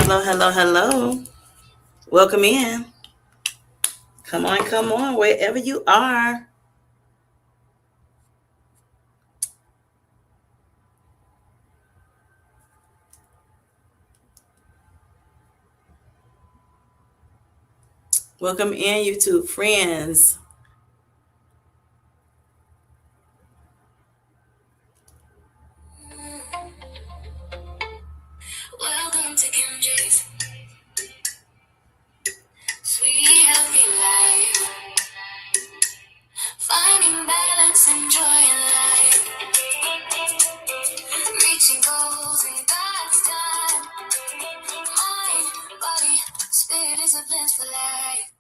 Hello, hello, hello. Welcome in. Come on, wherever you are. Welcome in, YouTube friends. Welcome to Kim J's Sweet Healthy Life. Finding balance, enjoying life. Reaching goals in God's time. Mind, body, spirit is a blessed for life.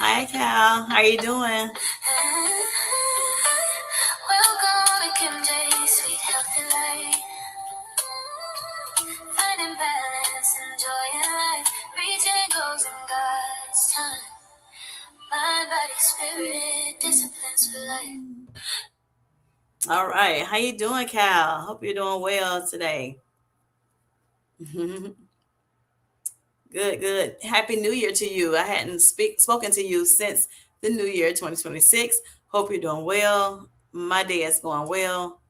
Hi, Cal. How you doing? Welcome to Kim J's Sweet Healthy Life. Finding balance, enjoying life. Reaching goals in God's time. Mind, body, spirit, disciplines for life. All right. How you doing, Cal? Hope you're doing well today. Good, good. Happy New Year to you. I hadn't spoken to you since the New Year 2026. Hope you're doing well. My day is going well.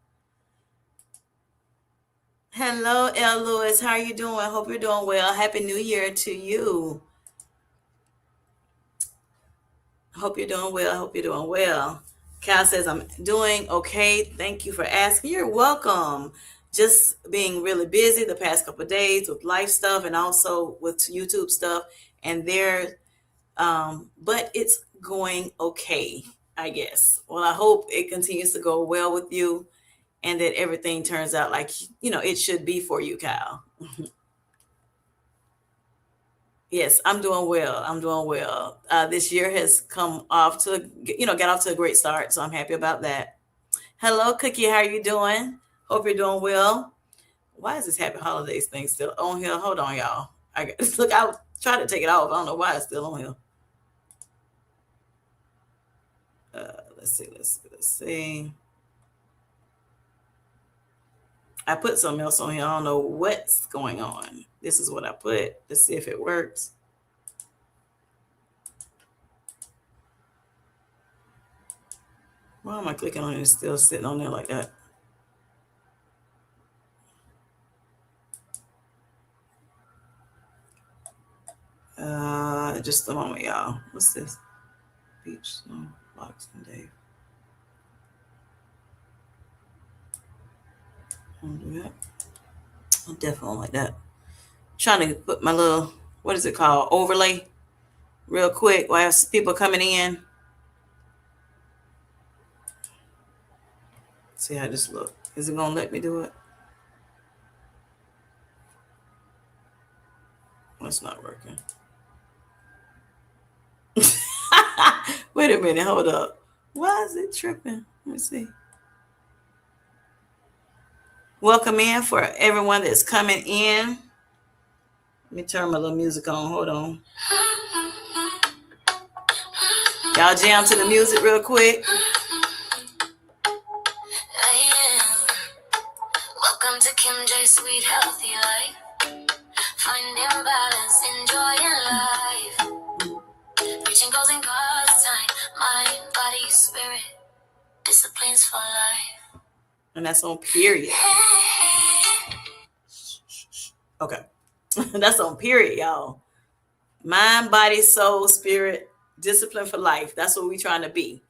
Hello, L. Lewis. How are you doing? Hope you're doing well. Happy New Year to you. Hope you're doing well. Hope you're doing well. Cal says, I'm doing okay. Thank you for asking. You're welcome. Just being really busy the past couple of days with life stuff and also with YouTube stuff. And but it's going okay, I guess. Well, I hope it continues to go well with you and that everything turns out like, it should be for you, Kyle. Yes, I'm doing well. I'm doing well. This year has come off to, got off to a great start. So I'm happy about that. Hello, Cookie. How are you doing? Hope you're doing well. Why is this happy holidays thing still on here? Hold on, y'all. Look, I tried to take it off. I don't know why it's still on here. Let's see. I put something else on here. I don't know what's going on. This is what I put. Let's see if it works. Why am I clicking on it? It's still sitting on there like that. Just a moment, y'all. What's this? Beach, Boxing Day. Don't do that. I definitely don't like that. Trying to put my little, what is it called? Overlay real quick while I have people coming in. See how this look. Is it gonna let me do it? Well, it's not working. Wait a minute, hold up. Why is it tripping? Let me see. Welcome in for everyone that's coming in. Let me turn my little music on. Hold on. Y'all jam to the music real quick. Welcome to Kim J Sweet Healthy Life. Finding balance, enjoying life. Reaching goals in God's time. Mind, body, spirit. Disciplines for life. And that's on period. Okay. That's on period, y'all. Mind, body, soul, spirit, discipline for life. That's what we're trying to be.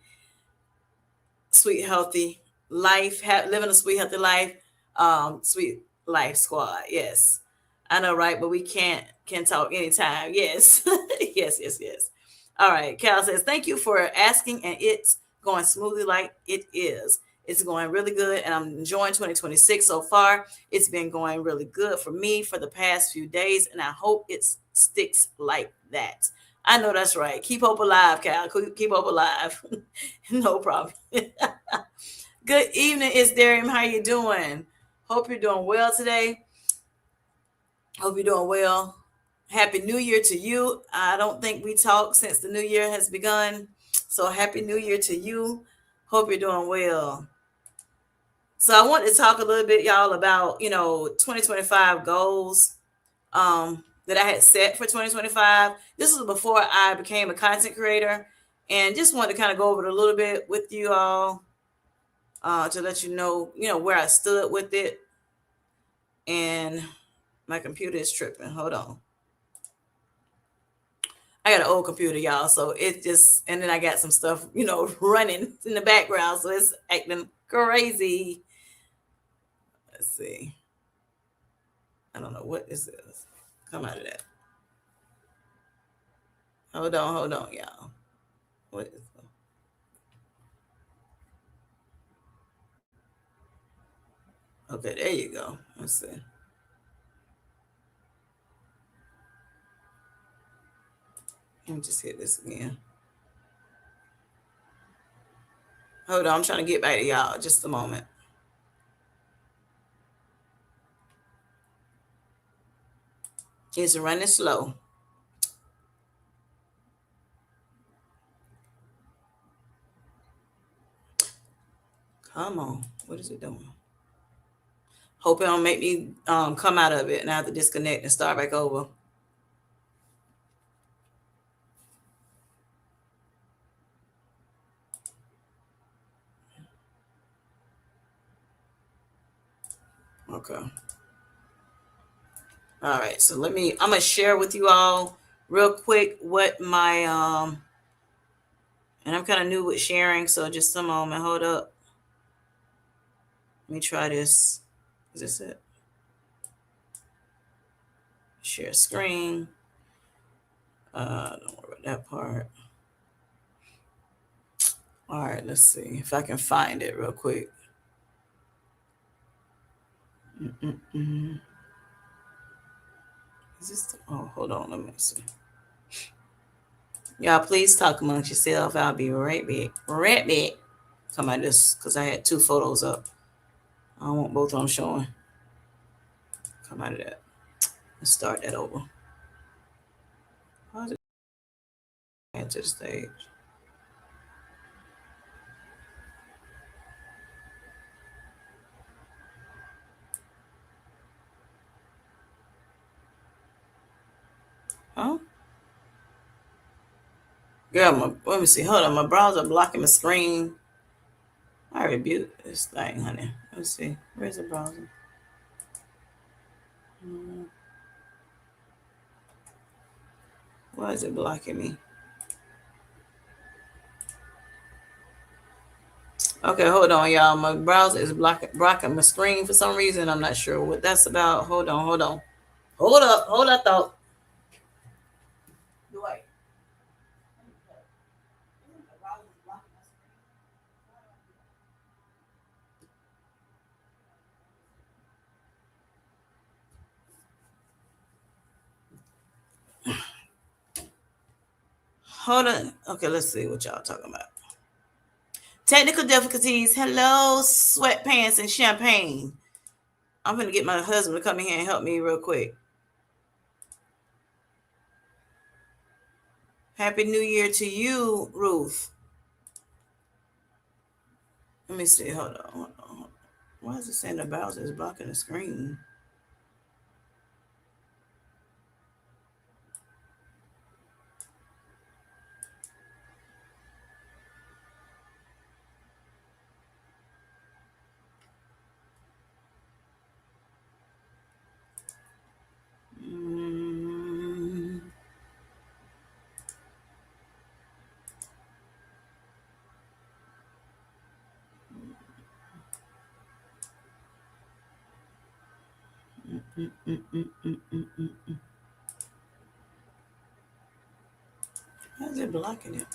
Sweet, healthy life, living a sweet, healthy life. Sweet Life Squad. Yes. I know, right? But we can talk anytime. Yes. yes. All right. Cal says, thank you for asking. And it's going smoothly like it is. It's going really good. And I'm enjoying 2026 so far. It's been going really good for me for the past few days. And I hope it sticks like that. I know that's right. Keep hope alive, Cal. Keep hope alive. No problem. Good evening, it's Darian. How you doing? Hope you're doing well today. Hope you're doing well. Happy New Year to you. I don't think we talked since the new year has begun. So happy New Year to you. Hope you're doing well. So I want to talk a little bit, y'all, about 2025 goals that I had set for 2025. This was before I became a content creator, and just wanted to kind of go over it a little bit with you all to let you know where I stood with it. And my computer is tripping. Hold on. I got an old computer, y'all, so it just, and then I got some stuff, running in the background, so it's acting crazy. Let's see. I don't know what is this. Come out of that. Hold on, y'all. What is this? Okay, there you go. Let's see. Let me just hit this again. Hold on, I'm trying to get back to y'all. Just a moment. It's running slow. Come on. What is it doing? Hope it don't make me come out of it and I have to disconnect and start back over. Okay. All right. So I'm gonna share with you all real quick what my and I'm kind of new with sharing, so just a moment. Hold up. Let me try this. Is this it? Share screen. Don't worry about that part. All right, let's see if I can find it real quick. Mm-mm-mm. Is this? Oh, hold on. Let me see. Y'all, please talk amongst yourself. I'll be right back. Right back. Come out this because I had two photos up. I don't want both of them showing. Come out of that. Let's start that over. How did I get to the stage? Huh? Girl, let me see. Hold on. My browser blocking my screen. I rebuke this thing, honey. Let's see. Where's the browser? Why is it blocking me? Okay, hold on, y'all. My browser is blocking my screen for some reason. I'm not sure what that's about. Hold on, hold on. Hold up, hold that thought. Dwight. Hold on. Okay, let's see what y'all talking about. Technical difficulties. Hello, sweatpants and champagne. I'm gonna get my husband to come in here and help me real quick. Happy New Year to you, Ruth. Let me see. Hold on. Hold on. Why is it saying the browser is blocking the screen? Mm. Why is it blocking it?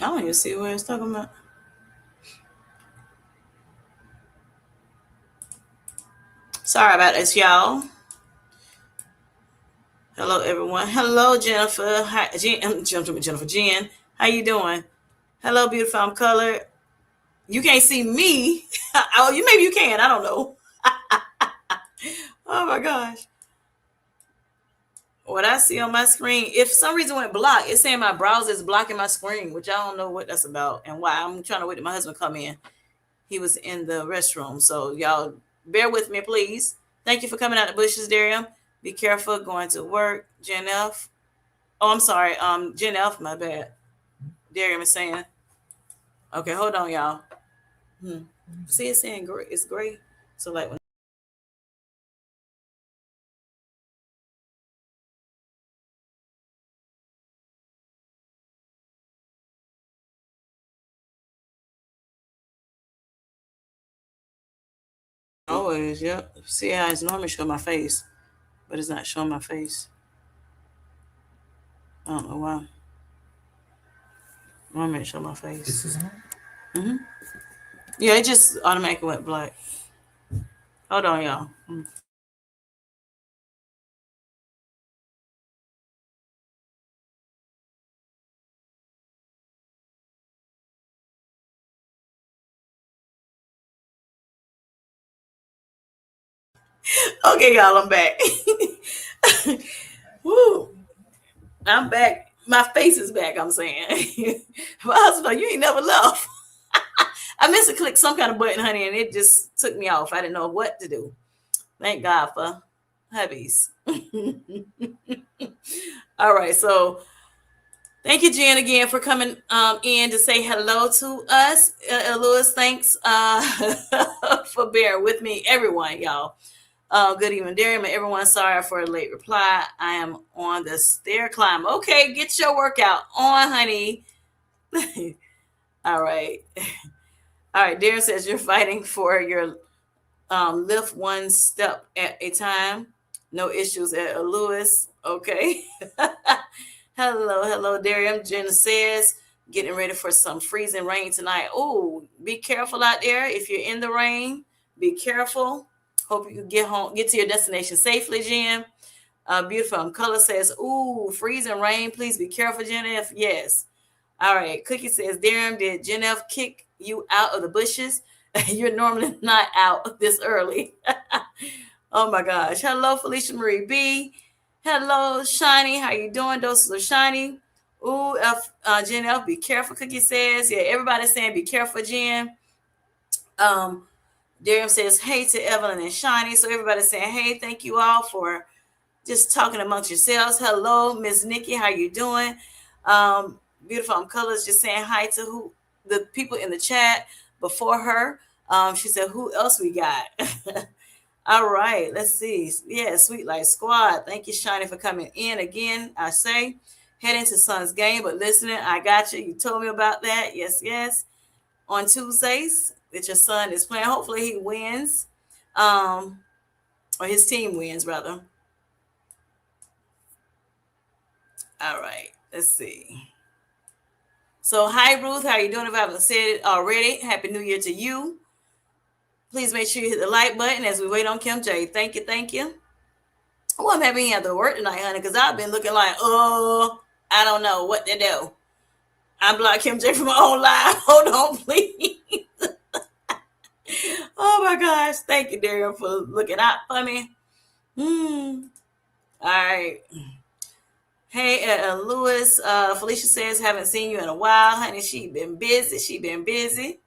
I don't even see what it's talking about. Sorry about this, y'all. Hello, everyone. Hello, Jennifer. Hi, Jennifer. Jen. How you doing? Hello, beautiful. I'm colored. You can't see me. Oh, maybe you can. I don't know. Oh my gosh. What I see on my screen, if for some reason went blocked, it's saying my browser is blocking my screen, which I don't know what that's about and why. I'm trying to wait till my husband come in. He was in the restroom. So y'all bear with me, please. Thank you for coming out the bushes, Darium. Be careful going to work. Jen F. Oh, I'm sorry. Jen F, my bad. Darium is saying. Okay, hold on, y'all. Hmm. See, it's saying gray. It's gray. So like when always, yep. See how it's normally showing my face, but it's not showing my face. I don't know why. Normally it show my face. This is on? Mm-hmm. Yeah, it just automatically went black. Hold on, y'all. Okay, y'all, I'm back. Woo, I'm back. My face is back. I'm saying, my husband, like, you ain't never left. I missed to click some kind of button, honey, and it just took me off. I didn't know what to do. Thank God for hubbies. All right, so thank you, Jen, again for coming in to say hello to us. Lewis, thanks for bearing with me, everyone, y'all. Good evening, Darian, and everyone. Sorry for a late reply. I am on the stair climb. Okay, get your workout on, honey. All right. All right. Darren says you're fighting for your lift one step at a time. No issues at Lewis. Okay. Hello, Darian. Jen says getting ready for some freezing rain tonight. Oh, be careful out there. If you're in the rain, be careful. Hope you can get home, get to your destination safely, Jen. Beautiful Color says, ooh, freezing rain. Please be careful, Jen F. Yes. All right. Cookie says, Darren, did Jen F kick you out of the bushes? You're normally not out this early. Oh my gosh. Hello, Felicia Marie B. Hello, Shiny. How you doing? Doses of Shiny. Ooh, Jen F, be careful, Cookie says. Yeah, everybody's saying be careful, Jen. Darian says, hey to Evelyn and Shiny. So everybody's saying, hey, thank you all for just talking amongst yourselves. Hello, Miss Nikki. How you doing? Beautiful Colors just saying hi to who the people in the chat before her. She said, who else we got? All right, let's see. Yeah, Sweet Light Squad. Thank you, Shiny, for coming in again. I say, heading to Sun's game, but listening, I got you. You told me about that. Yes, yes. On Tuesdays, that your son is playing. Hopefully, he wins, or his team wins, rather. All right, let's see. So, hi, Ruth. How you doing? If I haven't said it already, Happy New Year to you. Please make sure you hit the like button as we wait on Kim J. Thank you, thank you. Oh, I'm having you have to work tonight, honey, because I've been looking like, oh, I don't know what to do. I blocked Kim J from my own live. Hold on, please. Oh my gosh. Thank you, Darren, for looking out for me. All right. Hey, Lewis. Felicia says, haven't seen you in a while, honey. She been busy. She been busy.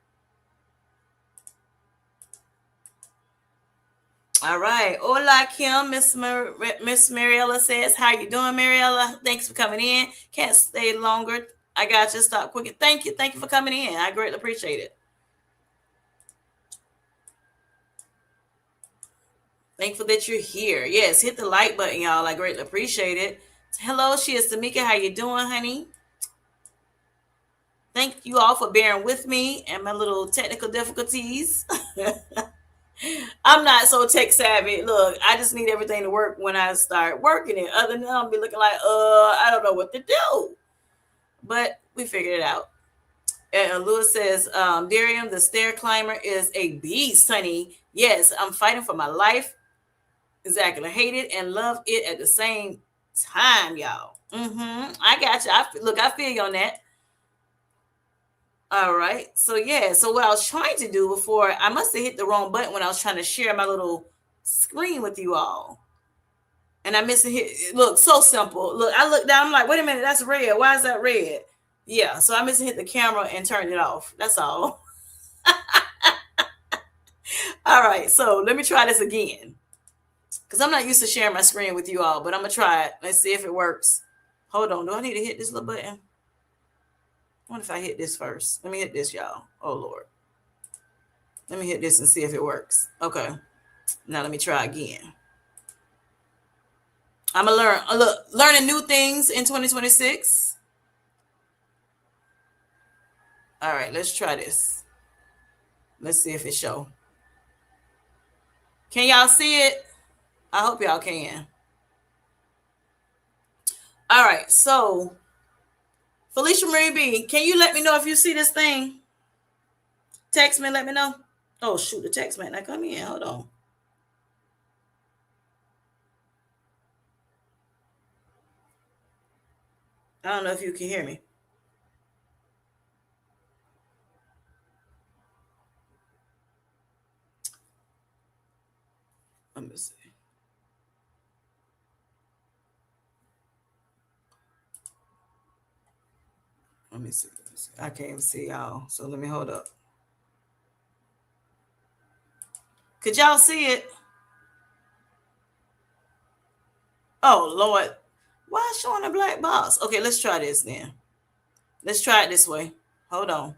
All right. Hola, Kim. Miss Mariella says, how you doing, Mariella? Thanks for coming in. Can't stay longer. I got you. Stop quick. Thank you. Thank you for coming in. I greatly appreciate it. Thankful that you're here. Yes, hit the like button, y'all. I greatly appreciate it. Hello, she is Tamika. How you doing, honey? Thank you all for bearing with me and my little technical difficulties. I'm not so tech savvy. Look, I just need everything to work when I start working it. Other than that, I'll be looking like, I don't know what to do. But we figured it out. And Lewis says, Darian, the stair climber is a beast, honey. Yes, I'm fighting for my life. Exactly. Hate it and love it at the same time, y'all. I got you. Look, I feel you on that. All right. So yeah. So what I was trying to do before, I must have hit the wrong button when I was trying to share my little screen with you all. And I missing hit. Look, so simple. Look, I look down. I'm like, wait a minute, that's red. Why is that red? Yeah, so I missing hit the camera and turned it off. That's all. All right, so let me try this again because I'm not used to sharing my screen with you all, but I'm gonna try it. Let's see if it works. Hold on. Do I need to hit this little button? What if I hit this first? Let me hit this, y'all. Oh Lord. Let me hit this and see if it works. Okay. Now let me try again. I'm gonna learning new things in 2026. All right, let's try this. Let's see if it show. Can y'all see it? I hope y'all can. All right, so Felicia Marie B, can you let me know if you see this thing? Text me, let me know. Oh shoot, the text might not come in. Hold on. I don't know if you can hear me. Let me see. Let me see. I can't even see y'all. So let me hold up. Could y'all see it? Oh Lord. Why is showing a black box? Okay, let's try this then. Let's try it this way. Hold on.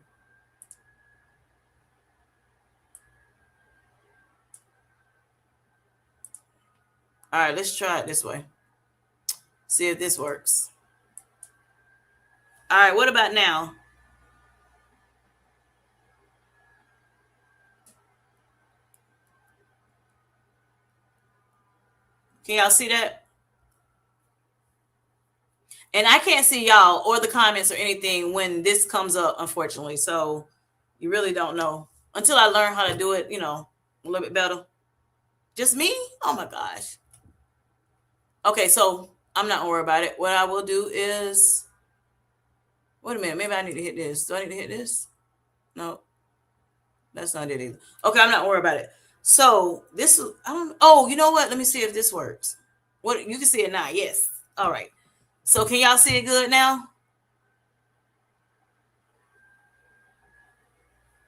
All right, let's try it this way. See if this works. All right, what about now? Can y'all see that? And I can't see y'all or the comments or anything when this comes up, unfortunately. So you really don't know until I learn how to do it, a little bit better. Just me? Oh my gosh. Okay, so I'm not worried about it. What I will do is, wait a minute, maybe I need to hit this. Do I need to hit this? No, that's not it either. Okay, I'm not worried about it. So this is, I don't, oh, you know what? Let me see if this works. What, you can see it now. Yes. All right. So can y'all see it good now?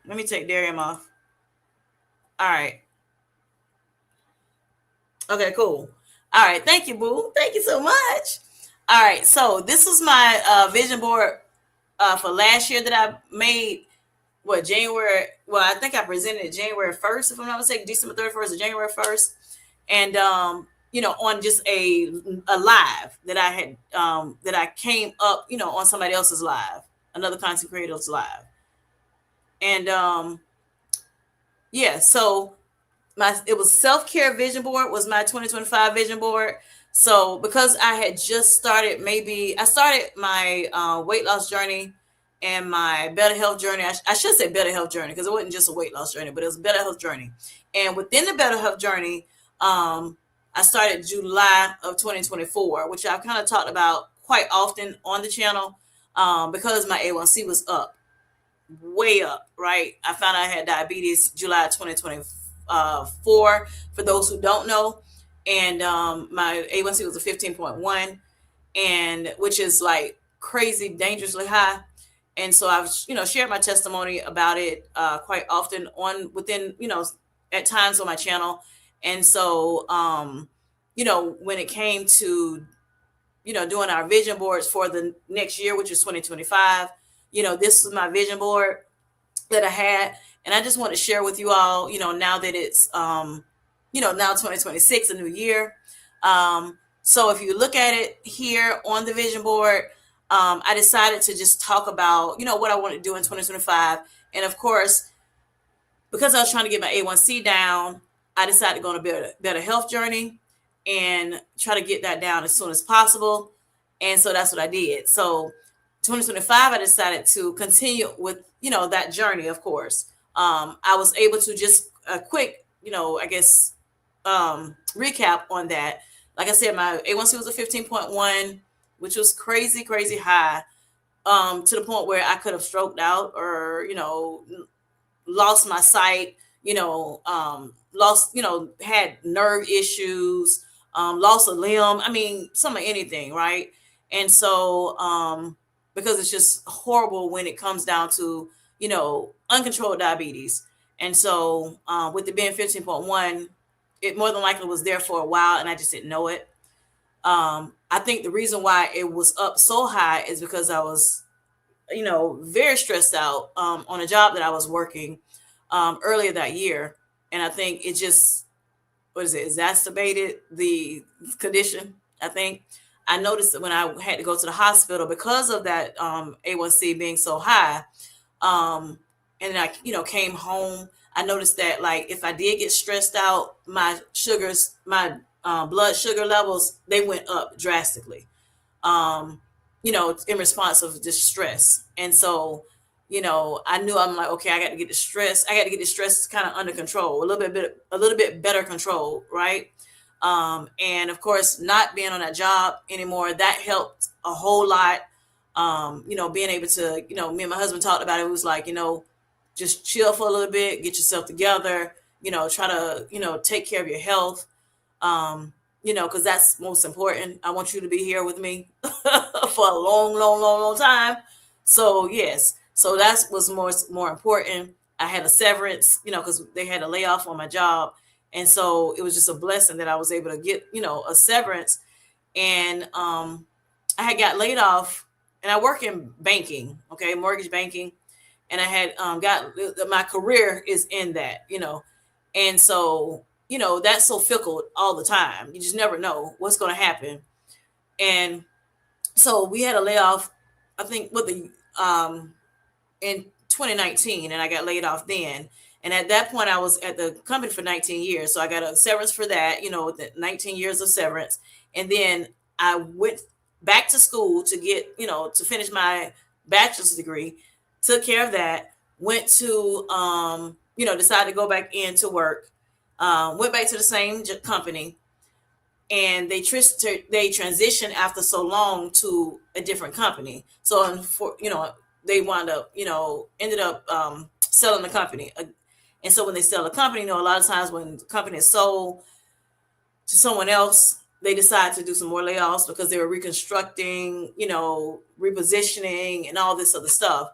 Let me take Darium off. All right. Okay, cool. All right. Thank you, boo. Thank you so much. All right. So this is my vision board for last year that I made. What, January? Well, I think I presented it January 1st, if I'm not mistaken, December 31st or January 1st. And on just a live that I had that I came up, on somebody else's live, another content creator's live. And yeah, so it was self-care vision board was my 2025 vision board. So because I had just started, I started my weight loss journey and my better health journey. I should say better health journey because it wasn't just a weight loss journey, but it was a better health journey. And within the better health journey, I started July of 2024, which I've kind of talked about quite often on the channel because my A1C was up, way up, right? I found out I had diabetes July 2024, for those who don't know. And my A1C was a 15.1, and which is like crazy, dangerously high. And so I've, shared my testimony about it quite often within, at times on my channel. And so, when it came to, doing our vision boards for the next year, which is 2025, this was my vision board that I had. And I just want to share with you all, now that it's, now 2026, a new year. So if you look at it here on the vision board, I decided to just talk about, what I want to do in 2025. And of course, because I was trying to get my A1C down, I decided to go on a better health journey and try to get that down as soon as possible. And so that's what I did. So 2025, I decided to continue with, that journey, of course. I was able to just a quick, I guess, recap on that. Like I said, my A1C was a 15.1, which was crazy, crazy high, to the point where I could have stroked out or, lost my sight, lost, had nerve issues, loss of limb. I mean, some of anything, right? And so, because it's just horrible when it comes down to, uncontrolled diabetes. And so, with it being 15.1, it more than likely was there for a while and I just didn't know it. I think the reason why it was up so high is because I was, very stressed out on a job that I was working earlier that year. And I think it just, what is it, exacerbated the condition. I think I noticed that when I had to go to the hospital because of that A1C being so high, um, and then I, came home. I noticed that like if I did get stressed out, my blood sugar levels, they went up drastically. Um, in response of distress. And so, I knew I'm like, okay, I got to get the stress. I got to get the stress kind of under control, a little bit better control, right? And of course, not being on that job anymore, that helped a whole lot. Being able to, me and my husband talked about it. It was like, just chill for a little bit, get yourself together, try to, take care of your health. Um, because that's most important. I want you to be here with me for a long, long, long, long time. So yes, so that was more important. I had a severance, because they had a layoff on my job, and so it was just a blessing that I was able to get, a severance. And I had got laid off, and I work in banking, okay, mortgage banking, and I had got my career is in that, and so that's so fickle all the time. You just never know what's going to happen. And so we had a layoff, I think, with the in 2019, and I got laid off then. And at that point, I was at the company for 19 years, so I got a severance for that. The 19 years of severance, and then I went back to school to get, to finish my bachelor's degree. Took care of that. Went to, decided to go back into work. Went back to the same company, and they transitioned after so long to a different company. So, they wound up, ended up selling the company. And so when they sell a company, a lot of times when the company is sold to someone else, they decide to do some more layoffs because they were reconstructing, repositioning and all this other stuff.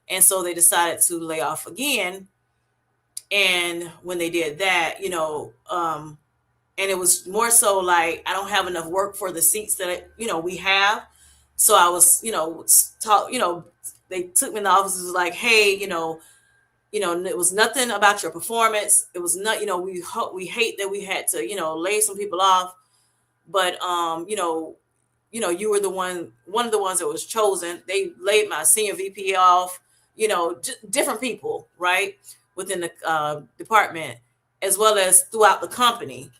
And so they decided to lay off again. And when they did that, and it was more so like I don't have enough work for the seats that we have. So I was, taught, they took me in the office. It was like, hey, it was nothing about your performance. It was not, we hate that we had to, lay some people off, but you were one of the ones that was chosen. They laid my senior VP off, different people, right, within the department, as well as throughout the company.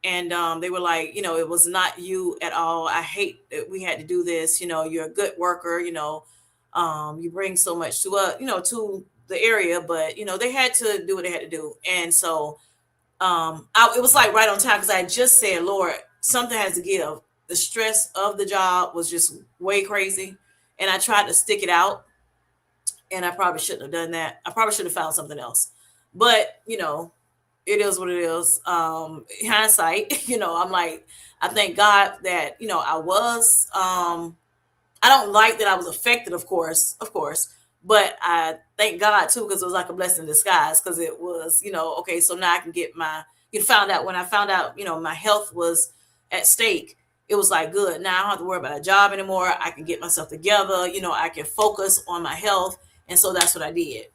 And they were like, it was not you at all. I hate that we had to do this. You're a good worker. You bring so much to to the area, but they had to do what they had to do. And so it was like right on time because I just said, Lord, something has to give. The stress of the job was just way crazy, and I tried to stick it out, and I probably shouldn't have done that. I probably should have found something else, but it is what it is. Hindsight, I'm like, I thank God that I was. I don't like that I was affected, of course, but I thank God too because it was like a blessing in disguise because it was, okay, so now I can get my. You found out when I found out, my health was at stake. It was like good. Now I don't have to worry about a job anymore. I can get myself together. I can focus on my health, and so that's what I did.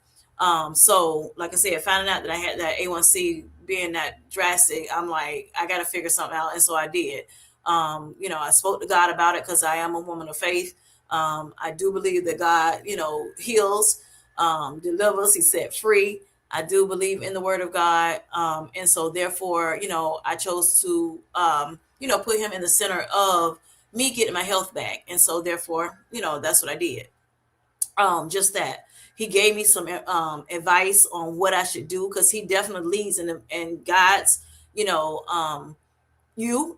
So like I said, finding out that I had that A1C being that drastic, I'm like, I got to figure something out. And so I did. I spoke to God about it because I am a woman of faith. I do believe that God, heals, delivers, he set free. I do believe in the word of God. And so therefore, I chose to, put him in the center of me getting my health back. And so therefore, that's what I did. Just that he gave me some advice on what I should do because he definitely leads and guides, you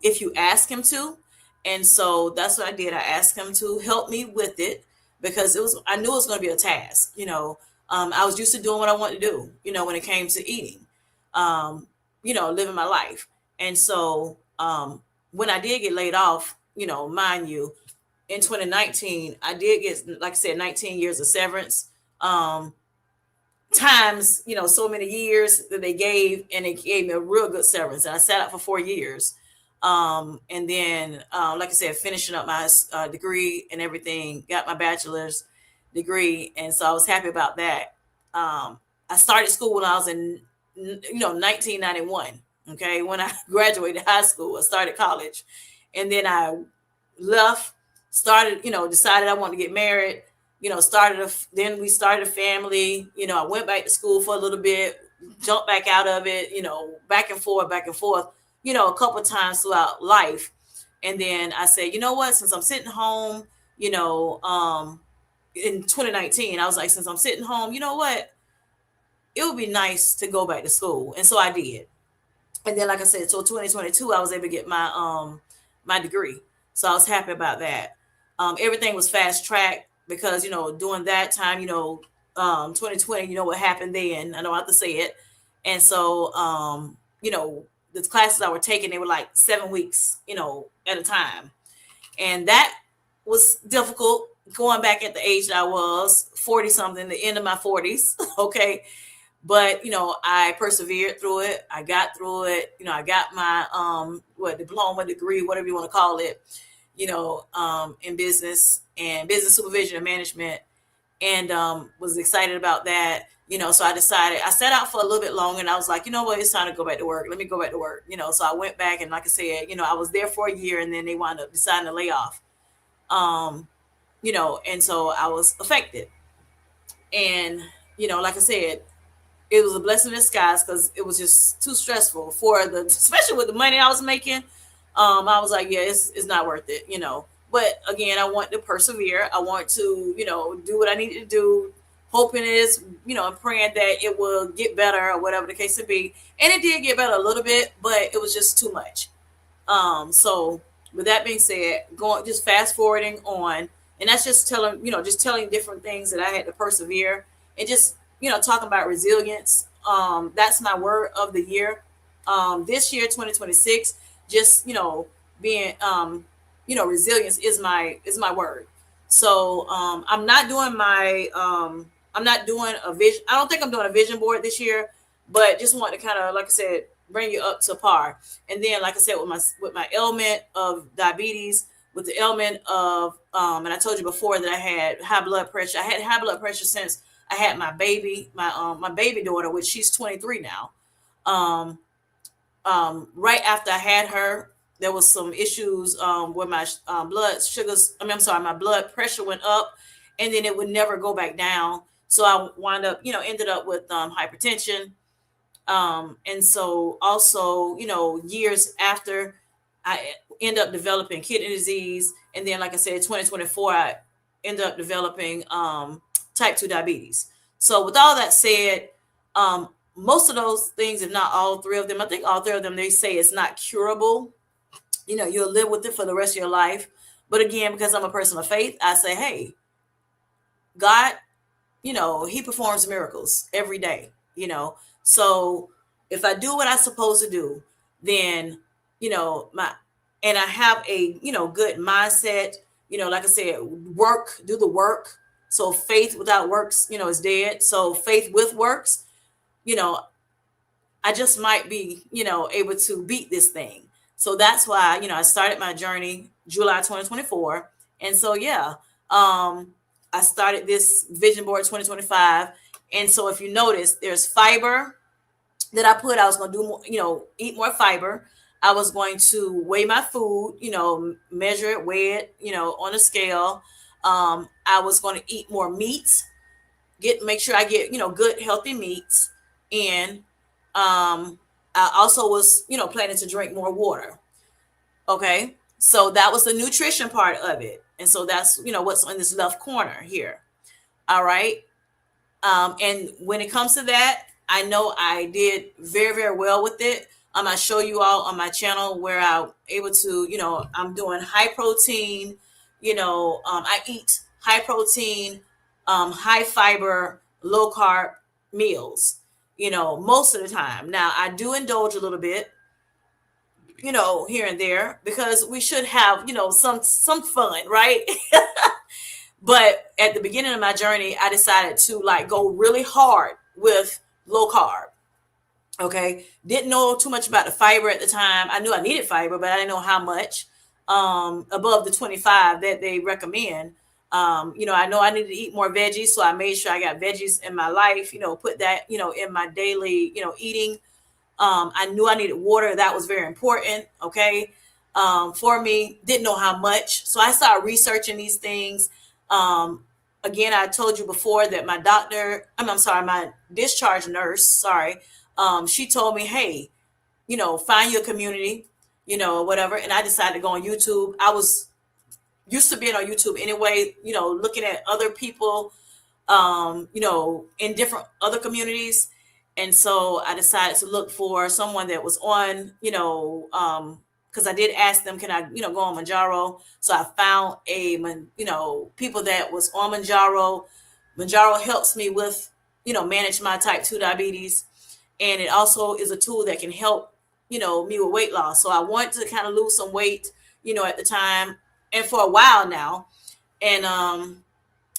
if you ask him to. And so that's what I did. I asked him to help me with it because I knew it was going to be a task. I was used to doing what I wanted to do, when it came to eating, living my life. And so when I did get laid off, mind you, in 2019, I did get, like I said, 19 years of severance. Um, times, so many years that they gave, and it gave me a real good severance. And I sat out for 4 years. And then, like I said, finishing up my degree and everything, got my bachelor's degree. And so I was happy about that. I started school when I was in, 1991. Okay. When I graduated high school, I started college, and then I left, started, decided I wanted to get married, then we started a family. I went back to school for a little bit, jumped back out of it, back and forth, a couple of times throughout life. And then I said, you know what, since I'm sitting home, in 2019, I was like, since I'm sitting home, you know what, it would be nice to go back to school. And so I did. And then, like I said, so 2022, I was able to get my degree. So I was happy about that. Everything was fast tracked because, during that time, 2020, what happened then. I don't have to say it. And so, the classes I were taking, they were like 7 weeks, at a time. And that was difficult going back at the age that I was 40 something, the end of my 40s. Okay. But I persevered through it. I got through it. I got my diploma, degree, whatever you want to call it, in business and business supervision and management, and was excited about that. So I decided, I sat out for a little bit longer, and I was like, you know what, it's time to go back to work. Let me go back to work. So I went back, and like I said, I was there for a year, and then they wound up deciding to lay off. Um, and so I was affected. And, like I said, it was a blessing in disguise because it was just too stressful for especially with the money I was making. I was like, yeah, it's not worth it. But again, I want to persevere. I want to, do what I need to do, hoping and praying that it will get better or whatever the case may be. And it did get better a little bit, but it was just too much. So with that being said, going just fast forwarding on, and that's just telling different things that I had to persevere, and just talking about resilience. That's my word of the year. This year, 2026, just being resilience is my word. So I'm not doing a vision. I don't think I'm doing a vision board this year, but just want to kind of, like I said, bring you up to par. And then, like I said, with my ailment of diabetes, with the ailment of and I told you before that I had high blood pressure. I had high blood pressure since I had my baby, my baby daughter, which she's 23 now. Um, right after I had her, there was some issues where my blood sugars. I'm sorry, my blood pressure went up, and then it would never go back down. So I wound up, ended up with hypertension. And so also, years after, I end up developing kidney disease. And then, like I said, 2024, I end up developing type 2 diabetes. So with all that said, most of those things, if not all three of them, I think all three of them, they say it's not curable. You'll live with it for the rest of your life. But again, because I'm a person of faith, I say, hey, God, he performs miracles every day, So if I do what I'm supposed to do, then, and I have a, good mindset, like I said, do the work. So faith without works, is dead. So faith with works, you know, I just might be, able to beat this thing. So that's why, I started my journey July 2024. And so, yeah, I started this vision board 2025. And so if you notice, there's fiber that I was going to do more, eat more fiber. I was going to weigh my food, measure it, weigh it, on a scale. I was going to eat more meats, make sure I get, good, healthy meats. And I also was, planning to drink more water. Okay. So that was the nutrition part of it. And so that's, what's on this left corner here. All right. And when it comes to that, I know I did very, very well with it. I show you all on my channel where I'm able to, I'm doing high protein, I eat high protein, high fiber, low carb meals, most of the time. Now I do indulge a little bit, here and there, because we should have, some fun, right? But at the beginning of my journey, I decided to like go really hard with low carb. Okay. Didn't know too much about the fiber at the time. I knew I needed fiber, but I didn't know how much above the 25 that they recommend. I know I needed to eat more veggies, so I made sure I got veggies in my life, put that, in my daily, eating. I knew I needed water. That was very important. Okay. For me, didn't know how much. So I started researching these things. Again, I told you before that my doctor, I'm sorry, my discharge nurse, sorry, she told me, hey, find your community, whatever. And I decided to go on YouTube. I was used to being on YouTube anyway, looking at other people, in different other communities. And so I decided to look for someone that was on, because I did ask them, can I, go on Manjaro? So I found people that was on Manjaro. Manjaro helps me with, manage my type 2 diabetes. And it also is a tool that can help, me with weight loss. So I want to kind of lose some weight, at the time and for a while now. And,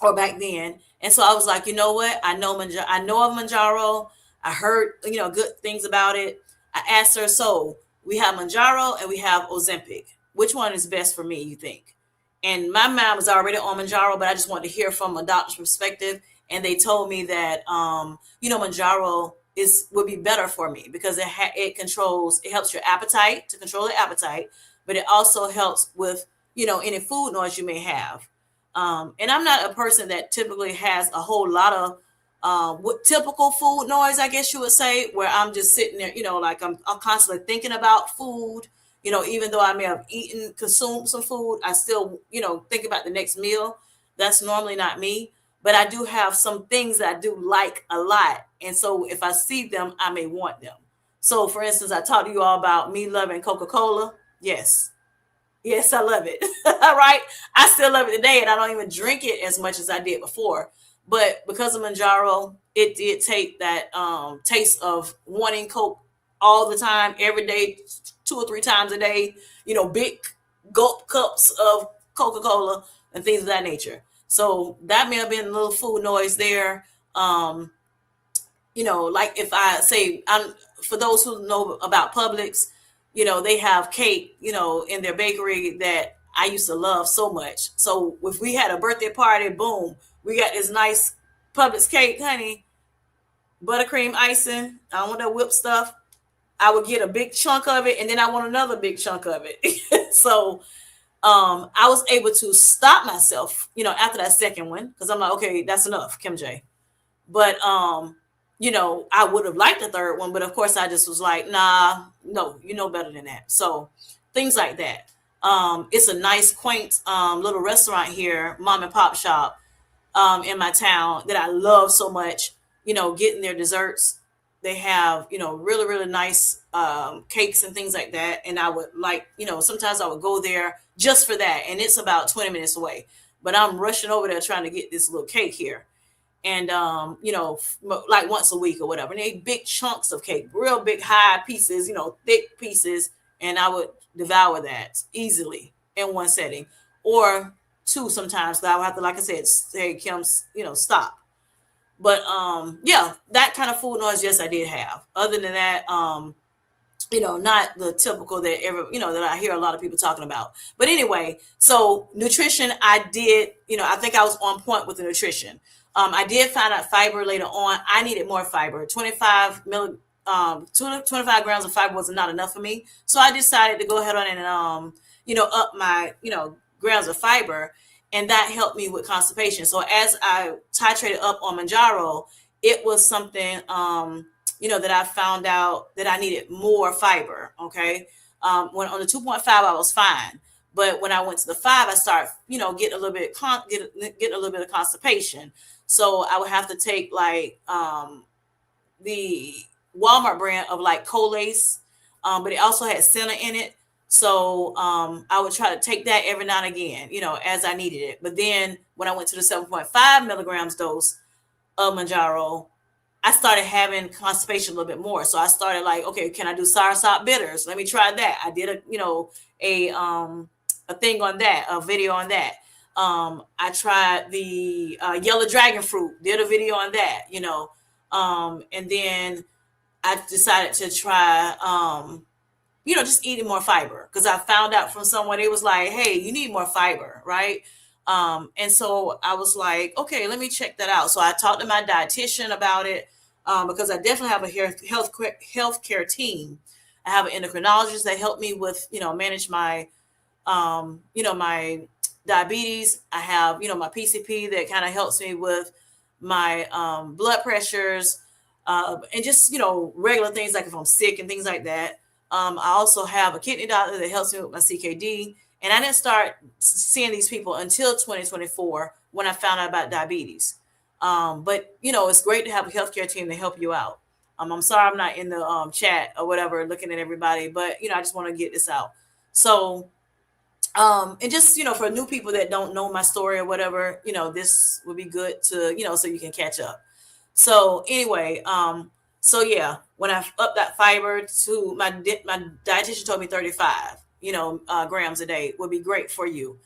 or back then. And so I was like, you know what? I know of Manjaro. I heard, good things about it. I asked her, so we have Manjaro and we have Ozempic. Which one is best for me, you think? And my mind was already on Manjaro, but I just wanted to hear from a doctor's perspective. And they told me that, Manjaro would be better for me because it helps your appetite, to control the appetite, but it also helps with, any food noise you may have. And I'm not a person that typically has a whole lot of typical food noise, I guess you would say, where I'm just sitting there, like I'm constantly thinking about food. Even though I may have consumed some food, I still, think about the next meal. That's normally not me. But I do have some things that I do like a lot. And so if I see them, I may want them. So for instance, I talked to you all about me loving Coca-Cola. Yes. Yes, I love it. All right. I still love it today, and I don't even drink it as much as I did before. But because of Manjaro, it did take that taste of wanting Coke all the time, every day, 2 or 3 times a day, big gulp cups of Coca-Cola and things of that nature. So that may have been a little food noise there. Um, like if I say, for those who know about Publix, they have cake, in their bakery that I used to love so much. So if we had a birthday party, boom, we got this nice Publix cake, honey, buttercream icing. I don't want that whipped stuff. I would get a big chunk of it, and then I want another big chunk of it. So I was able to stop myself, after that second one, because I'm like, okay, that's enough, Kim J. But I would have liked the third one, but of course I just was like, nah, no, you know better than that. So things like that. It's a nice, quaint little restaurant here, mom and pop shop, in my town that I love so much. Getting their desserts. They have, really, really nice cakes and things like that. And I would like, sometimes I would go there just for that. And it's about 20 minutes away. But I'm rushing over there trying to get this little cake here. And like once a week or whatever. And they big chunks of cake, real big high pieces, thick pieces, and I would devour that easily in one setting, or two sometimes. But I would have to, like I said, say, Kim, stop. But yeah, that kind of food noise, yes, I did have. Other than that, not the typical that that I hear a lot of people talking about. But anyway, so nutrition, I did, I think I was on point with the nutrition. I did find out fiber later on. I needed more fiber. 25 grams of fiber was not enough for me. So I decided to go ahead on and, up my, grams of fiber. And that helped me with constipation. So as I titrated up on Manjaro, it was something, that I found out that I needed more fiber. Okay. When on the 2.5, I was fine. But when I went to the 5, I started, getting a little bit, getting a little bit of constipation. So I would have to take like the Walmart brand of like Colace, but it also had Senna in it. So I would try to take that every now and again, as I needed it. But then when I went to the 7.5 milligrams dose of Manjaro, I started having constipation a little bit more. So I started like, okay, can I do soursop bitters? Let me try that. I did a thing on that, a video on that. I tried the yellow dragon fruit, did a video on that, and then I decided to try just eating more fiber, because I found out from someone, it was like, hey, you need more fiber, right? And so I was like, okay, let me check that out. So I talked to my dietitian about it, because I definitely have a healthcare team. I have an endocrinologist that helped me with, manage my diabetes. I have, my PCP that kind of helps me with my blood pressures, and just, regular things like if I'm sick and things like that. I also have a kidney doctor that helps me with my CKD. And I didn't start seeing these people until 2024 when I found out about diabetes. But, it's great to have a healthcare team to help you out. I'm sorry I'm not in the chat or whatever looking at everybody, but, I just want to get this out. So, and just, for new people that don't know my story or whatever, this would be good to, so you can catch up. So anyway, so yeah, when I upped that fiber to my dietitian told me 35, grams a day would be great for you.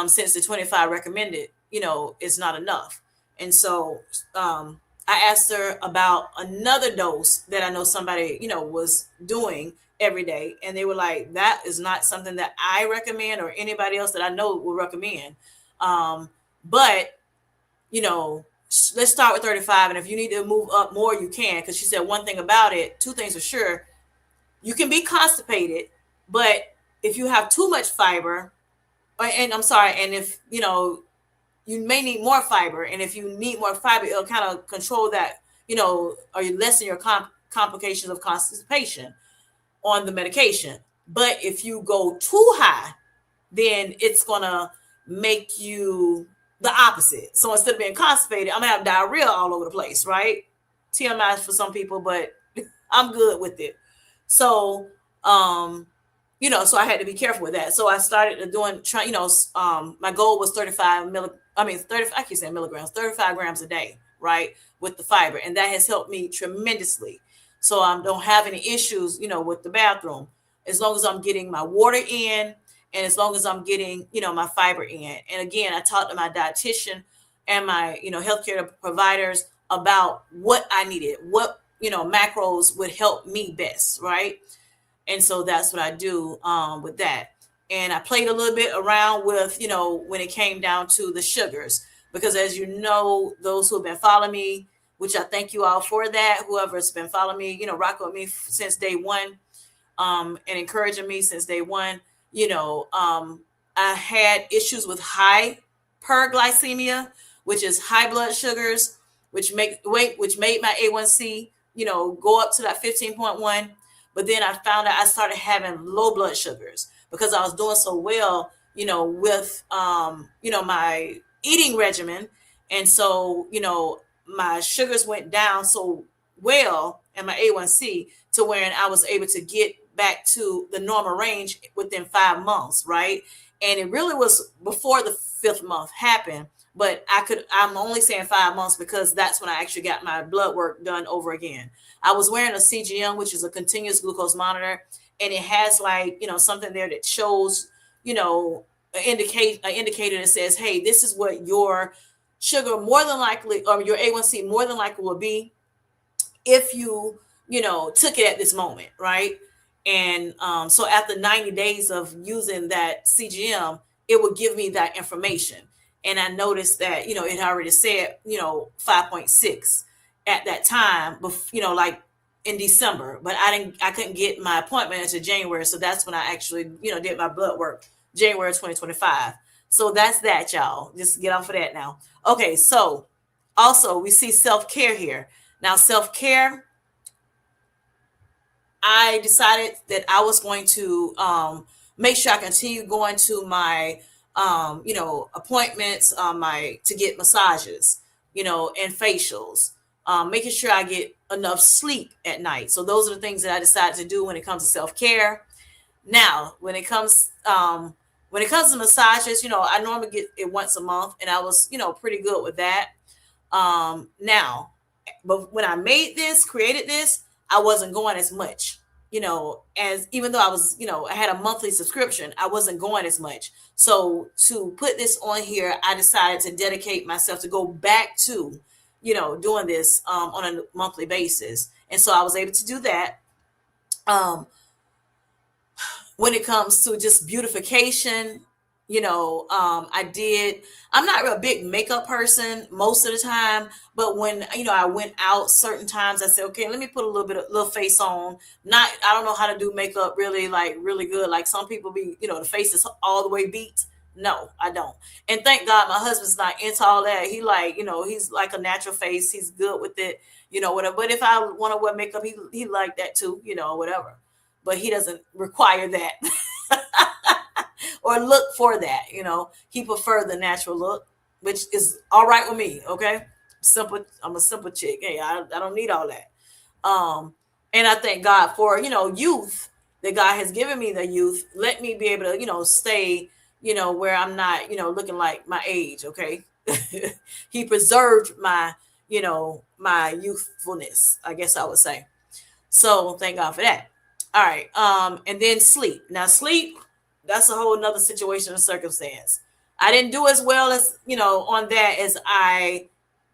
Since the 25 recommended, is not enough. And so, I asked her about another dose that I know somebody, was doing every day. And they were like, that is not something that I recommend or anybody else that I know will recommend. But, let's start with 35. And if you need to move up more, you can. Because she said one thing about it, two things for sure. You can be constipated, but if you have too much fiber, and I'm sorry, and if, you may need more fiber. And if you need more fiber, it'll kind of control that, or you lessen your complications of constipation on the medication. But if you go too high, then it's going to make you the opposite. So instead of being constipated, I'm going to have diarrhea all over the place, right? TMI for some people, but I'm good with it. So, so I had to be careful with that. So I started doing, my goal was 35, I keep saying milligrams, 35 grams a day, right? With the fiber. And that has helped me tremendously. So I don't have any issues, with the bathroom, as long as I'm getting my water in and as long as I'm getting, my fiber in. And again, I talked to my dietitian and my, healthcare providers about what I needed, what, macros would help me best, right? And so that's what I do with that. And I played a little bit around with, when it came down to the sugars, because as you know, those who have been following me, which I thank you all for that, whoever's been following me, rocking with me since day one, and encouraging me since day one, I had issues with hyperglycemia, which is high blood sugars, which made my A1C, go up to that 15.1. But then I found out I started having low blood sugars because I was doing so well, with, my eating regimen. And so, my sugars went down so well and my A1C to where I was able to get back to the normal range within 5 months, right? And it really was before the fifth month happened, but I'm only saying 5 months because that's when I actually got my blood work done over again. I was wearing a CGM, which is a continuous glucose monitor, and it has like, something there that shows, an indicator that says, hey, this is what your sugar more than likely, or your A1C more than likely will be if you, took it at this moment, right? And so after 90 days of using that CGM, it would give me that information. And I noticed that, it already said, 5.6 at that time, like in December, but I couldn't get my appointment until January. So that's when I actually, did my blood work, January 2025. So that's that, y'all. Just get off of that now. Okay. So also we see self-care here. Now, self-care, I decided that I was going to make sure I continue going to my, appointments, to get massages, and facials, making sure I get enough sleep at night. So those are the things that I decided to do when it comes to self-care. Now, when it comes to massages, I normally get it once a month, and I was, pretty good with that. Now, But when I made this, created this, I wasn't going as much, as even though I was, I had a monthly subscription, I wasn't going as much. So to put this on here, I decided to dedicate myself to go back to, doing this on a monthly basis. And so I was able to do that. Um, when it comes to just beautification, I'm not a big makeup person most of the time, but when, I went out certain times, I said, okay, let me put a little face on. I don't know how to do makeup really, like really good. Like some people be, the face is all the way beat. No, I don't. And thank God my husband's not into all that. He like, he's like a natural face. He's good with it, whatever. But if I want to wear makeup, he like that too, whatever. But he doesn't require that or look for that. He prefer the natural look, which is all right with me. Okay, simple. I'm a simple chick. Hey, I don't need all that. And I thank God for youth, that God has given me the youth. Let me be able to stay where I'm not looking like my age. Okay, He preserved my youthfulness, I guess I would say. So thank God for that. All right. And then sleep. Now sleep, that's a whole nother situation and circumstance. I didn't do as well as, on that as I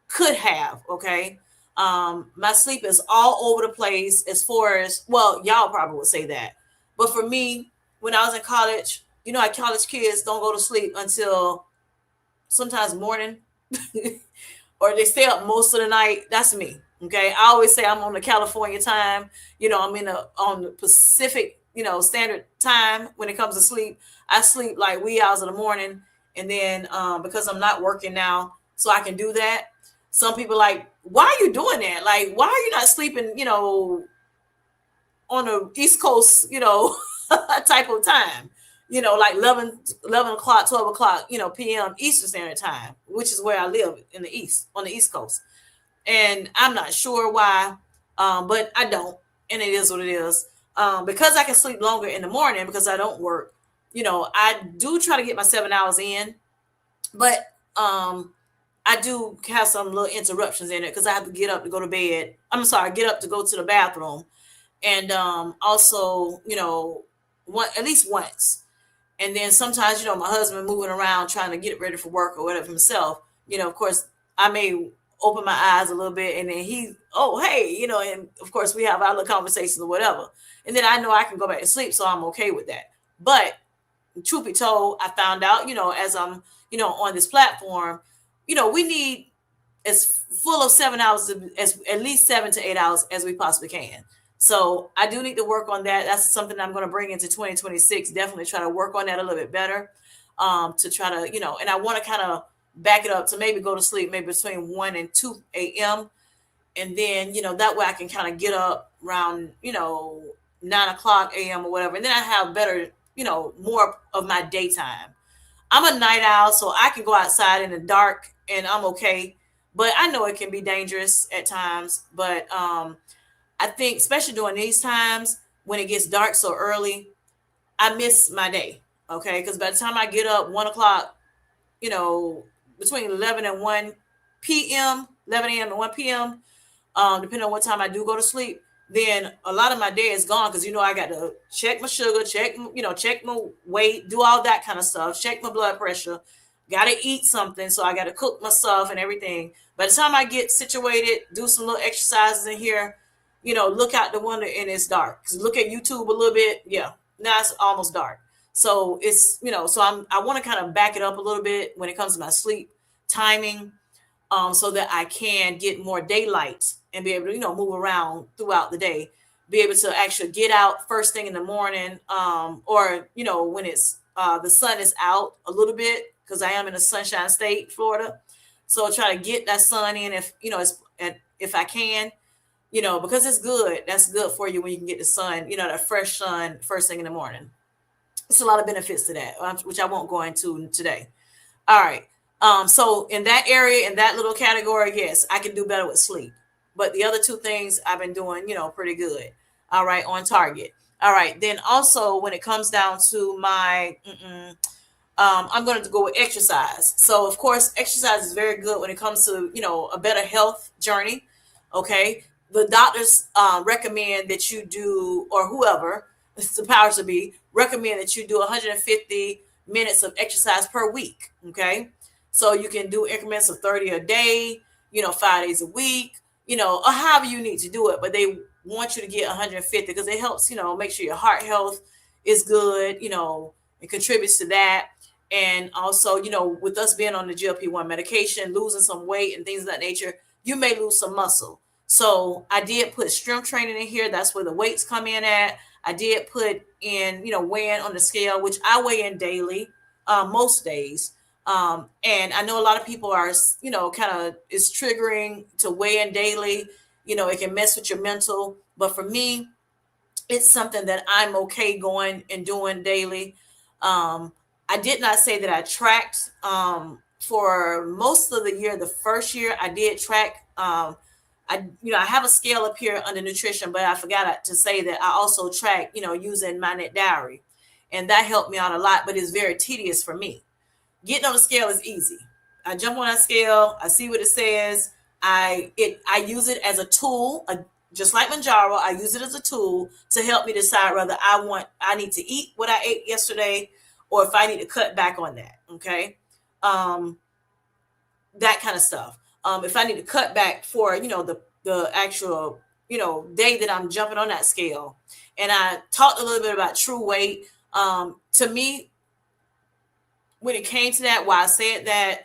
could have. Okay. My sleep is all over the place as far as, well, y'all probably would say that. But for me, when I was in college, like college kids don't go to sleep until sometimes morning. Or they stay up most of the night. That's me. Okay. I always say I'm on the California time. I'm on the Pacific, standard time when it comes to sleep. I sleep like wee hours in the morning. And then because I'm not working now, so I can do that. Some people like, why are you doing that? Like, why are you not sleeping, on the East Coast, type of time? Like 11 o'clock, 12 o'clock, p.m. Eastern Standard Time, which is where I live in the East, on the East Coast. And I'm not sure why, but I don't. And it is what it is. Because I can sleep longer in the morning because I don't work, I do try to get my 7 hours in, but I do have some little interruptions in it because I have to get up to go to bed. I'm sorry, get up to go to the bathroom. And also, at least once. And then sometimes, my husband moving around trying to get ready for work or whatever himself, of course, I may open my eyes a little bit and then oh, hey, and of course we have our little conversations or whatever. And then I know I can go back to sleep. So I'm okay with that. But truth be told, I found out, as I'm, on this platform, we need as full of 7 hours, as at least 7 to 8 hours as we possibly can. So I do need to work on that. That's something I'm going to bring into 2026. Definitely try to work on that a little bit better. To try to, and I want to kind of back it up to maybe go to sleep maybe between 1 and 2 a.m. And then, that way I can kind of get up around, 9 o'clock a.m. or whatever. And then I have better, more of my daytime. I'm a night owl, so I can go outside in the dark and I'm okay. But I know it can be dangerous at times. But I think, especially during these times when it gets dark so early, I miss my day. Okay. Because by the time I get up 1 o'clock, between 11 and 1 p.m., 11 a.m. to 1 p.m., depending on what time I do go to sleep, then a lot of my day is gone because, I got to check my sugar, check my weight, do all that kind of stuff, check my blood pressure, got to eat something. So I got to cook my stuff and everything. By the time I get situated, do some little exercises in here, look out the window and it's dark. Cause look at YouTube a little bit. Yeah. Now it's almost dark. So it's, so I want to kind of back it up a little bit when it comes to my sleep timing, so that I can get more daylight and be able to, move around throughout the day, be able to actually get out first thing in the morning, or, when it's, the sun is out a little bit, because I am in a sunshine state, Florida. So try to get that sun in if I can, because it's good. That's good for you when you can get the sun, that fresh sun first thing in the morning. It's a lot of benefits to that, which I won't go into today. All right. So in that area, in that little category, yes, I can do better with sleep. But the other two things I've been doing, pretty good. All right, on target. All right. Then also when it comes down to my, I'm going to go with exercise. So of course, exercise is very good when it comes to, a better health journey. Okay, the doctors recommend that you do, or whoever the powers to be recommend that you do 150 minutes of exercise per week. Okay, so you can do increments of 30 a day, 5 days a week, or however you need to do it, but they want you to get 150 because it helps, make sure your heart health is good, it contributes to that. And also, with us being on the GLP-1 medication, losing some weight and things of that nature, you may lose some muscle. So I did put strength training in here. That's where the weights come in at. I did put in, weighing on the scale, which I weigh in daily, most days. And I know a lot of people are, kind of is triggering to weigh in daily. It can mess with your mental. But for me, it's something that I'm okay going and doing daily. Um, I did not say that I tracked for most of the year. The first year I did track. I have a scale up here under nutrition, but I forgot to say that I also track, using my net diary, and that helped me out a lot. But it's very tedious for me. Getting on the scale is easy. I jump on that scale, I see what it says. I use it as a tool, just like Manjaro. I use it as a tool to help me decide whether I need to eat what I ate yesterday, or if I need to cut back on that. Okay, um, that kind of stuff. If I need to cut back for the actual day that I'm jumping on that scale. And I talked a little bit about true weight. To me, when it came to that, why I said that,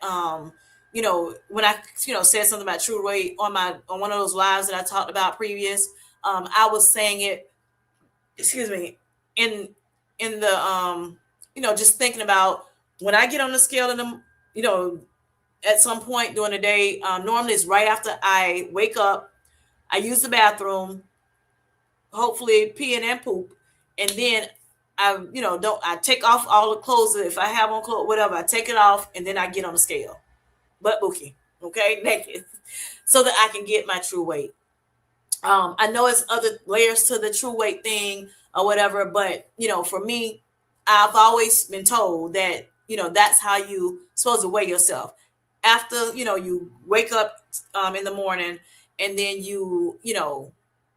when I, said something about true weight on one of those lives that I talked about previous, I was saying it, excuse me, in the, just thinking about when I get on the scale in the, at some point during the day, normally it's right after I wake up, I use the bathroom, hopefully peeing and poop, and then don't I take off all the clothes if I have on clothes, whatever. I take it off and then I get on the scale, butt bookie, okay, naked, so that I can get my true weight. I know it's other layers to the true weight thing or whatever, but for me, I've always been told that that's how you supposed to weigh yourself after you wake up in the morning, and then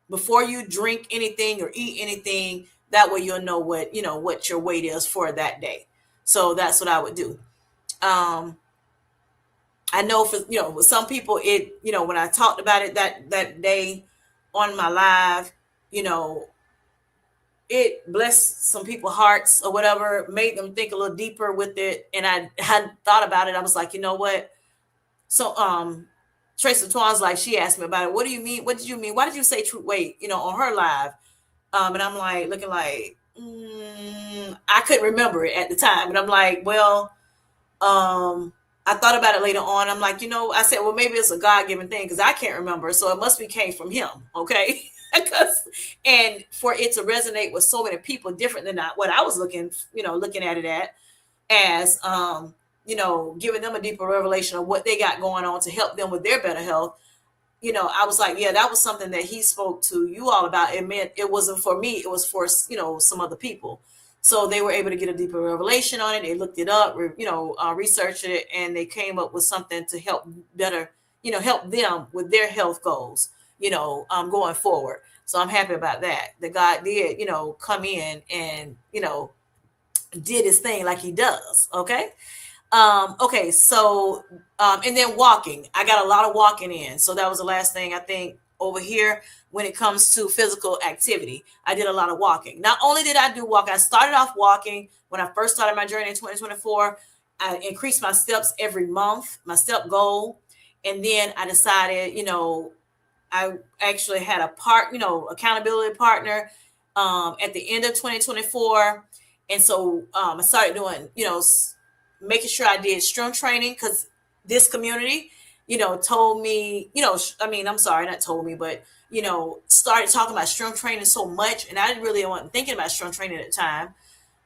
before you drink anything or eat anything. That way you'll know what your weight is for that day. So that's what I would do. Um, I know for with some people, it when I talked about it that day on my live, you know it blessed some people's hearts or whatever, made them think a little deeper with it. And I had thought about it. I was like, you know what? So Tracy Twan's like, she asked me about it. What do you mean? What did you mean? Why did you say true weight? On her live. And I'm like looking like I couldn't remember it at the time. And I'm like, well, I thought about it later on. I'm like, I said, well, maybe it's a God given thing because I can't remember. So it must be came from him. Okay. Because and for it to resonate with so many people different than what I was looking at it as, giving them a deeper revelation of what they got going on to help them with their better health. I was like, yeah, that was something that he spoke to you all about. It meant it wasn't for me, it was for, some other people. So they were able to get a deeper revelation on it. They looked it up, researched it, and they came up with something to help better, help them with their health goals, going forward. So I'm happy about that God did, come in and, did his thing like he does. Okay. Okay, so and then walking. I got a lot of walking in. So that was the last thing I think over here when it comes to physical activity. I did a lot of walking. Not only did I do walk, I started off walking when I first started my journey in 2024. I increased my steps every month, my step goal. And then I decided, I actually had accountability partner at the end of 2024. And so I started doing, making sure I did strength training because this community, told me, I'm sorry, not told me, but, started talking about strength training so much. And I really wasn't thinking about strength training at the time.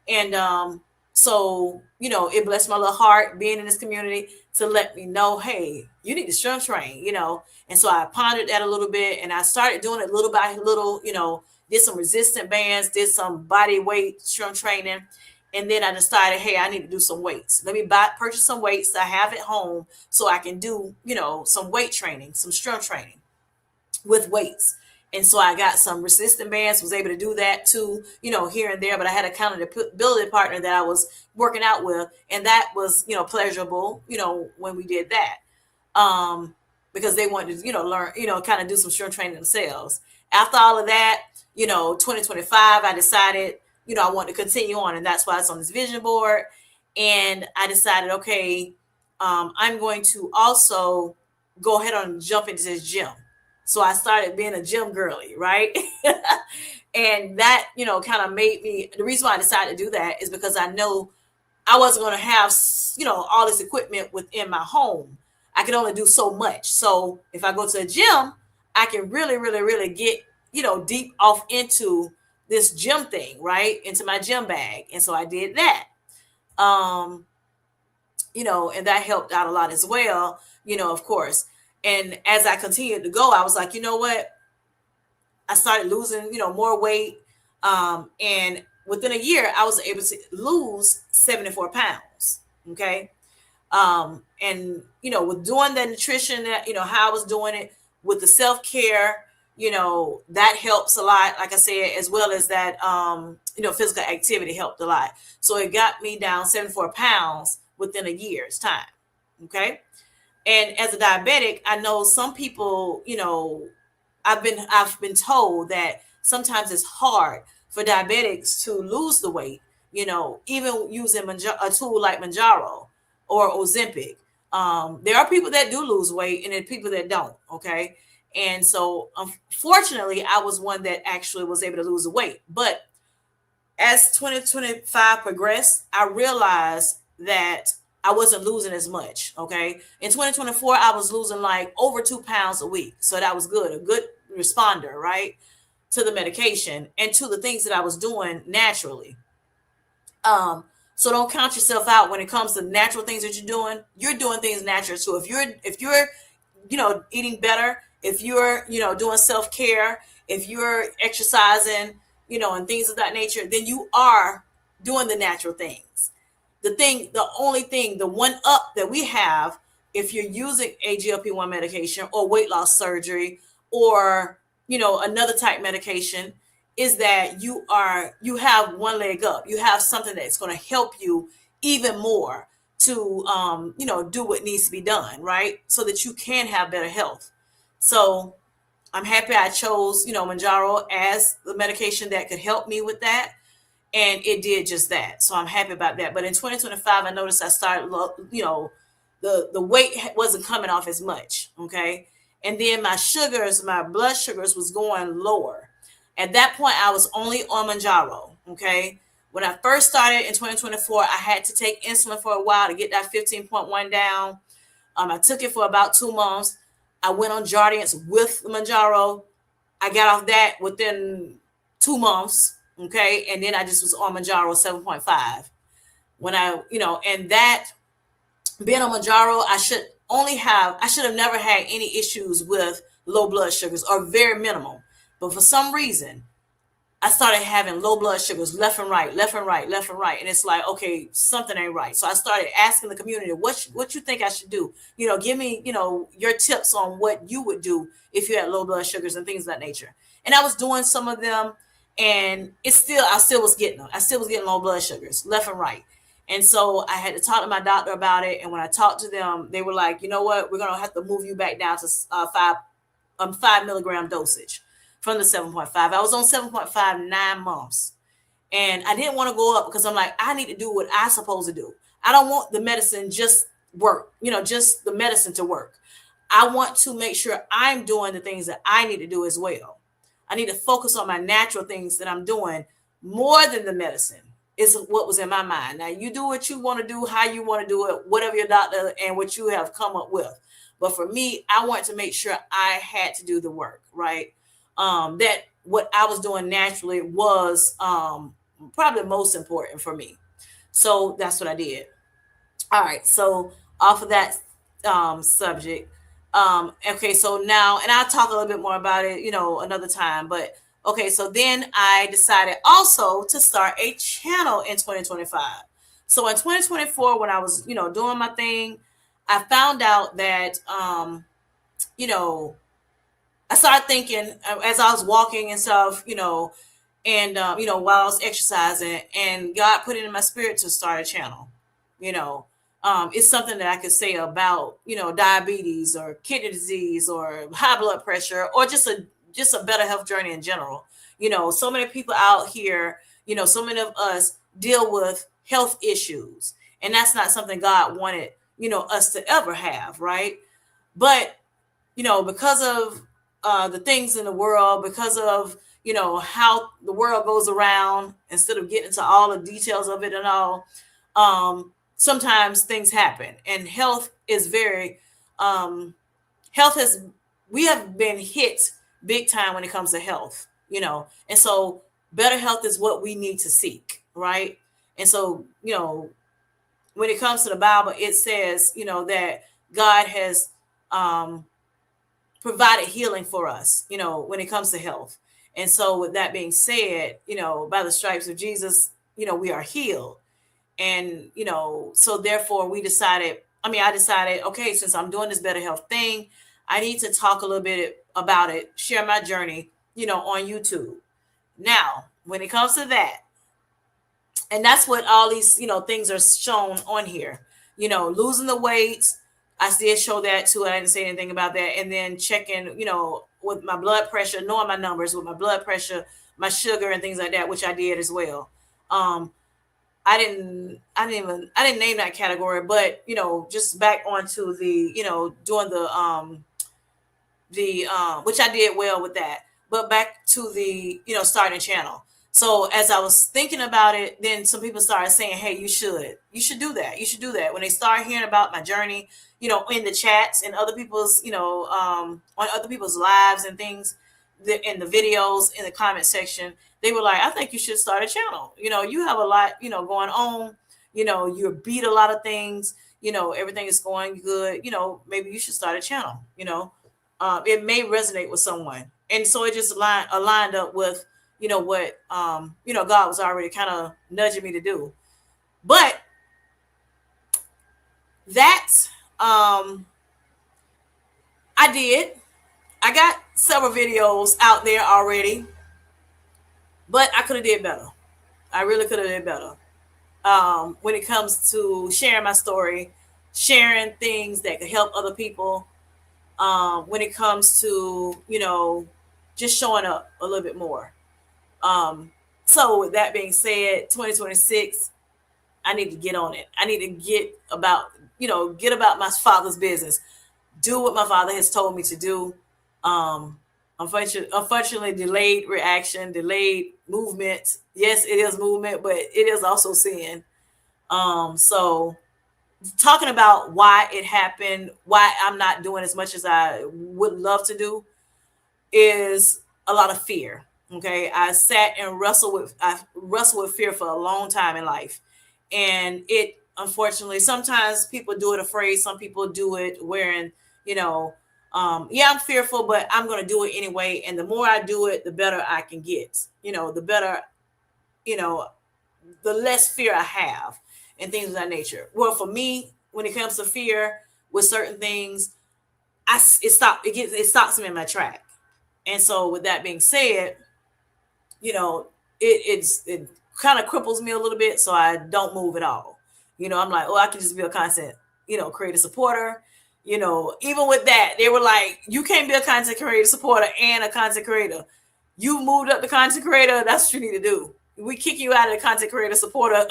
And so, it blessed my little heart being in this community to let me know, hey, you need to strength train, And so I pondered that a little bit and I started doing it little by little, did some resistant bands, did some body weight strength training. And then I decided, hey, I need to do some weights. Let me purchase some weights I have at home so I can do, some weight training, some strength training. with weights. And so I got some resistant bands, was able to do that too, here and there. But I had a accountability partner that I was working out with, and that was, pleasurable, when we did that. Because they wanted to, learn, kind of do some strength training themselves. After all of that, 2025, I decided, I want to continue on, and that's why it's on this vision board. And I decided, okay, I'm going to also go ahead and jump into this gym. So I started being a gym girly, right? And that, kind of made me, the reason why I decided to do that is because I know I wasn't going to have, all this equipment within my home. I could only do so much. So if I go to a gym, I can really, really, really get, deep off into this gym thing, right? Into my gym bag. And so I did that. Um, and that helped out a lot as well, of course. And as I continued to go, I was like, you know what? I started losing, more weight. And within a year, I was able to lose 74 pounds. Okay. And, with doing the nutrition, that, how I was doing it with the self-care, that helps a lot. Like I said, as well as that, physical activity helped a lot. So it got me down 74 pounds within a year's time. Okay. And as a diabetic, I know some people, I've been told that sometimes it's hard for diabetics to lose the weight, even using a tool like Manjaro or Ozempic. There are people that do lose weight and then people that don't. Okay. And so unfortunately, I was one that actually was able to lose the weight. But as 2025 progressed, I realized that I wasn't losing as much. Okay. In 2024, I was losing like over 2 pounds a week. So that was good, a good responder, right? To the medication and to the things that I was doing naturally. So don't count yourself out when it comes to natural things that you're doing. You're doing things natural. So if you're, eating better, if you're, doing self-care, if you're exercising, and things of that nature, then you are doing the natural things. The only thing, the one up that we have, if you're using a GLP-1 medication or weight loss surgery or, another type medication, is that you have one leg up. You have something that's going to help you even more to, do what needs to be done, right? So that you can have better health. So I'm happy I chose, Manjaro as the medication that could help me with that. And it did just that. So I'm happy about that. But in 2025, I noticed I started, the weight wasn't coming off as much. Okay. And then my blood sugars was going lower. At that point, I was only on Manjaro. Okay. When I first started in 2024, I had to take insulin for a while to get that 15.1 down. I took it for about 2 months. I went on Jardiance with Manjaro. I got off that within 2 months. Okay. And then I just was on Manjaro 7.5. And that being on Manjaro, I should have never had any issues with low blood sugars or very minimal. But for some reason, I started having low blood sugars left and right, left and right, left and right. And it's like, okay, something ain't right. So I started asking the community, what you think I should do? Give me, your tips on what you would do if you had low blood sugars and things of that nature. And I was doing some of them, and I still was getting them. I still was getting low blood sugars left and right. And so I had to talk to my doctor about it. And when I talked to them, they were like, you know what, we're going to have to move you back down to 5 milligram dosage from the 7.5. I was on 7.5 9 months. And I didn't want to go up because I'm like, I need to do what I'm supposed to do. I don't want the medicine just work, just the medicine to work. I want to make sure I'm doing the things that I need to do as well. I need to focus on my natural things that I'm doing more than the medicine is what was in my mind. Now, you do what you want to do, how you want to do it, whatever your doctor and what you have come up with. But for me, I want to make sure I had to do the work, right? That what I was doing naturally was probably the most important for me. So that's what I did. All right. So off of that subject, okay. So now, and I'll talk a little bit more about it, another time. But okay. So then I decided also to start a channel in 2025. So in 2024, when I was, doing my thing, I found out that, you know, I started thinking as I was walking and stuff, and while I was exercising, and God put it in my spirit to start a channel. You know, it's something that I could say about diabetes or kidney disease or high blood pressure or just a better health journey in general. So many people out here, so many of us deal with health issues, and that's not something God wanted us to ever have, right? But because of the things in the world, because of how the world goes around, instead of getting into all the details of it and all, sometimes things happen, and health is very health has we have been hit big time when it comes to health, and so better health is what we need to seek, right? And so when it comes to the Bible, it says that God has um provided healing for us, when it comes to health. And so, with that being said, by the stripes of Jesus, we are healed. And, so therefore, I decided, okay, since I'm doing this better health thing, I need to talk a little bit about it, share my journey, on YouTube. Now, when it comes to that, and that's what all these things are shown on here, losing the weight. I did show that too. I didn't say anything about that. And then checking with my blood pressure, knowing my numbers with my blood pressure, my sugar, and things like that, which I did as well. um I didn't name that category, but just back onto the doing the which I did well with that. But back to the starting channel. So as I was thinking about it, then some people started saying, "Hey, you should do that. You should do that." When they start hearing about my journey, in the chats and other people's, on other people's lives and things, in the videos in the comment section, they were like, "I think you should start a channel. You have a lot, going on. You're beat a lot of things. Everything is going good. Maybe you should start a channel. It may resonate with someone." And so it just aligned up with what God was already kind of nudging me to do. But that um I did. I got several videos out there already, but I could have did better. I really could have did better. When it comes to sharing my story, sharing things that could help other people, when it comes to just showing up a little bit more. Um, so with that being said, 2026, I need to get on it. I need to get about my father's business, do what my father has told me to do. Um, unfortunately, delayed reaction, delayed movement. Yes, it is movement, but it is also sin. So talking about why it happened, why I'm not doing as much as I would love to do, is a lot of fear. Okay, I wrestled with fear for a long time in life, and it unfortunately sometimes people do it afraid. Some people do it wearing, you know, yeah, I'm fearful, but I'm going to do it anyway. And the more I do it, the better I can get. The better, you know, the less fear I have, and things of that nature. Well, for me, when it comes to fear with certain things, it stops me in my track. And so, with that being said, you know, it kind of cripples me a little bit, so I don't move at all. I'm like, oh, I can just be a constant, creator supporter. Even with that, they were like, you can't be a content creator supporter and a content creator. You moved up the content creator. That's what you need to do. We kick you out of the content creator supporter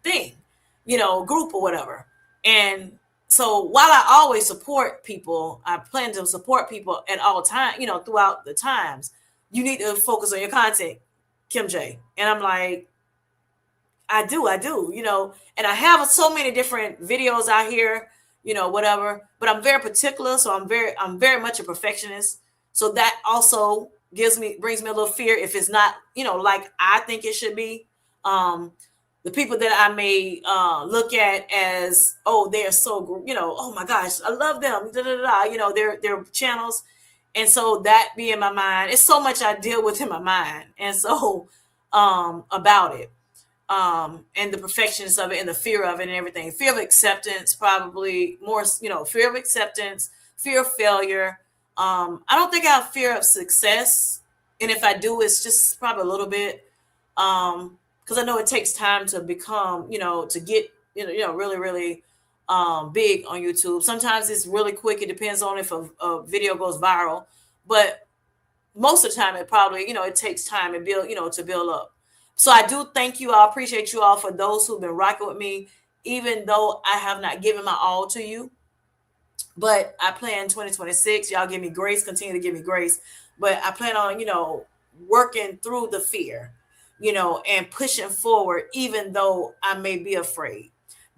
thing, group or whatever. And so while I always support people, I plan to support people at all times, throughout the times. You need to focus on your content, Kim J. And I'm like, I do, and I have so many different videos out here, whatever. But I'm very particular, so I'm very much a perfectionist. So that also brings me a little fear if it's not, like I think it should be. The people that I may look at as, oh, they're so, oh my gosh, I love them, da, da, da, da, their channels. And so that be in my mind. It's so much I deal with in my mind. And so about it. And the perfectionist of it and the fear of it and everything. Fear of acceptance, probably more, fear of acceptance, fear of failure, I don't think I have fear of success, and if I do, it's just probably a little bit, because I know it takes time to become, to get, really, really big on YouTube. Sometimes it's really quick. It depends on if a video goes viral, but most of the time it probably, it takes time and build, to build up. So I do thank you. I appreciate you all for those who've been rocking with me, even though I have not given my all to you. But I plan 2026. Y'all give me grace, continue to give me grace. But I plan on, working through the fear, and pushing forward, even though I may be afraid.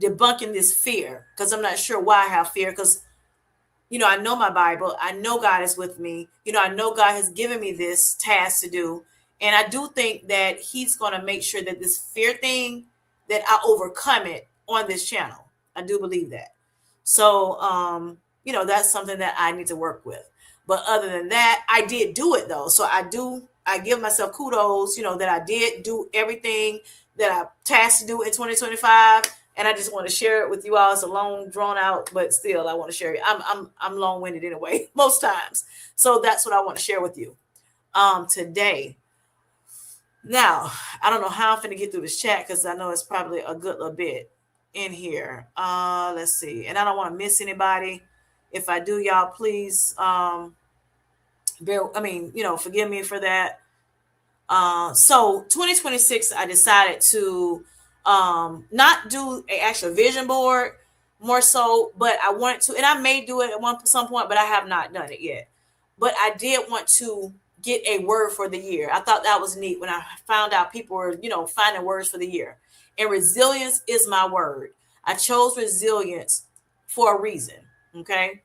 Debunking this fear, because I'm not sure why I have fear, because I know my Bible. I know God is with me. I know God has given me this task to do. And I do think that He's going to make sure that this fear thing, that I overcome it on this channel. I do believe that. So, that's something that I need to work with. But other than that, I did do it though. So I give myself kudos, that I did do everything that I tasked to do in 2025. And I just want to share it with you all. It's a long, drawn out, but still, I want to share it. I'm long winded anyway, most times. So that's what I want to share with you today. Now, I don't know how I'm going to get through this chat, because I know it's probably a good little bit in here. Let's see. And I don't want to miss anybody. If I do, y'all, please, forgive me for that. So 2026, I decided to not do an actual vision board more so, but I wanted to, and I may do it at some point, but I have not done it yet. But I did want to get a word for the year. I thought that was neat when I found out people were, finding words for the year. And resilience is my word. I chose resilience for a reason. Okay.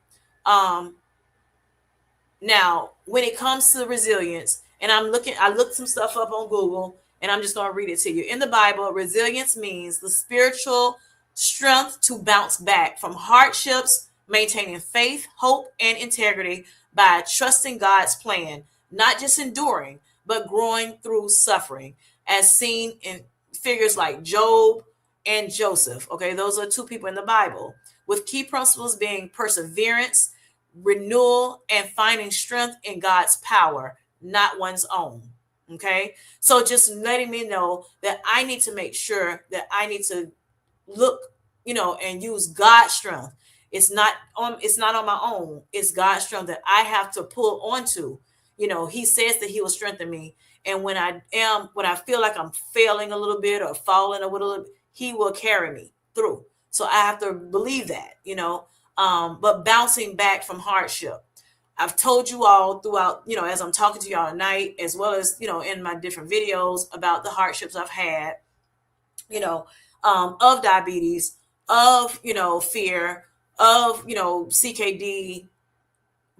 Now, when it comes to resilience, and I looked some stuff up on Google, and I'm just going to read it to you. In the Bible, resilience means the spiritual strength to bounce back from hardships, maintaining faith, hope, and integrity by trusting God's plan, not just enduring, but growing through suffering, as seen in figures like Job and Joseph. Okay, those are two people in the Bible, with key principles being perseverance, renewal, and finding strength in God's power, not one's own. Okay. So just letting me know that I need to make sure that I need to look, and use God's strength. It's not on my own. It's God's strength that I have to pull onto. He says that He will strengthen me. And when I feel like I'm failing a little bit or falling a little, He will carry me through. So I have to believe that, but bouncing back from hardship. I've told you all throughout, as I'm talking to y'all tonight, as well as, in my different videos about the hardships I've had, of diabetes, of, fear, of, CKD,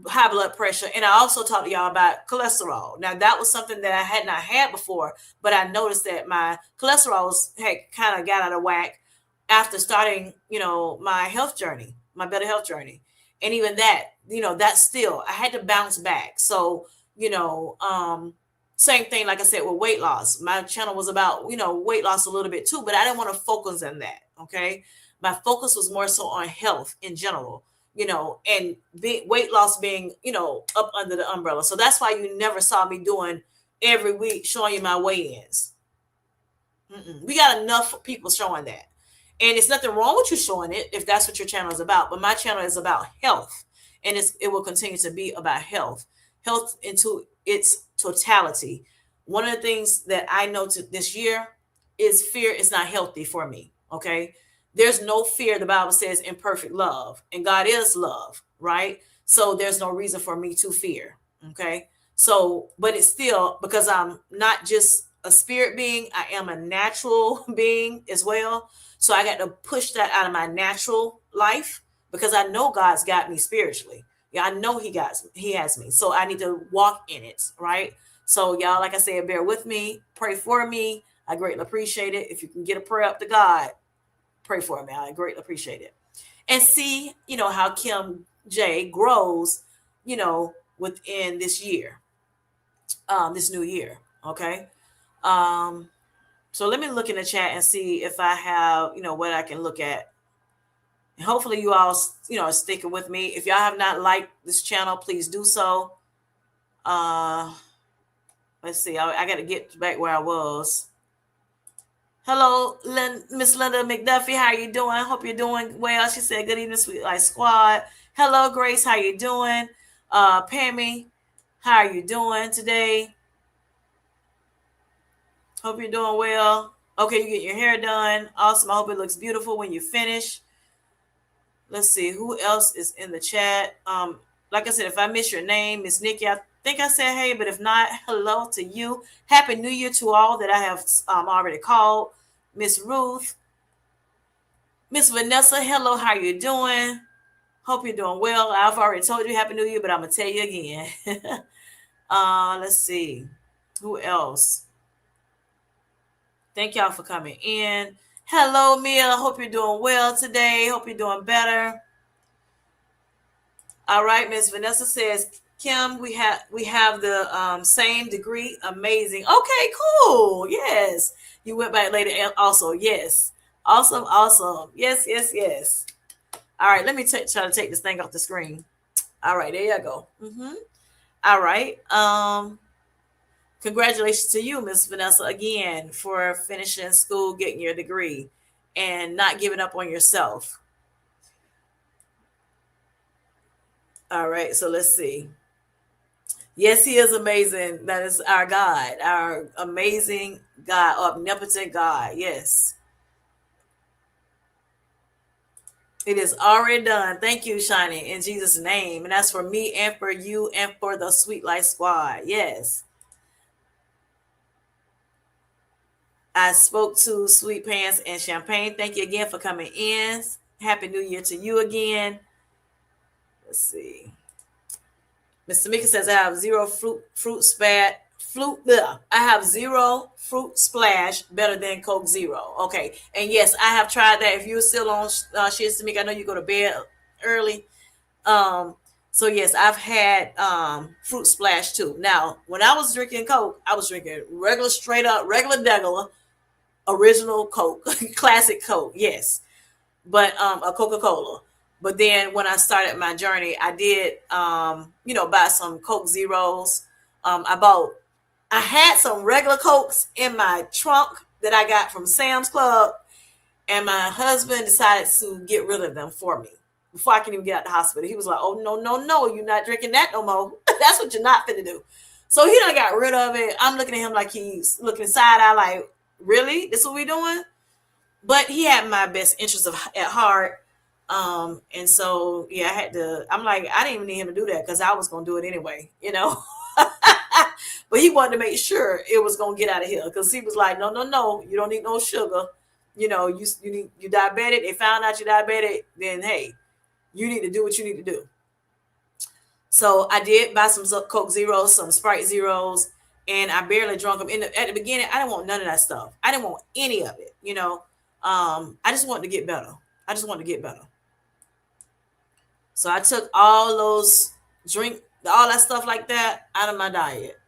high blood pressure. And I also talked to y'all about cholesterol. Now, that was something that I had not had before, but I noticed that my cholesterol had kind of got out of whack after starting, my health journey, my better health journey. And even that, that's still, I had to bounce back. So, same thing, like I said, with weight loss. My channel was about, weight loss a little bit too, but I didn't want to focus on that. Okay. My focus was more so on health in general, and weight loss being, up under the umbrella. So that's why you never saw me doing every week showing you my weigh-ins. We got enough people showing that. And it's nothing wrong with you showing it if that's what your channel is about. But my channel is about health. And it will continue to be about health into its totality. One of the things that I know this year is fear is not healthy for me. Okay. There's no fear, the Bible says, in perfect love. And God is love, right? So there's no reason for me to fear. Okay. So, but it's still, because I'm not just a spirit being, I am a natural being as well. So I got to push that out of my natural life, because I know God's got me spiritually. Yeah, I know He has me. So I need to walk in it, right? So y'all, like I said, bear with me, pray for me. I greatly appreciate it. If you can get a prayer up to God, pray for me. I greatly appreciate it. And see, how Kim J grows, within this year, this new year. Okay. So let me look in the chat and see if I have, what I can look at. And hopefully you all, are sticking with me. If y'all have not liked this channel, please do so. Uh, let's see. I got to get back where I was. Hello, Miss Linda McDuffie. How you doing? Hope you're doing well. She said, "Good evening, Sweet Life Squad." Hello, Grace. How you doing? Pammy, how are you doing today? Hope you're doing well. Okay, you get your hair done. Awesome. I hope it looks beautiful when you finish. Let's see who else is in the chat. Like I said, if I miss your name, Miss Nikki, I think I said hey, but if not, hello to you. Happy New Year to all that I have already called. Miss Ruth, Miss Vanessa, hello, how you doing? Hope you're doing well. I've already told you Happy New Year, but I'm gonna tell you again. Let's see who else. Thank y'all for coming in. Hello, Mia. Hope you're doing well today. Hope you're doing better. All right, Miss Vanessa says, Kim, we have the same degree. Amazing. Okay, cool. Yes. You went back later also. Yes. Awesome, awesome. Yes, yes, yes. All right, let me try to take this thing off the screen. All right, there you go. All right. Congratulations to you, Miss Vanessa, again for finishing school, getting your degree, and not giving up on yourself. All right, so let's see. Yes, he is amazing. That is our God, our amazing God, omnipotent God. Yes. It is already done. Thank you, Shiny, in Jesus' name. And that's for me and for you and for the Sweet Life Squad. Yes. I spoke to Sweet Pants and Champagne. Thank you again for coming in. Happy New Year to you again. Let's see. Mr. Mika says I have zero fruit spat. I have zero fruit splash better than Coke Zero. Okay. And yes, I have tried that. If you're still on shit, Mika, I know you go to bed early. So yes, I've had fruit splash too. Now, when I was drinking Coke, I was drinking regular, straight up, regular degular, original Coke, classic Coke. Yes, but a Coca-Cola. But then when I started my journey, I did, buy some Coke Zeros. I had some regular Cokes in my trunk that I got from Sam's Club, and my husband decided to get rid of them for me before I can even get out the hospital. He was like, "Oh, no, no, no, you're not drinking that no more. That's what you're not finna do." So he done got rid of it. I'm looking at him like he's looking side eye, like, really? This is what we doing? But he had my best interest at heart. And so, yeah, I'm like, I didn't even need him to do that because I was going to do it anyway, But he wanted to make sure it was going to get out of here because he was like, no, no, no, you don't need no sugar. You diabetic. They found out you're diabetic. Then, hey, you need to do what you need to do. So I did buy some Coke Zeros, some Sprite Zeros, and I barely drunk them. At the beginning, I didn't want none of that stuff. I didn't want any of it, I just wanted to get better. So I took all those all that stuff like that out of my diet,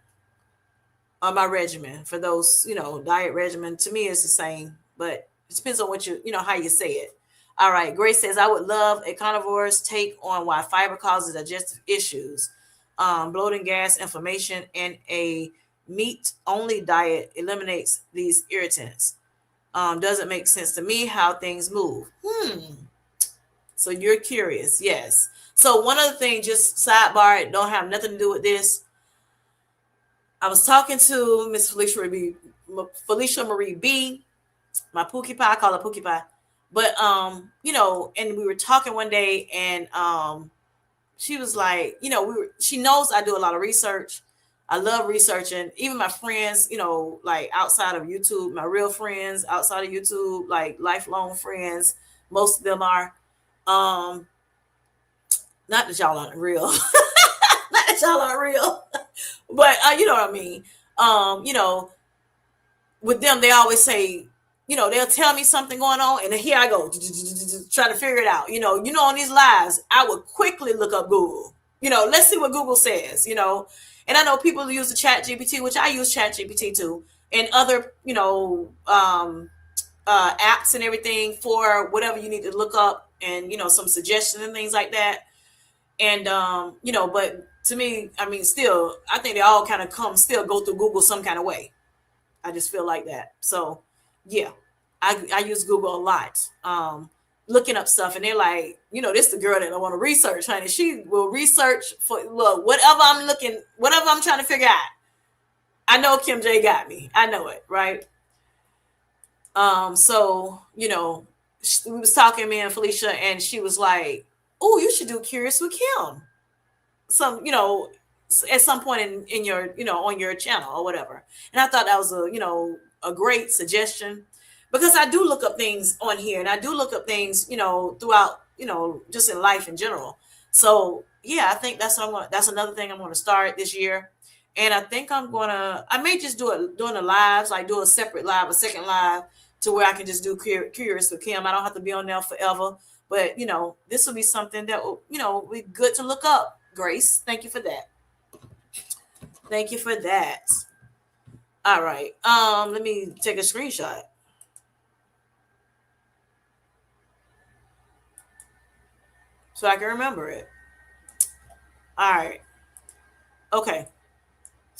on my regimen. For those, diet regimen to me is the same, but it depends on what how you say it. All right. Grace says, I would love a carnivore's take on why fiber causes digestive issues, bloating, gas, inflammation, and a meat-only diet eliminates these irritants. Doesn't make sense to me how things move. So you're curious. Yes. So one other thing, just sidebar, don't have nothing to do with this. I was talking to Miss Felicia Marie B, my Pookie Pie. I call her Pookie Pie. But, and we were talking one day, and she was like, she knows I do a lot of research. I love researching. Even my friends, like outside of YouTube, my real friends outside of YouTube, like lifelong friends, most of them are. Not that y'all aren't real. Not that y'all aren't real. But you know what I mean. With them, they always say, they'll tell me something going on, and then here I go, try to figure it out. On these lives, I would quickly look up Google. Let's see what Google says. And I know people use the Chat GPT, which I use Chat GPT too, and other, apps and everything for whatever you need to look up. and some suggestions and things like that. And but to me, I mean, still, I think they all kind of still go through Google some kind of way. I just feel like that. So yeah, I use Google a lot. Looking up stuff, and they're like, this is the girl that I want to research, honey. She will research for look whatever I'm trying to figure out. I know Kim J got me. I know it, right? So we was talking, me and Felicia, and she was like, "Oh, you should do Curious with Kim." Some at some point in your on your channel or whatever, and I thought that was a great suggestion, because I do look up things on here, and I do look up things throughout just in life in general. So yeah, I think that's another thing I'm going to start this year. And I think I may just do it during the lives, like do a separate live, a second live, to where I can just do Curious with Kim. I don't have to be on there forever. But this will be something that will be good to look up. Grace, thank you for that. Thank you for that. All right. Let me take a screenshot so I can remember it. All right. Okay.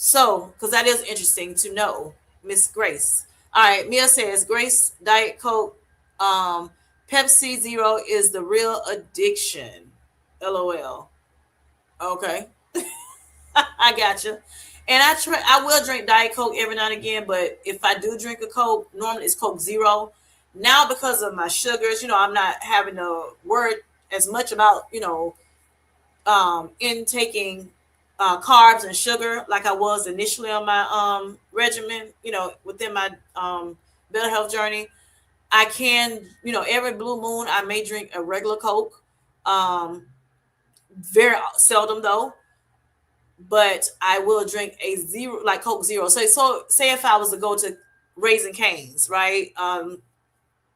So, because that is interesting to know, Miss Grace. All right. Mia says, Grace, Diet Coke, Pepsi Zero is the real addiction. LOL. Okay. I got you. And I will drink Diet Coke every now and again, but if I do drink a Coke, normally it's Coke Zero. Now, because of my sugars, I'm not having to worry as much about intaking carbs and sugar like I was initially on my regimen. Within my better health journey, I can every blue moon I may drink a regular Coke. Very seldom though, but I will drink a zero, like Coke Zero. So say if I was to go to Raising Cane's, right? Or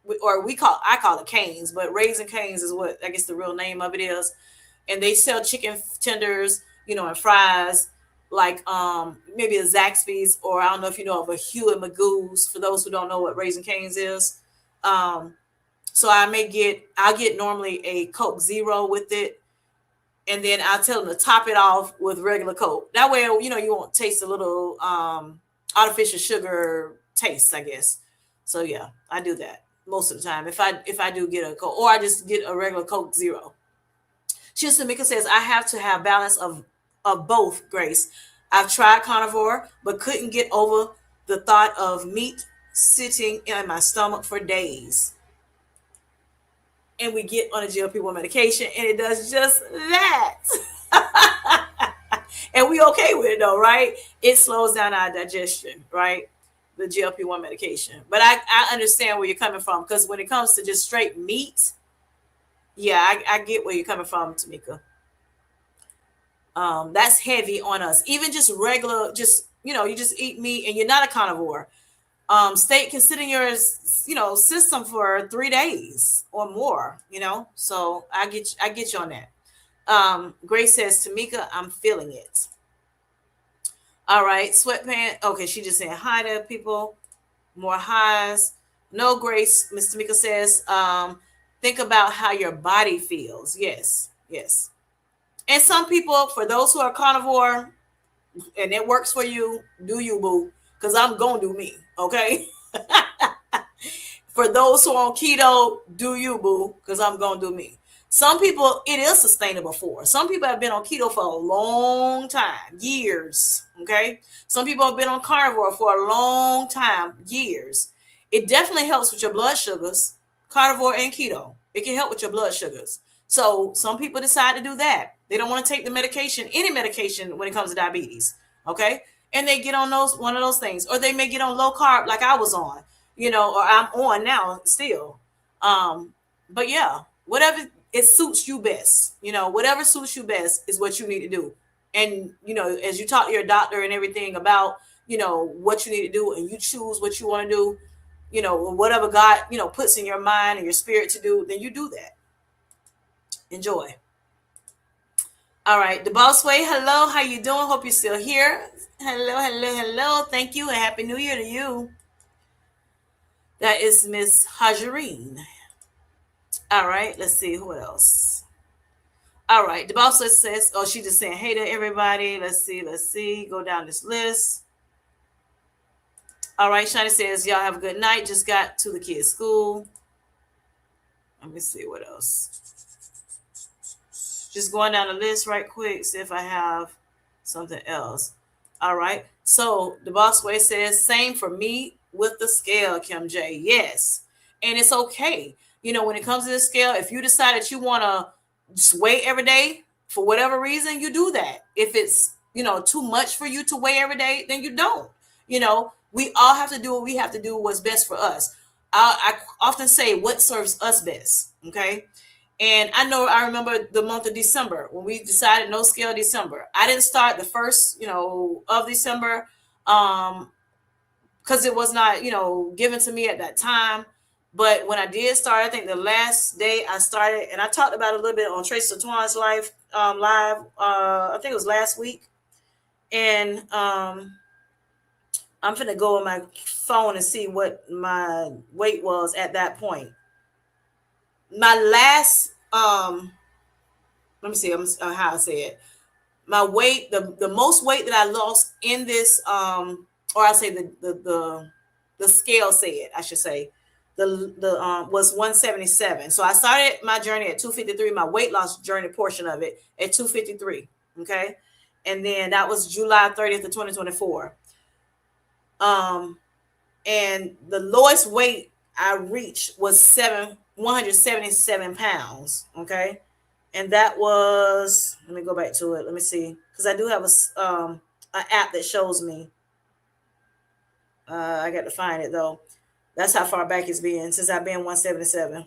I call it Cane's, but Raising Cane's is what I guess the real name of it is. And they sell chicken tenders, and fries, like maybe a Zaxby's, or I don't know if you know of a Hugh and Magoo's, for those who don't know what Raising Cane's is. So I'll get normally a Coke Zero with it, and then I'll tell them to top it off with regular Coke. That way, you won't taste a little artificial sugar taste, I guess. So yeah, I do that most of the time. If I do get a Coke, or I just get a regular Coke Zero. Shamika says, I have to have balance of both, Grace. I've tried carnivore, but couldn't get over the thought of meat sitting in my stomach for days. And we get on a GLP-1 medication, and it does just that. And we okay with it though, right? It slows down our digestion, right? The GLP-1 medication. But I understand where you're coming from, because when it comes to just straight meat, yeah, I get where you're coming from, Tamika. That's heavy on us. Even just regular, just you just eat meat and you're not a carnivore. Stay considering your system for 3 days or more. So I get you on that. Grace says, Tamika, I'm feeling it. All right, sweatpants. Okay, she just saying hi to people. More highs. No, Grace. Miss Tamika says, think about how your body feels. Yes, yes. And some people, for those who are carnivore, and it works for you, do you, boo? Because I'm going to do me, okay? For those who are on keto, do you, boo? Because I'm going to do me. Some people, it is sustainable for. Some people have been on keto for a long time, years, okay? Some people have been on carnivore for a long time, years. It definitely helps with your blood sugars, carnivore and keto. It can help with your blood sugars. So some people decide to do that. They don't want to take the medication, any medication, when it comes to diabetes, okay? And they get on one of those things, or they may get on low carb like I was on, or I'm on now still. But yeah, whatever it suits you best, whatever suits you best is what you need to do. And as you talk to your doctor and everything about what you need to do, and you choose what you want to do, whatever God puts in your mind and your spirit to do, then you do that. Enjoy. All right, the boss way. Hello, how you doing? Hope you're still here. Hello, hello, hello. Thank you, and happy New Year to you. That is Miss Hajarine. All right, let's see who else. All right, the boss list says, oh, she just saying hey to everybody. Let's see, go down this list. All right, Shani says, y'all have a good night. Just got to the kids' school. Let me see what else. Just going down the list right quick, see if I have something else. All right. So the boss way says, same for me with the scale, Kim J. Yes. And it's okay. When it comes to the scale, if you decide that you want to just weigh every day for whatever reason, you do that. If it's, too much for you to weigh every day, then you don't. We all have to do what we have to do, what's best for us. I often say what serves us best. Okay. And I remember the month of December when we decided no scale December. I didn't start the first, of December, because it was not, given to me at that time. But when I did start, I think the last day I started, and I talked about it a little bit on Tracy Satoan's live. I think it was last week. And I'm finna go on my phone and see what my weight was at that point. My last let me see how I say it. My weight, the most weight that I lost in this, or I say the scale said, I should say, the was 177. So I started my journey at 253. My weight loss journey portion of it at 253. Okay, and then that was July 30th of 2024. And the lowest weight I reached was 177 pounds. Okay, and that was, let me go back to it. Let me see, because I do have an app that shows me. I got to find it though. That's how far back it's been since I've been 177.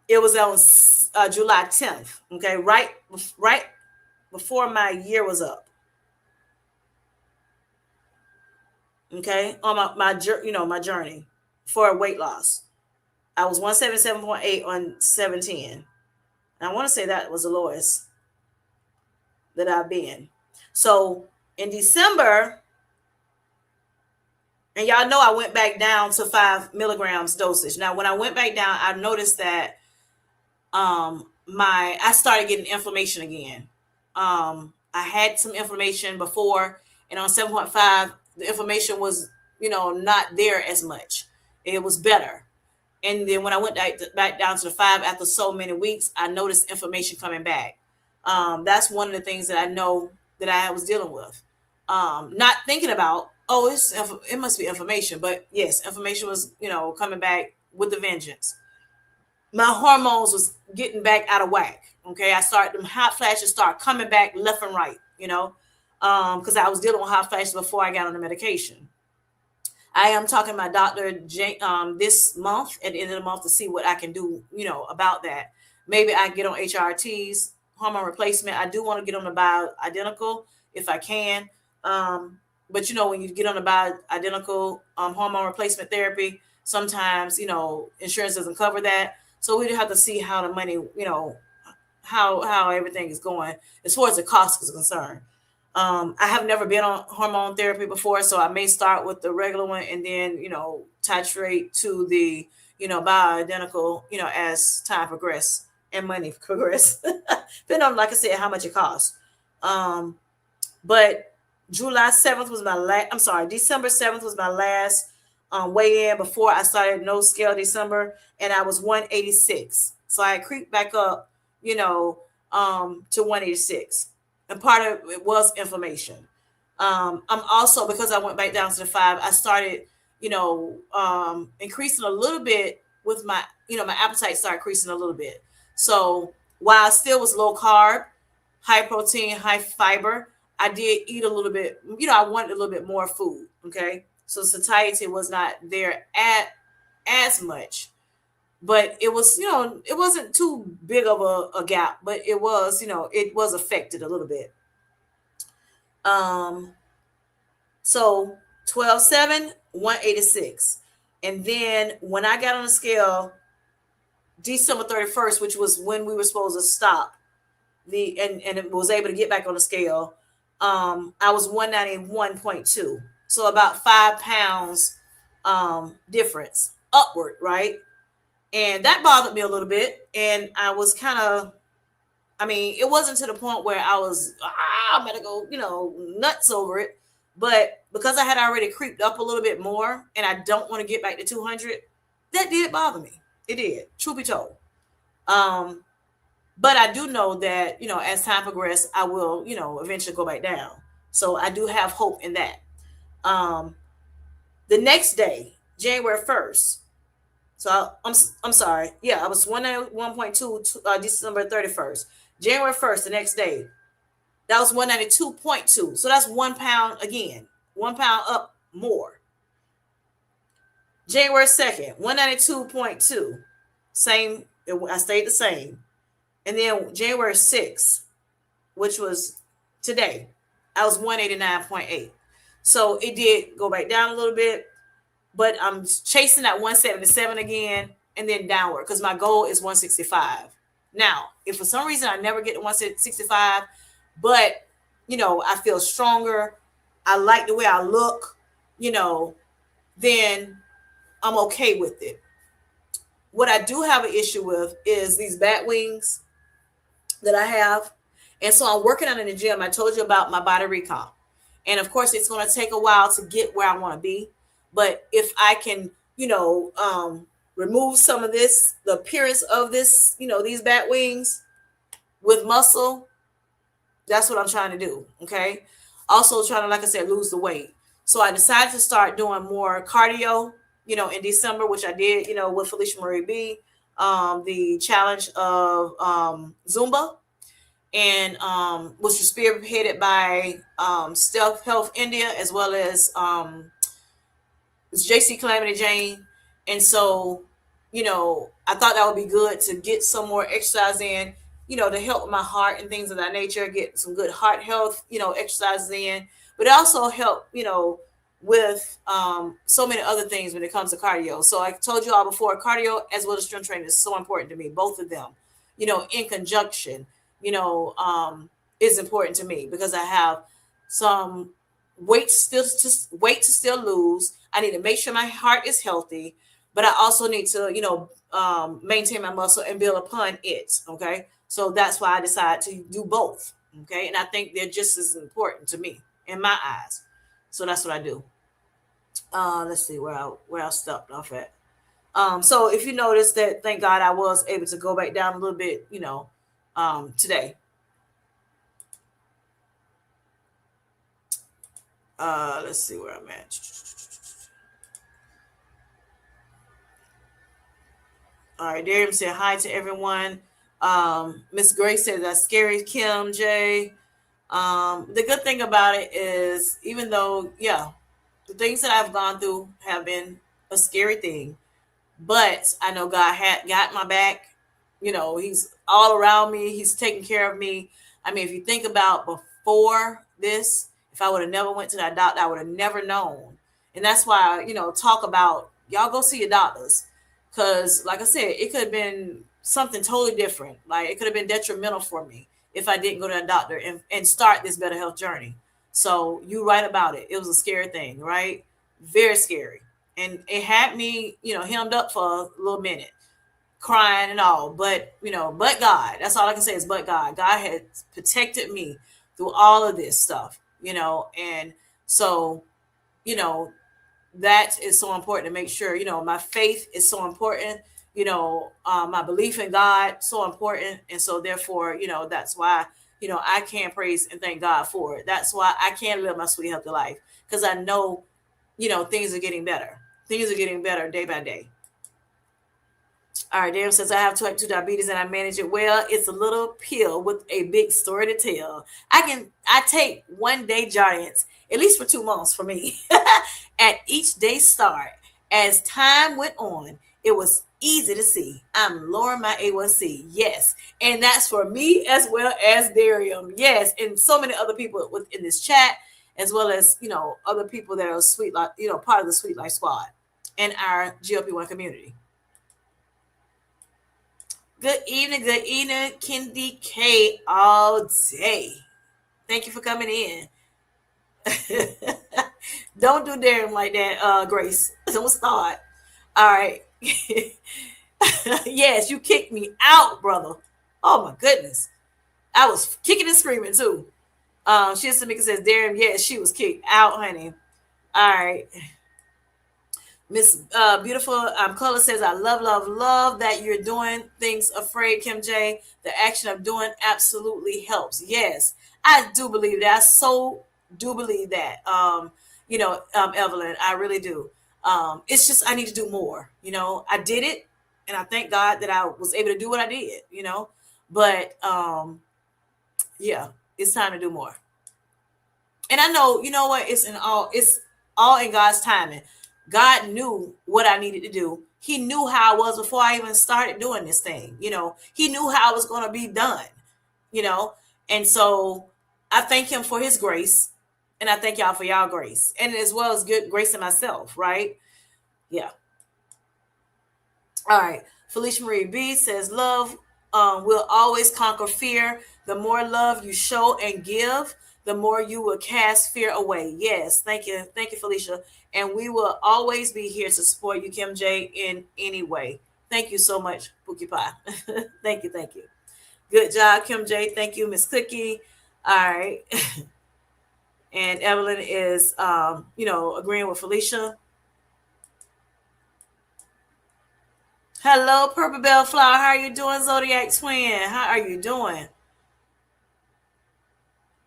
It was on July 10th. Okay, right before my year was up. Okay, on my journey for weight loss. I was 177.8 on 710. And I want to say that was the lowest that I've been. So in December, and y'all know I went back down to 5 milligrams dosage. Now, when I went back down, I noticed that I started getting inflammation again. I had some inflammation before, and on 7.5, the inflammation was, not there as much. It was better. And then when I went back down to the 5 after so many weeks, I noticed inflammation coming back. That's one of the things that I know that I was dealing with. Not thinking about, it must be inflammation. But yes, inflammation was, coming back with the vengeance. My hormones was getting back out of whack. Okay, them hot flashes start coming back left and right, because I was dealing with hot flashes before I got on the medication. I am talking to my doctor this month, at the end of the month, to see what I can do, about that. Maybe I can get on HRTs, hormone replacement. I do want to get on the bioidentical if I can. But, when you get on the bioidentical hormone replacement therapy, sometimes, insurance doesn't cover that. So we have to see how the money, how everything is going as far as the cost is concerned. I have never been on hormone therapy before, so I may start with the regular one and then, titrate to the, bioidentical, as time progress and money progress. Depending on, like I said, how much it costs. But December 7th was my last weigh in before I started no scale December, and I was 186. So I creeped back up, to 186. And part of it was inflammation. I'm also, because I went back down to the 5, I started, increasing a little bit with my appetite started increasing a little bit. So while I still was low carb, high protein, high fiber, I did eat a little bit, I wanted a little bit more food. Okay. So satiety was not there as much, but it was, it wasn't too big of a gap, but it was, it was affected a little bit. So 12.7, 186. And then when I got on the scale, December 31st, which was when we were supposed to stop and it was able to get back on the scale, I was 191.2. So about 5 pounds difference upward, right? And that bothered me a little bit. And I was kind of, I mean, it wasn't to the point where I was, I'm gonna go, nuts over it. But because I had already creeped up a little bit more, and I don't want to get back to 200, that did bother me. It did, truth be told. Um, but I do know that, as time progresses, I will, eventually go back down. So I do have hope in that. Um, the next day, January 1st. So I'm sorry. Yeah, I was 191.2 December 31st. January 1st, the next day, that was 192.2. So that's 1 pound again. 1 pound up more. January 2nd, 192.2. Same, I stayed the same. And then January 6th, which was today, I was 189.8. So it did go back down a little bit, but I'm chasing that 177 again and then downward because my goal is 165. Now, if for some reason I never get to 165, but I feel stronger, I like the way I look, then I'm okay with it. What I do have an issue with is these bat wings that I have. And so I'm working on in the gym. I told you about my body recall. And of course, it's going to take a while to get where I want to be. But if I can, remove some of this, the appearance of this, these bat wings with muscle, that's what I'm trying to do. Okay. Also trying to, like I said, lose the weight. So I decided to start doing more cardio, in December, which I did, with Felicia Marie B, the challenge of Zumba, and which was spearheaded by Stealth Health India, as well as JC Calamity Jane. And so, I thought that would be good to get some more exercise in, to help with my heart and things of that nature, get some good heart health, exercises in, but it also help, with so many other things when it comes to cardio. So I told you all before, cardio as well as strength training is so important to me, both of them, in conjunction, is important to me because I have some weight to still lose. I need to make sure my heart is healthy, but I also need to, maintain my muscle and build upon it. Okay. So that's why I decided to do both. Okay. And I think they're just as important to me in my eyes. So that's what I do. Let's see where I stopped off at. So if you notice that, thank God I was able to go back down a little bit, today. Let's see where I'm at. All right, Darian said hi to everyone. Miss Grace said that's scary. Kim J. The good thing about it is, even though, yeah, the things that I've gone through have been a scary thing, but I know God had got my back. He's all around me. He's taking care of me. I mean, if you think about before this, if I would have never went to that doctor, I would have never known. And that's why, talk about y'all go see your doctors. Because, like I said, it could have been something totally different. Like, it could have been detrimental for me if I didn't go to a doctor and start this better health journey. So you right about it. It was a scary thing, right? Very scary. And it had me, hemmed up for a little minute, crying and all. But, but God, that's all I can say is but God. God had protected me through all of this stuff, and so, you know, that is so important to make sure, my faith is so important, my belief in God, so important. And so therefore, that's why, I can praise and thank God for it. That's why I can live my sweet healthy life, because I know, things are getting better. Things are getting better day by day. All right, Dave says, I have type 2 diabetes and I manage it well. It's a little pill with a big story to tell. I take 1 day giants, at least for 2 months for me. At each day start, as time went on, it was easy to see I'm lowering my A1C. Yes. And that's for me as well as Darium. Yes. And so many other people within this chat, as well as, other people that are sweet, life, part of the Sweet Life Squad and our GLP-1 community. Good evening, Kendi K all day. Thank you for coming in. Don't do Darren like that, Grace. Don't start. All right. Yes, you kicked me out, brother. Oh my goodness. I was kicking and screaming too. She Tamika says, Darren, yes, she was kicked out, honey. All right. Miss Beautiful Color says, I love, love, love that you're doing things afraid, Kim J. The action of doing absolutely helps. Yes, I do believe that. I so do believe that. Evelyn, I really do. It's just I need to do more. I did it, and I thank God that I was able to do what I did. But yeah, it's time to do more. And I know, you know what? It's all in God's timing. God knew what I needed to do. He knew how I was before I even started doing this thing. He knew how it was going to be done. You know, and so I thank Him for His grace, and I thank y'all for y'all grace, and as well as good grace in myself. Right? Yeah. All right. Felicia Marie B says, love will always conquer fear. The more love you show and give, the more you will cast fear away. Yes. Thank you. Thank you, Felicia. And we will always be here to support you, Kim J, in any way. Thank you so much, Pookie Pie. Thank you. Thank you. Good job, Kim J. Thank you, Miss Cookie. All right. And Evelyn is, agreeing with Felicia. Hello, Purple Bellflower. How are you doing, Zodiac Twin? How are you doing?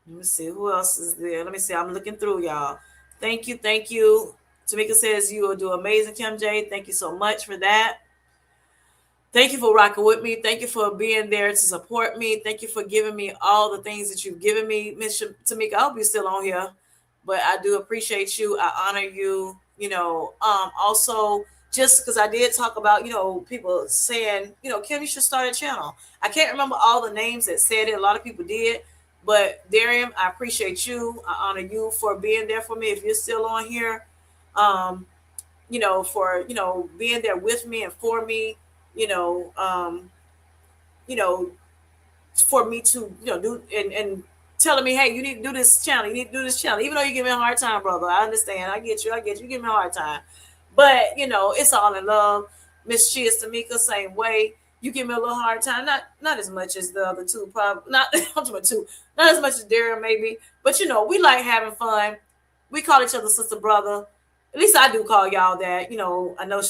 Let me see who else is there. Let me see. I'm looking through y'all. Thank you, thank you. Tamika says you will do amazing, Kim J. Thank you so much for that. Thank you for rocking with me. Thank you for being there to support me. Thank you for giving me all the things that you've given me, Miss Tamika. I hope you're still on here, but I do appreciate you. I honor you. Also, just because I did talk about, people saying, Kim, you should start a channel. I can't remember all the names that said it. A lot of people did, but Darian, I appreciate you. I honor you for being there for me. If you're still on here, um, for being there with me and for me, you know, um, you know, for me to do and telling me, hey, you need to do this channel, you need to do this channel, even though you give me a hard time, brother. I understand. I get you. You give me a hard time, but it's all in love. Miss Chia Tamika, same way. You give me a little hard time, not as much as the other two, probably not. I'm talking about two, not as much as Darren maybe, but we like having fun. We call each other sister brother. At least I do call y'all that. I know I don't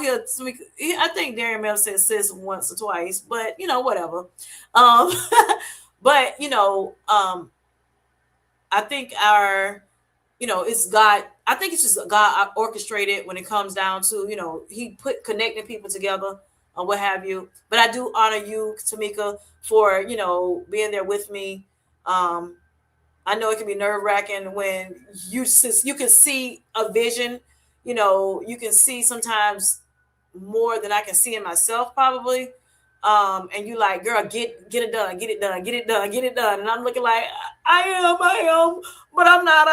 hear Tamika. I think Darren Mel said sis once or twice, but whatever. Um, but I think it's God. I think it's just God orchestrated when it comes down to He put connecting people together or what have you. But I do honor you, Tamika, for being there with me. I know it can be nerve wracking when you can see a vision. You can see sometimes more than I can see in myself, probably. And you like, girl, get it done, get it done, get it done, get it done. And I'm looking like, I am, but I'm not.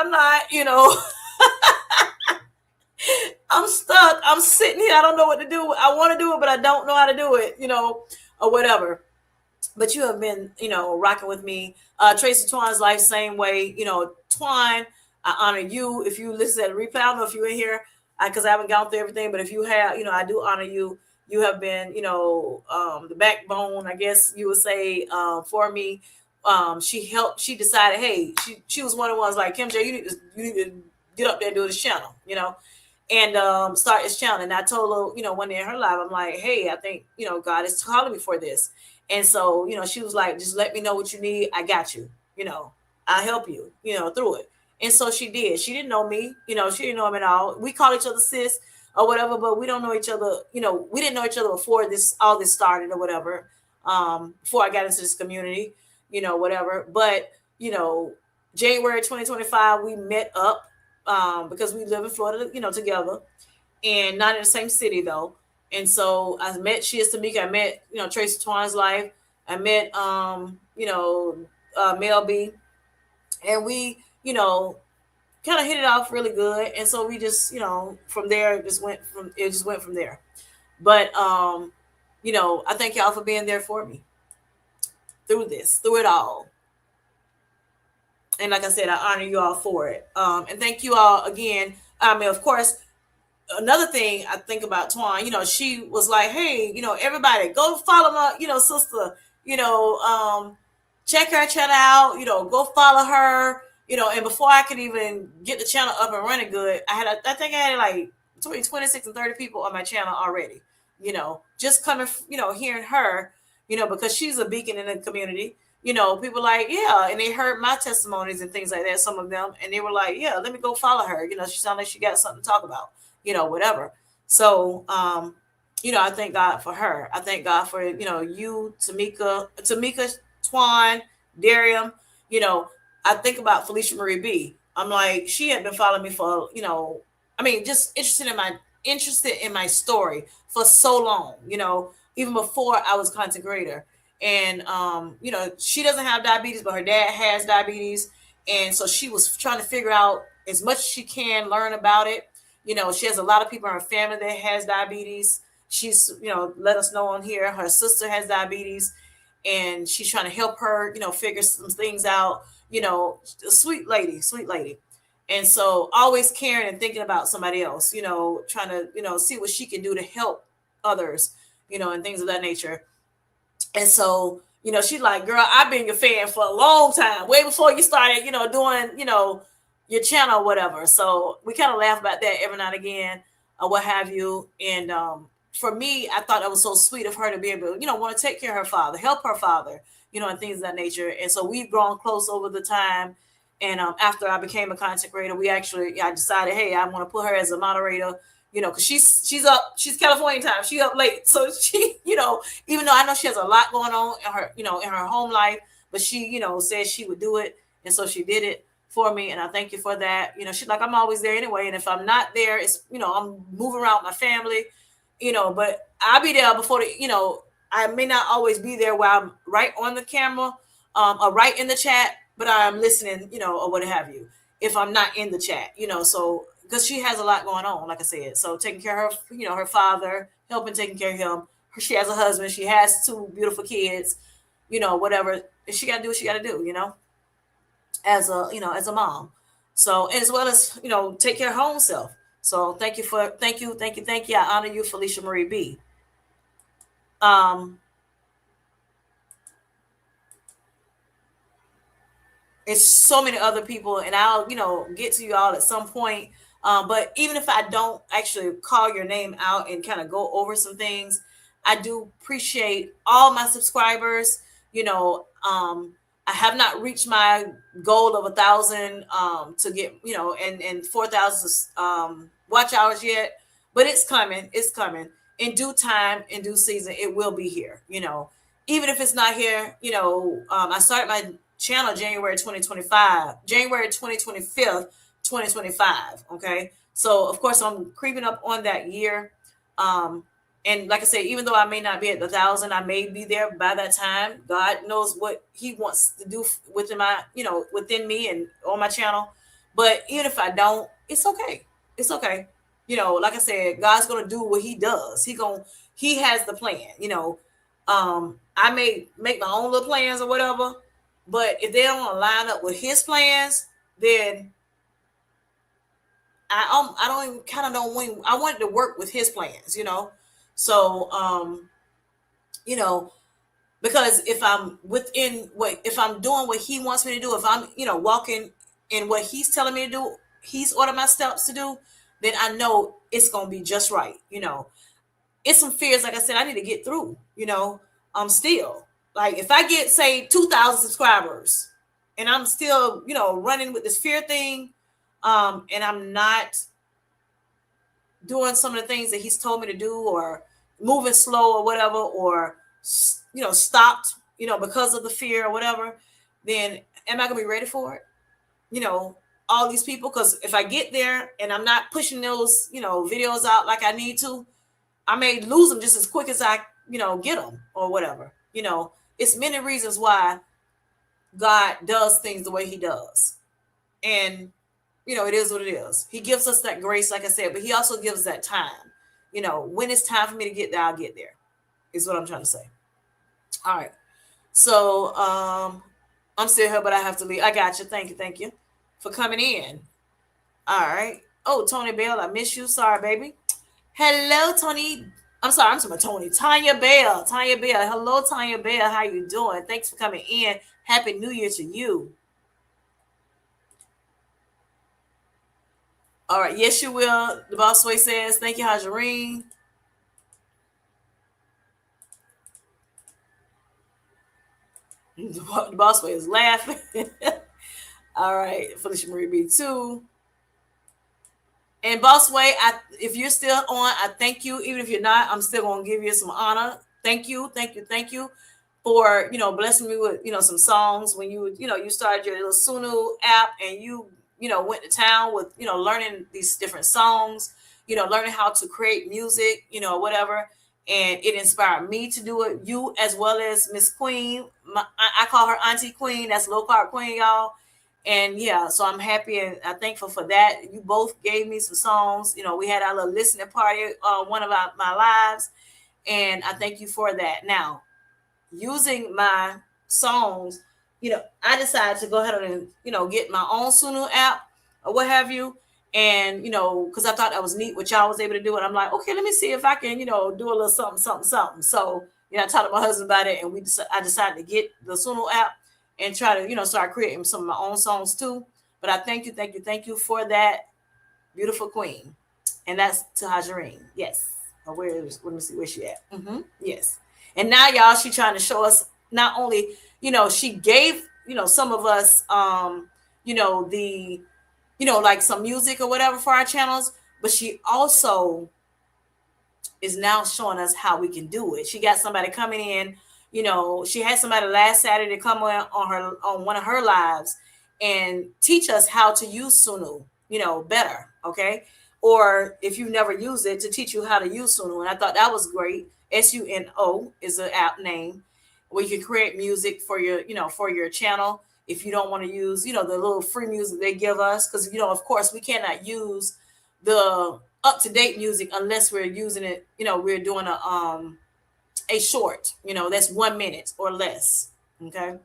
I'm stuck. I'm sitting here. I don't know what to do. I want to do it, but I don't know how to do it. Or whatever. But you have been, rocking with me. Tracy Twine's life, same way. Twine, I honor you. If you listen to the replay, I don't know if you're in here because I haven't gone through everything, but if you have, I do honor you. You have been, the backbone, I guess you would say, for me. She helped. She decided, hey, she was one of the ones like, Kim J, you need to get up there and do this channel, and start this channel. And I told her, one day in her life, I'm like, hey, I think, God is calling me for this. And so, she was like, just let me know what you need. I got you. I'll help you, through it. And so she did. She didn't know me. She didn't know him at all. We call each other sis or whatever, but we don't know each other. We didn't know each other before all this started or whatever. Before I got into this community, whatever. But, January 2025, we met up because we live in Florida, together, and not in the same city though. And so I met Shia Tamika. I met, Tracy Twine's life. I met, Mel B. And we, kind of hit it off really good. And so we just, from there, it just went from there. But, I thank y'all for being there for me through it all. And like I said, I honor you all for it. And thank you all again. I mean, of course, another thing I think about Twan, she was like, hey, everybody go follow my, sister, you know, um, check her channel out, go follow her, and before I could even get the channel up and running good, I think I had like between 26 and 30 people on my channel already, just coming, hearing her, because she's a beacon in the community. People like, yeah, and they heard my testimonies and things like that, some of them, and they were like, yeah, let me go follow her. She sounded like she got something to talk about, whatever. So, I thank God for her. I thank God for, you, Tamika, Twan, Darium, you know, I think about Felicia Marie B. I'm like, she had been following me for, I mean, just interested in my story for so long, even before I was content creator. And she doesn't have diabetes, but her dad has diabetes. And so she was trying to figure out as much as she can, learn about it. She has a lot of people in her family that has diabetes. She's, let us know on here. Her sister has diabetes, and she's trying to help her, figure some things out. Sweet lady, sweet lady. And so always caring and thinking about somebody else, trying to, see what she can do to help others, and things of that nature. And so, she's like, girl, I've been your fan for a long time, way before you started, doing, your channel or whatever. So we kind of laugh about that every now and again, or what have you. And for me, I thought that was so sweet of her to be able to, want to take care of her father, help her father, and things of that nature. And so we've grown close over the time. And after I became a content creator, I decided, hey, I want to put her as a moderator, because she's California time, she up late, so she, even though I know she has a lot going on in her, in her home life, but she, said she would do it, and so she did it for me, and I thank you for that. She's like, I'm always there anyway, and if I'm not there, it's, I'm moving around with my family, but I'll be there before the, I may not always be there while I'm right on the camera, or right in the chat, but I'm listening, or what have you, if I'm not in the chat, so because she has a lot going on, like I said. So taking care of her, her father, helping taking care of him. She has a husband. She has two beautiful kids, whatever. And she got to do what she got to do, as a mom. So, as well as, take care of her own self. So thank you. I honor you, Felicia Marie B. Um, it's so many other people, and I'll, get to you all at some point. But even if I don't actually call your name out and kind of go over some things, I do appreciate all my subscribers. I have not reached my goal of 1,000 to get, and 4,000 watch hours yet, but it's coming. It's coming in due time, in due season. It will be here. Even if it's not here, I started my channel January 2025, January 2025, 2025. Okay. So of course I'm creeping up on that year. And like I said, even though I may not be at 1,000, I may be there by that time. God knows what he wants to do within within me and on my channel. But even if I don't, it's okay. It's okay. Like I said, God's going to do what he does. He has the plan, I may make my own little plans or whatever, but if they don't line up with his plans, then I don't even kind of know when I wanted to work with his plans, So you know, because if I'm doing what he wants me to do, if I'm, walking in what he's telling me to do, he's ordered my steps to do, then I know it's gonna be just right, It's some fears, like I said, I need to get through, I'm still like, if I get, say, 2,000 subscribers and I'm still, running with this fear thing, and I'm not doing some of the things that he's told me to do, or moving slow or whatever, or, stopped, because of the fear or whatever, then am I going to be ready for it? All these people, because if I get there and I'm not pushing those, videos out like I need to, I may lose them just as quick as I, get them or whatever. It's many reasons why God does things the way he does. And, it is what it is. He gives us that grace, like I said, but he also gives that time. When it's time for me to get there, I'll get there, is what I'm trying to say. All right. So I'm still here, but I have to leave. I got you. Thank you for coming in. All right. Oh, Tony Bell, I miss you. Sorry, baby. Hello, Tony. I'm sorry, I'm talking about Tony. Tanya Bell. Tanya Bell. Hello, Tanya Bell. How you doing? Thanks for coming in. Happy New Year to you. All right. Yes, you will. The boss way says, thank you, Hajareen. The boss way is laughing. All right. Felicia Marie B too. And boss way, if you're still on, I thank you. Even if you're not, I'm still gonna give you some honor. Thank you, thank you, thank you for blessing me with some songs when you started your little Sunu app and you went to town with learning these different songs, learning how to create music, whatever. And it inspired me to do it. You as well as Miss Queen, I call her Auntie Queen. That's low carb Queen, y'all. And yeah, so I'm happy and I'm thankful for that. You both gave me some songs. We had our little listening party one of my lives, and I thank you for that. Now, using my songs, I decided to go ahead and get my own Sunu app or what have you, and because I thought that was neat what y'all was able to do, and I'm like, okay, let me see if I can do a little something, something, something. So I talked to my husband about it, and I decided to get the Sunu app and try to start creating some of my own songs too. But I thank you, thank you, thank you for that, beautiful queen, and that's to Hajareen. Yes. Let me see where she at. Yes. And now, y'all, she trying to show us not only, she gave, some of us, the, like some music or whatever for our channels, but she also is now showing us how we can do it. She got somebody coming in, she had somebody last Saturday come on one of her lives and teach us how to use Sunu, better. Okay. Or if you've never used it, to teach you how to use Sunu. And I thought that was great. Suno is an app name where you can create music for your channel. If you don't want to use, the little free music they give us, because, of course, we cannot use the up-to-date music unless we're using it, we're doing a short, that's 1 minute or less. Okay.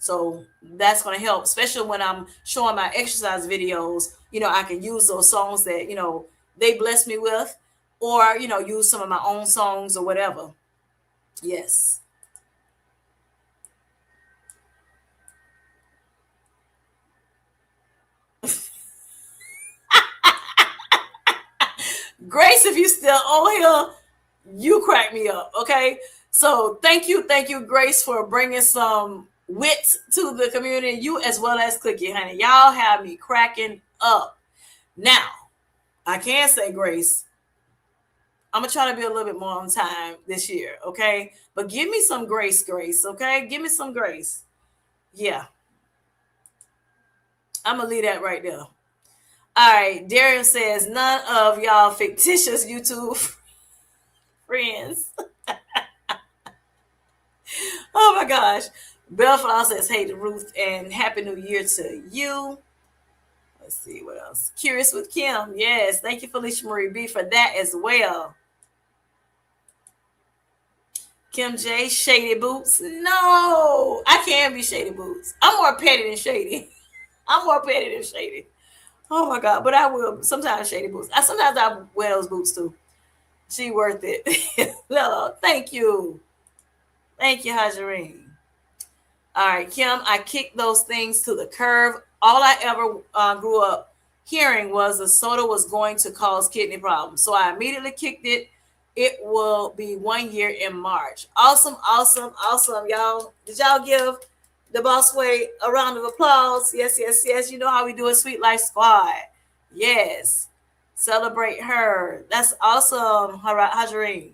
So that's going to help, especially when I'm showing my exercise videos. I can use those songs that, they bless me with, or, use some of my own songs or whatever. Yes. Grace, if you still on here, you crack me up. Okay. So thank you, Grace, for bringing some wit to the community. You as well as Cookie, honey. Y'all have me cracking up. Now, I can say, Grace, I'm gonna try to be a little bit more on time this year, okay? But give me some grace, okay? Give me some grace. Yeah, I'm gonna leave that right there. All right, Darian says none of y'all fictitious YouTube friends. Oh my gosh. Belfast says, hey to Ruth and Happy New Year to you. Let's see what else. Curious with Kim. Yes, thank you, Felicia Marie B, for that as well. Kim J, Shady Boots. No, I can't be Shady Boots. I'm more petty than Shady. I'm more petty than Shady. Oh my God. But I will sometimes Shady Boots. Sometimes I wear those boots too. She worth it. No, thank you. Thank you, Hajareen. All right, Kim, I kicked those things to the curb. All I ever grew up hearing was the soda was going to cause kidney problems. So I immediately kicked it. It will be 1 year in March. Awesome, awesome, awesome, y'all. Did y'all give the Boss Way a round of applause? Yes, yes, yes. You know how we do it, Sweet Life Squad. Yes. Celebrate her. That's awesome, Hajareen.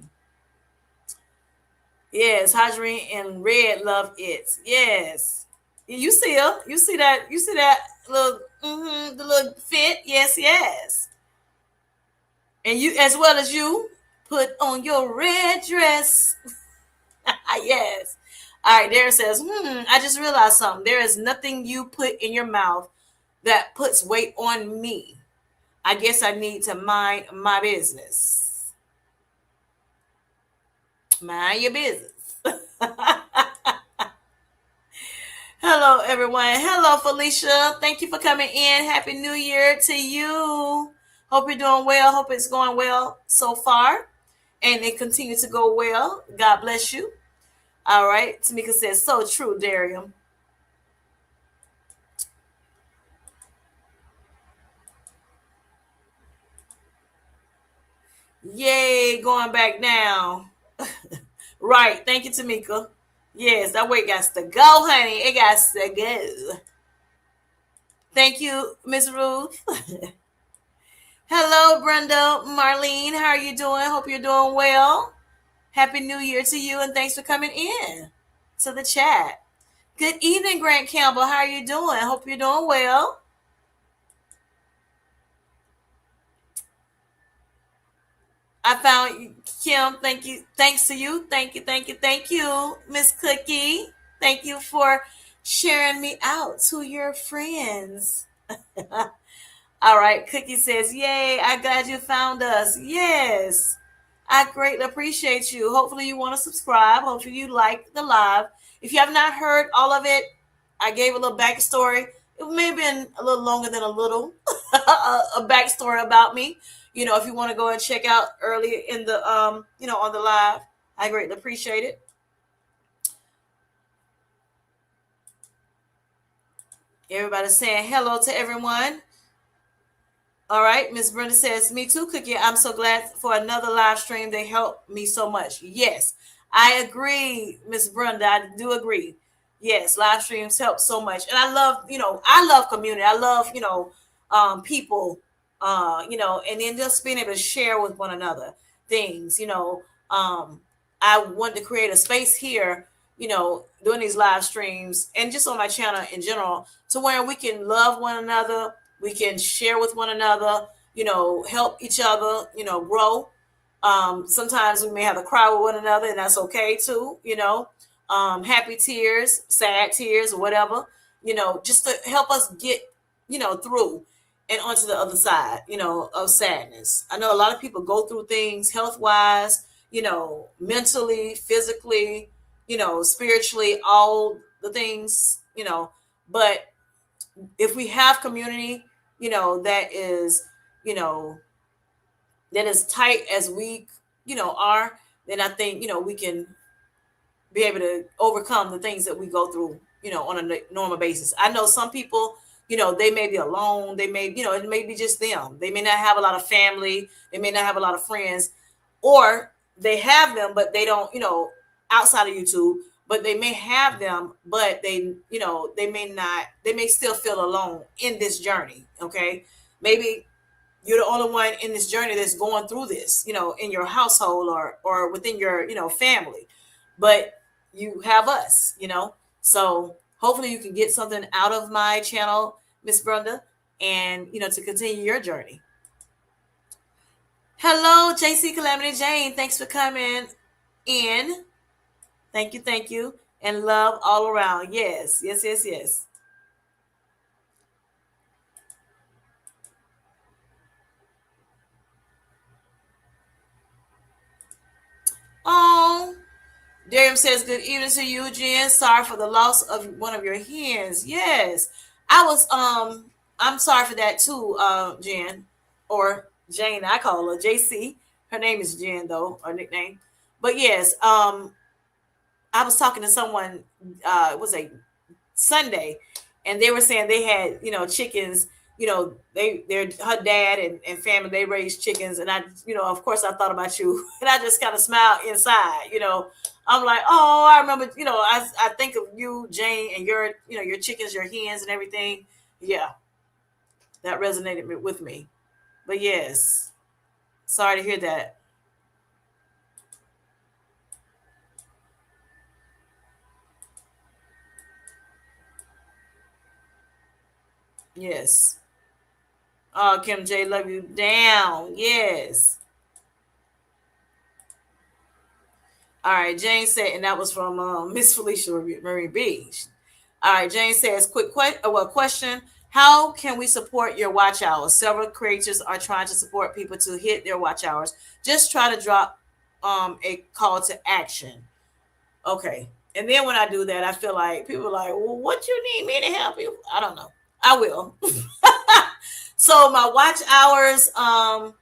Yes, Hajareen and Red love it. Yes. You see her. You see that. You see that little, the little fit. Yes, yes. And you, as well as you, put on your red dress. Yes. All right. There it says, I just realized something. There is nothing you put in your mouth that puts weight on me. I guess I need to mind my business. Mind your business. Hello, everyone. Hello, Felicia. Thank you for coming in. Happy New Year to you. Hope you're doing well. Hope it's going well so far. And it continues to go well. God bless you. All right. Tamika says, so true, Darium. Yay, going back down. Right. Thank you, Tamika. Yes, that weight got to go, honey. It got to go. Thank you, Miss Ruth. Hello, Brenda, Marlene. How are you doing? Hope you're doing well. Happy New Year to you, and thanks for coming in to the chat. Good evening, Grant Campbell. How are you doing? Hope you're doing well. I found you, Kim. Thank you. Thanks to you. Thank you. Thank you. Thank you, Miss Cookie. Thank you for sharing me out to your friends. All right. Cookie says, yay, I'm glad you found us. Yes. I greatly appreciate you. Hopefully you want to subscribe. Hopefully you like the live. If you have not heard all of it, I gave a little backstory. It may have been a little longer than a little, a backstory about me. If you want to go and check out early in the, on the live, I greatly appreciate it. Everybody's saying hello to everyone. All right, Miss Brenda says, me too, Cookie. I'm so glad for another live stream. They helped me so much. Yes, I agree, Miss Brenda. I do agree. Yes, live streams help so much. And I love community. I love, people, and then just being able to share with one another things, I want to create a space here, doing these live streams and just on my channel in general to where we can love one another, we can share with one another, help each other, grow. Sometimes we may have to cry with one another, and that's okay too, happy tears, sad tears, or whatever, just to help us get, through and onto the other side, of sadness. I know a lot of people go through things health wise, mentally, physically, spiritually, all the things, but if we have community, that is, you know, that is tight as we, are, then I think, we can be able to overcome the things that we go through, on a normal basis. I know some people, they may be alone. They may, it may be just them. They may not have a lot of family. They may not have a lot of friends, or they have them, but they don't, outside of YouTube, but they may have them, but they may not, they may still feel alone in this journey. Okay. Maybe you're the only one in this journey that's going through this, in your household or within your, family, but you have us, so hopefully you can get something out of my channel, Miss Brenda, and, to continue your journey. Hello, JC Calamity Jane. Thanks for coming in. Thank you. Thank you. And love all around. Yes, yes, yes, yes. Oh, Darium says, good evening to you, Jen. Sorry for the loss of one of your hens. Yes. I'm sorry for that too, Jen. Or Jane, I call her JC. Her name is Jen though, her nickname. But yes, I was talking to someone, it was a Sunday, and they were saying they had, chickens, they're her dad and family, they raised chickens. And I, of course I thought about you and I just kind of smiled inside, I'm like, oh, I remember, I think of you, Jane, and your chickens, your hens and everything. Yeah, that resonated with me. But yes, sorry to hear that. Yes. Oh, Kim J, love you down. Yes. All right, Jane said, and that was from Miss Felicia Marie Beach. All right, Jane says, question. How can we support your watch hours? Several creators are trying to support people to hit their watch hours. Just try to drop a call to action. Okay. And then when I do that, I feel like people are like, well, what you need me to help you? I don't know. I will. So my watch hours, I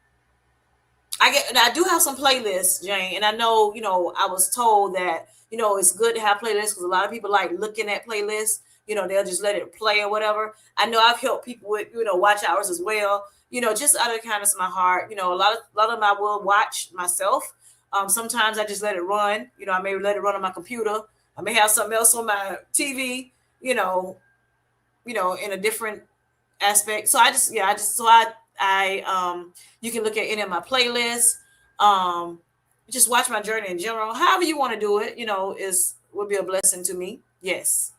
do have some playlists, Jane, and I know, I was told that, it's good to have playlists because a lot of people like looking at playlists. They'll just let it play or whatever. I know I've helped people with, watch hours as well. Just out of the kindness of my heart. A lot of them I will watch myself. Sometimes I just let it run. I may let it run on my computer. I may have something else on my TV. In a different aspect. So you can look at any of my playlists. Just watch my journey in general. However you want to do it, is would be a blessing to me. Yes.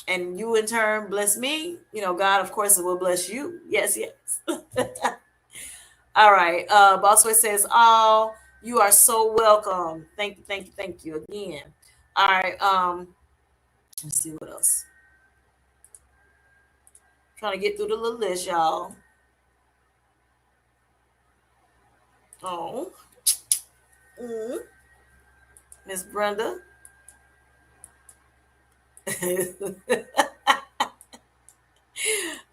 And you in turn bless me. God, of course, will bless you. Yes, yes. All right. Bossway says, "Oh, you are so welcome. Thank you, thank you, thank you again." All right. Let's see what else. Trying to get through the little list, y'all. Oh, mm, Miss Brenda.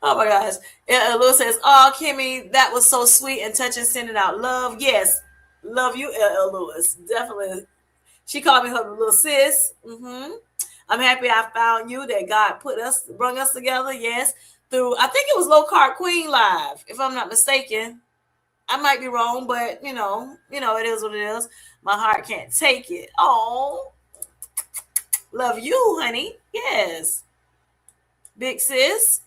Oh my gosh. Lewis says, "Oh, Kimmy, that was so sweet and touching, sending out love." Yes, love you, Lewis. Definitely. She called me her little sis. I'm happy I found you. That God brought us together. Yes, through I think it was Low Carb Queen Live, if I'm not mistaken. I might be wrong, but it is what it is. My heart can't take it. Oh, love you, honey. Yes, big sis.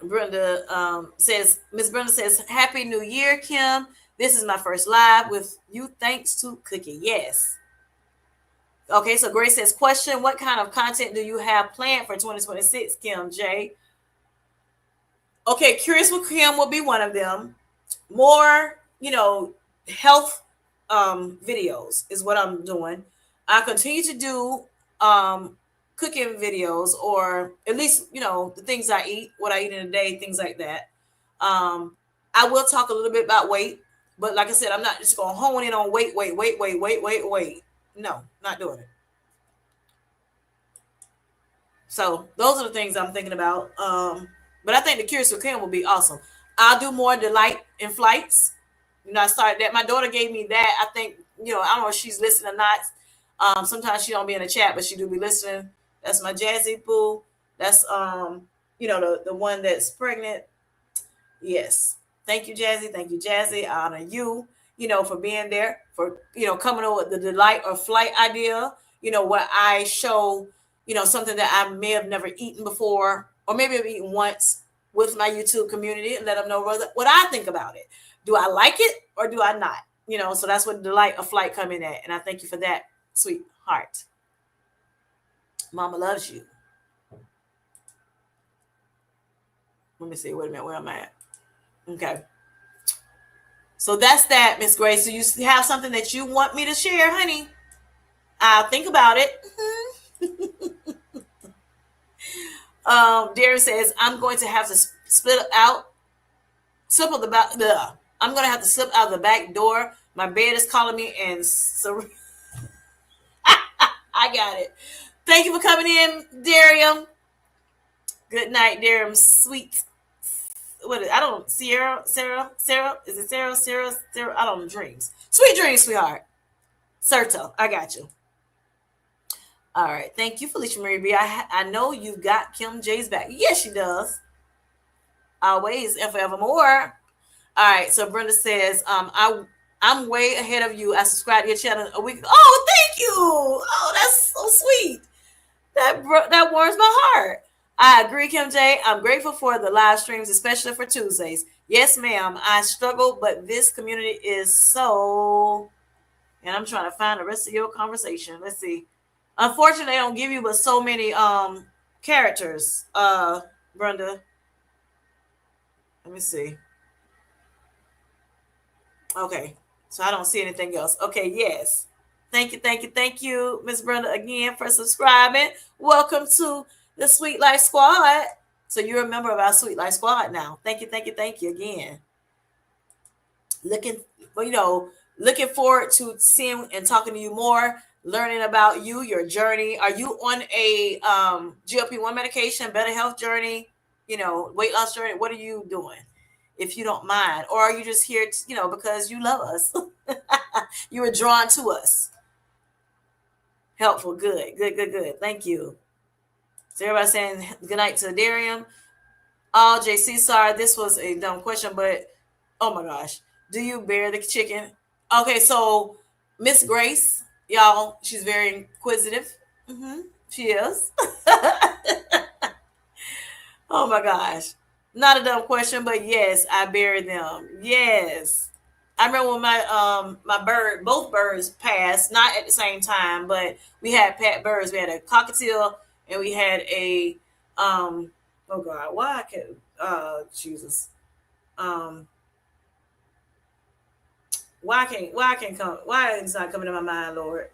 Brenda says, Miss Brenda says, "Happy New Year, Kim. This is my first live with you. Thanks to Cookie." Yes. Okay, so Grace says, "Question: What kind of content do you have planned for 2026, Kim J?" Okay, Curious with Kim will be one of them. More, health videos is what I'm doing. I continue to do cooking videos, or at least, the things I eat, what I eat in a day, things like that. I will talk a little bit about weight, but like I said, I'm not just going to hone in on weight, wait, wait, wait, wait, wait, wait. No, not doing it. So those are the things I'm thinking about. But I think the Curious with Kim will be awesome. I'll do more delight in flights. I started that. My daughter gave me that. I think, I don't know if she's listening or not. Sometimes she don't be in the chat, but she do be listening. That's my Jazzy Boo. That's the one that's pregnant. Yes. Thank you, Jazzy. Thank you, Jazzy. I honor you, for being there, for, coming up with the delight or flight idea, where I show, something that I may have never eaten before, or maybe I've eaten once with my YouTube community, and let them know what I think about it. Do I like it or do I not? So that's what delight of flight come in at. And I thank you for that, sweetheart. Mama loves you. Let me see. Wait a minute. Where am I at? Okay. So that's that, Miss Grace. So you have something that you want me to share, honey? I'll think about it. Darren says, "I'm going to have to slip out the back. I'm going to have to slip out the back door. My bed is calling me, and so I got it. Thank you for coming in, Darium. Good night, Darium. Sweet. I don't Sarah. Is it Sarah? I don't know. Dreams. Sweet dreams, sweetheart. Serta, I got you. All right. Thank you, Felicia Marie B. I know you got Kim J's back. Yes, she does. Always and forevermore. All right. So Brenda says, I'm way ahead of you. I subscribed to your channel a week ago. Oh, thank you. Oh, that's so sweet. That warms my heart. I agree, Kim J. I'm grateful for the live streams, especially for Tuesdays. Yes, ma'am. I struggle, but this community is so. And I'm trying to find the rest of your conversation. Let's see. Unfortunately, they don't give you but so many characters, Brenda. Let me see. Okay. So I don't see anything else. Okay, yes. Thank you, Miss Brenda, again for subscribing. Welcome to the Sweet Life Squad. So you're a member of our Sweet Life Squad now. Thank you again. Looking forward to seeing and talking to you more. learning about you, your journey. Are you on a GLP-1 medication, better health journey, weight loss journey? What are you doing? If you don't mind, or are you just here, because you love us? You were drawn to us. Helpful. Good, good, good, good. Thank you. So everybody saying good night to Darium. Oh, JC, sorry, this was a dumb question, but oh my gosh, do you bear the chicken? Okay, so Miss Grace, y'all, she's very inquisitive. She is. Oh my gosh, not a dumb question, but yes, I bury them. Yes, I remember when both birds passed, not at the same time, but we had pet birds. We had a cockatiel and we had a oh god, why I can Jesus. Um why I can't come why it's not coming to my mind, Lord.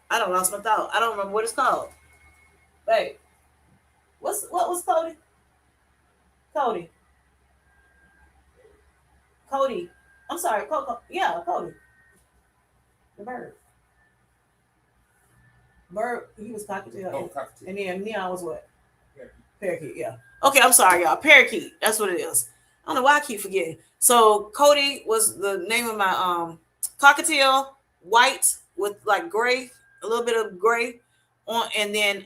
I don't lost my thought. I don't remember what it's called. Wait, what was Cody? Cody. Cody. I'm sorry, Coco. Yeah, Cody. The bird. Bird, he was cockatiel. Oh, cockatiel. And then Neon was what? Parakeet, yeah. Okay, I'm sorry, y'all. Parakeet. That's what it is. I don't know why I keep forgetting. So Cody was the name of my cockatiel, white with like gray, a little bit of gray on, and then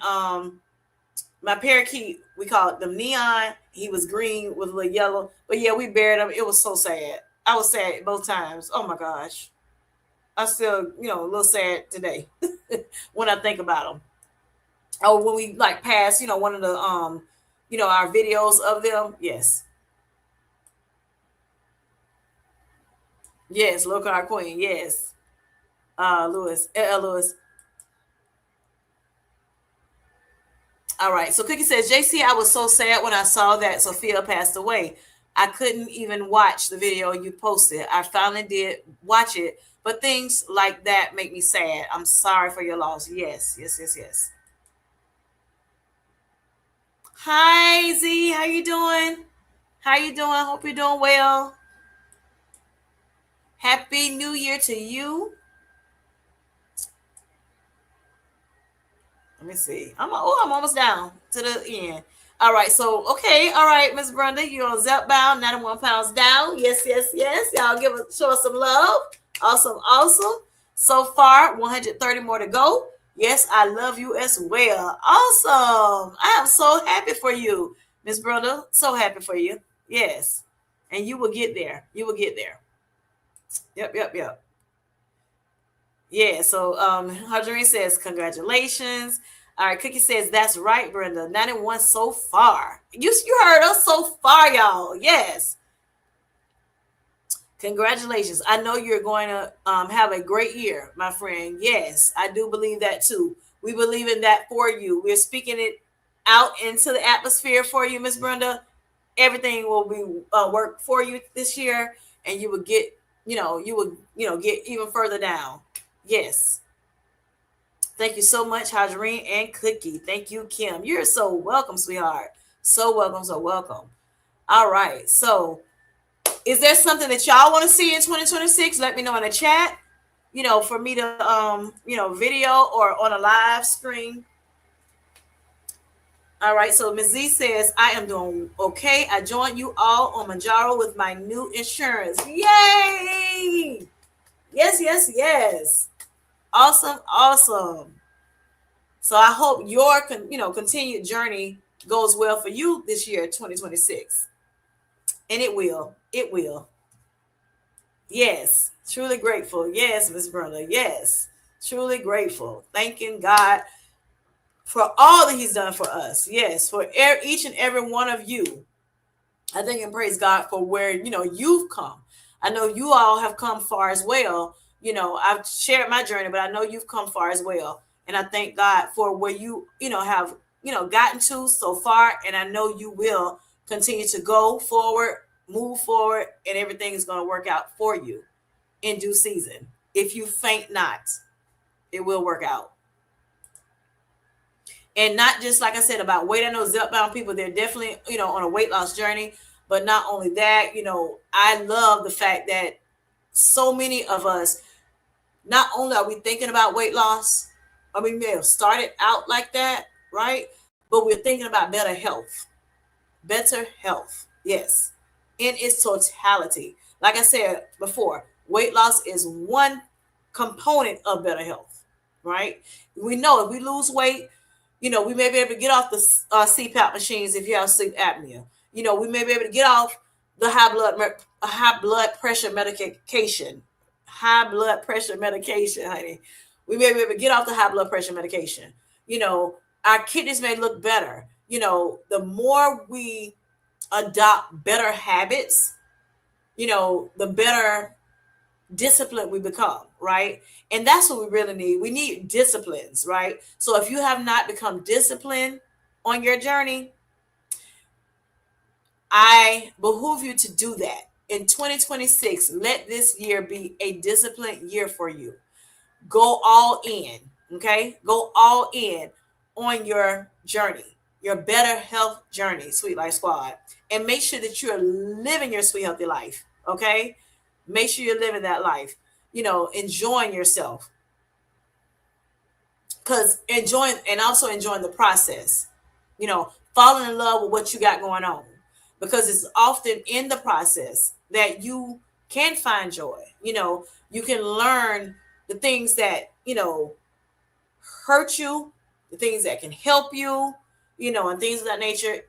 my parakeet, we call it the Neon. He was green with a little yellow. But yeah, we buried him. It was so sad. I was sad both times. Oh my gosh. I'm still, a little sad today when I think about them. Oh, when we like pass, one of the our videos of them. Yes. Yes, local art queen. Yes. Lewis. Lewis. All right. So Cookie says, JC, I was so sad when I saw that Sophia passed away. I couldn't even watch the video you posted. I finally did watch it, but things like that make me sad. I'm sorry for your loss. Yes, yes, yes, yes. Hi, Z. How you doing? How you doing? Hope you're doing well. Happy New Year to you. Let me see. I'm almost down to the end. All right. So, okay. All right, Miss Brenda, you're on Zep Bound, 91 pounds down. Yes, yes, yes. Y'all show us some love. Awesome, awesome. So far, 130 more to go. Yes, I love you as well. Awesome. I am so happy for you, Miss Brenda. So happy for you. Yes. And you will get there. You will get there. Yep, yep, yep. Yeah, so Hadreen says, congratulations. All right, Cookie says, that's right, Brenda. 91 so far. You heard us so far, y'all. Yes. Congratulations. I know you're going to have a great year, my friend. Yes, I do believe that too. We believe in that for you. We're speaking it out into the atmosphere for you, Miss Brenda. Everything will be work for you this year, and you will get, get even further down. Yes. Thank you so much, Hadreen and Cookie. Thank you, Kim. You're so welcome, sweetheart. So welcome, so welcome. All right. So, is there something that y'all want to see in 2026? Let me know in the chat. For me to video or on a live screen. All right. So Ms. Z says, I am doing okay. I joined you all on Manjaro with my new insurance. Yay! Yes, yes, yes. Awesome, awesome. So I hope your continued journey goes well for you this year, 2026. And it will. It will. Yes. Truly grateful. Yes, Miss Brenda. Yes. Truly grateful. Thanking God for all that He's done for us. Yes. For each and every one of you. I thank and praise God for where, you've come. I know you all have come far as well. I've shared my journey, but I know you've come far as well. And I thank God for where you, have, gotten to so far. And I know you will continue to go forward, move forward, and everything is going to work out for you in due season. If you faint not, it will work out. And not just like I said about weight. I know Zepbound people, they're definitely, on a weight loss journey. But not only that, I love the fact that So many of us, not only are we thinking about weight loss, I mean, we may have started out like that, right? But we're thinking about better health. Better health, yes, in its totality. Like I said before, weight loss is one component of better health, right? We know if we lose weight, we may be able to get off the CPAP machines if you have sleep apnea. We may be able to get off the high blood pressure medication, honey. We may be able to get off the high blood pressure medication. You know, our kidneys may look better. The more we adopt better habits, the better disciplined we become, right? And that's what we really need. We need disciplines, right? So if you have not become disciplined on your journey, I behoove you to do that. In 2026, let this year be a disciplined year for you. Go all in, okay? Go all in on your journey, your better health journey, Sweet Life Squad. And make sure that you're living your sweet, healthy life, okay? Make sure you're living that life, enjoying yourself. Because enjoying and also enjoying the process, falling in love with what you got going on. Because it's often in the process that you can find joy. You can learn the things that, hurt you, the things that can help you, and things of that nature.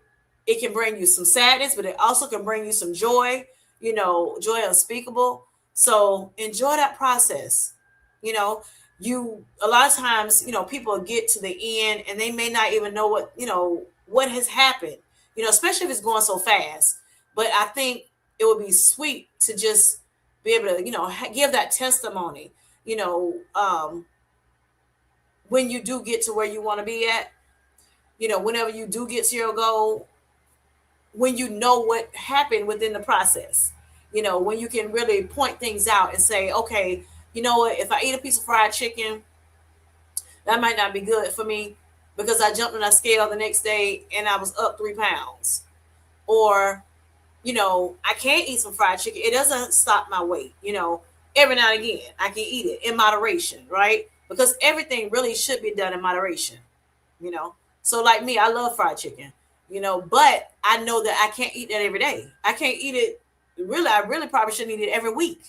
It can bring you some sadness, but it also can bring you some joy, joy unspeakable. So enjoy that process. You know, you a lot of times, people get to the end and they may not even know what has happened, especially if it's going so fast. But I think it would be sweet to just be able to, give that testimony, you know, um, when you do get to where you want to be at, whenever you do get to your goal, when you know what happened within the process, when you can really point things out and say, okay, you know what, if I eat a piece of fried chicken, that might not be good for me because I jumped on a scale the next day and I was up 3 pounds. Or, I can't eat some fried chicken. It doesn't stop my weight, every now and again, I can eat it in moderation, right? Because everything really should be done in moderation, you know. So like me, I love fried chicken, but I know that I can't eat that every day. I can't eat it really. I really probably shouldn't eat it every week,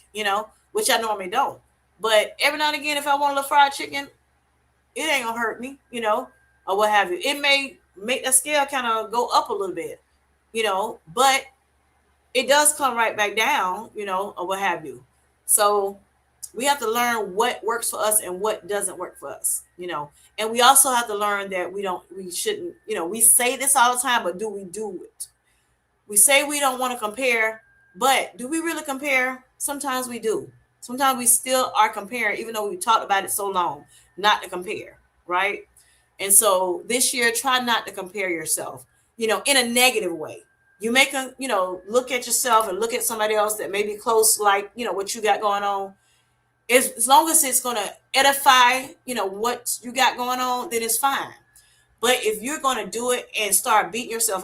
which I normally don't. But every now and again, if I want a little fried chicken, it ain't gonna hurt me, or what have you. It may make the scale kind of go up a little bit, but it does come right back down, or what have you. So we have to learn what works for us and what doesn't work for us, and we also have to learn that we shouldn't, we say this all the time, but do we do it? We say we don't want to compare, but do we really compare? Sometimes we do. Sometimes we still are comparing, even though we talked about it so long, not to compare, right? And so this year, try not to compare yourself, in a negative way. You make look at yourself and look at somebody else that may be close, like, what you got going on. As long as it's going to edify, what you got going on, then it's fine. But if you're going to do it and start beating yourself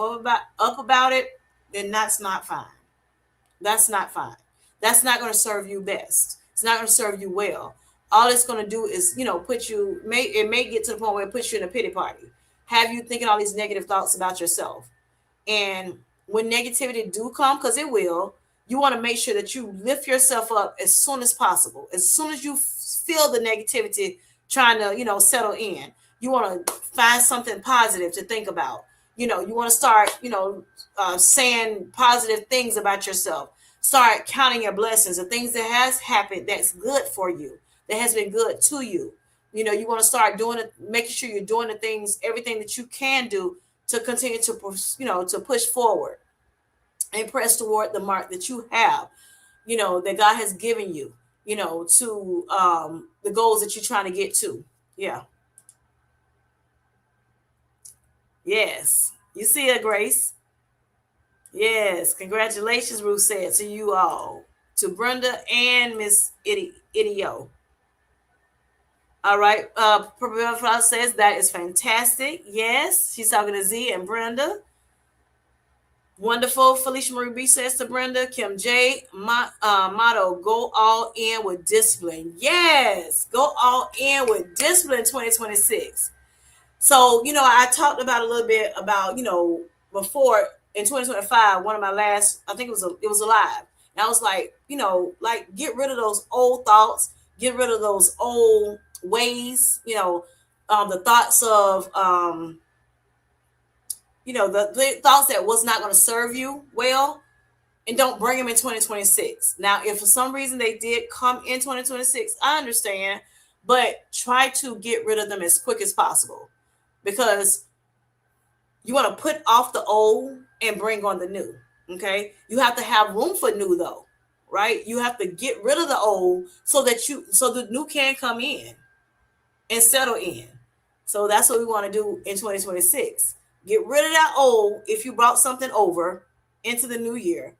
up about it, then that's not fine. That's not fine. That's not going to serve you best. It's not going to serve you well. All it's going to do is, put you, it may get to the point where it puts you in a pity party. Have you thinking all these negative thoughts about yourself. And when negativity do come, because it will, you want to make sure that you lift yourself up as soon as possible. As soon as you feel the negativity trying to, settle in, you want to find something positive to think about. You want to start, saying positive things about yourself. Start counting your blessings, the things that has happened that's good for you, that has been good to you. You want to start doing it, making sure you're doing the things, everything that you can do to continue to, to push forward and press toward the mark that you have, that God has given you, to the goals that you're trying to get to. Yeah. Yes. You see it, Grace. Yes. Congratulations, Ruth said to you all, to Brenda and Miss Idio. All right. Professor says that is fantastic. Yes. She's talking to Z and Brenda. Wonderful. Felicia Marie B says to Brenda, Kim J, motto, go all in with discipline. Yes, go all in with discipline 2026. So, I talked about a little bit about, before in 2025, one of my last, I think it was alive. And I was like, like get rid of those old thoughts, get rid of those old ways, the thoughts of, the thoughts that was not going to serve you well, and don't bring them in 2026. Now, if for some reason they did come in 2026, I understand, but try to get rid of them as quick as possible, because you want to put off the old and bring on the new. Okay. You have to have room for new though, right? You have to get rid of the old so the new can come in and settle in. So that's what we want to do in 2026. Get rid of that old if you brought something over into the new year,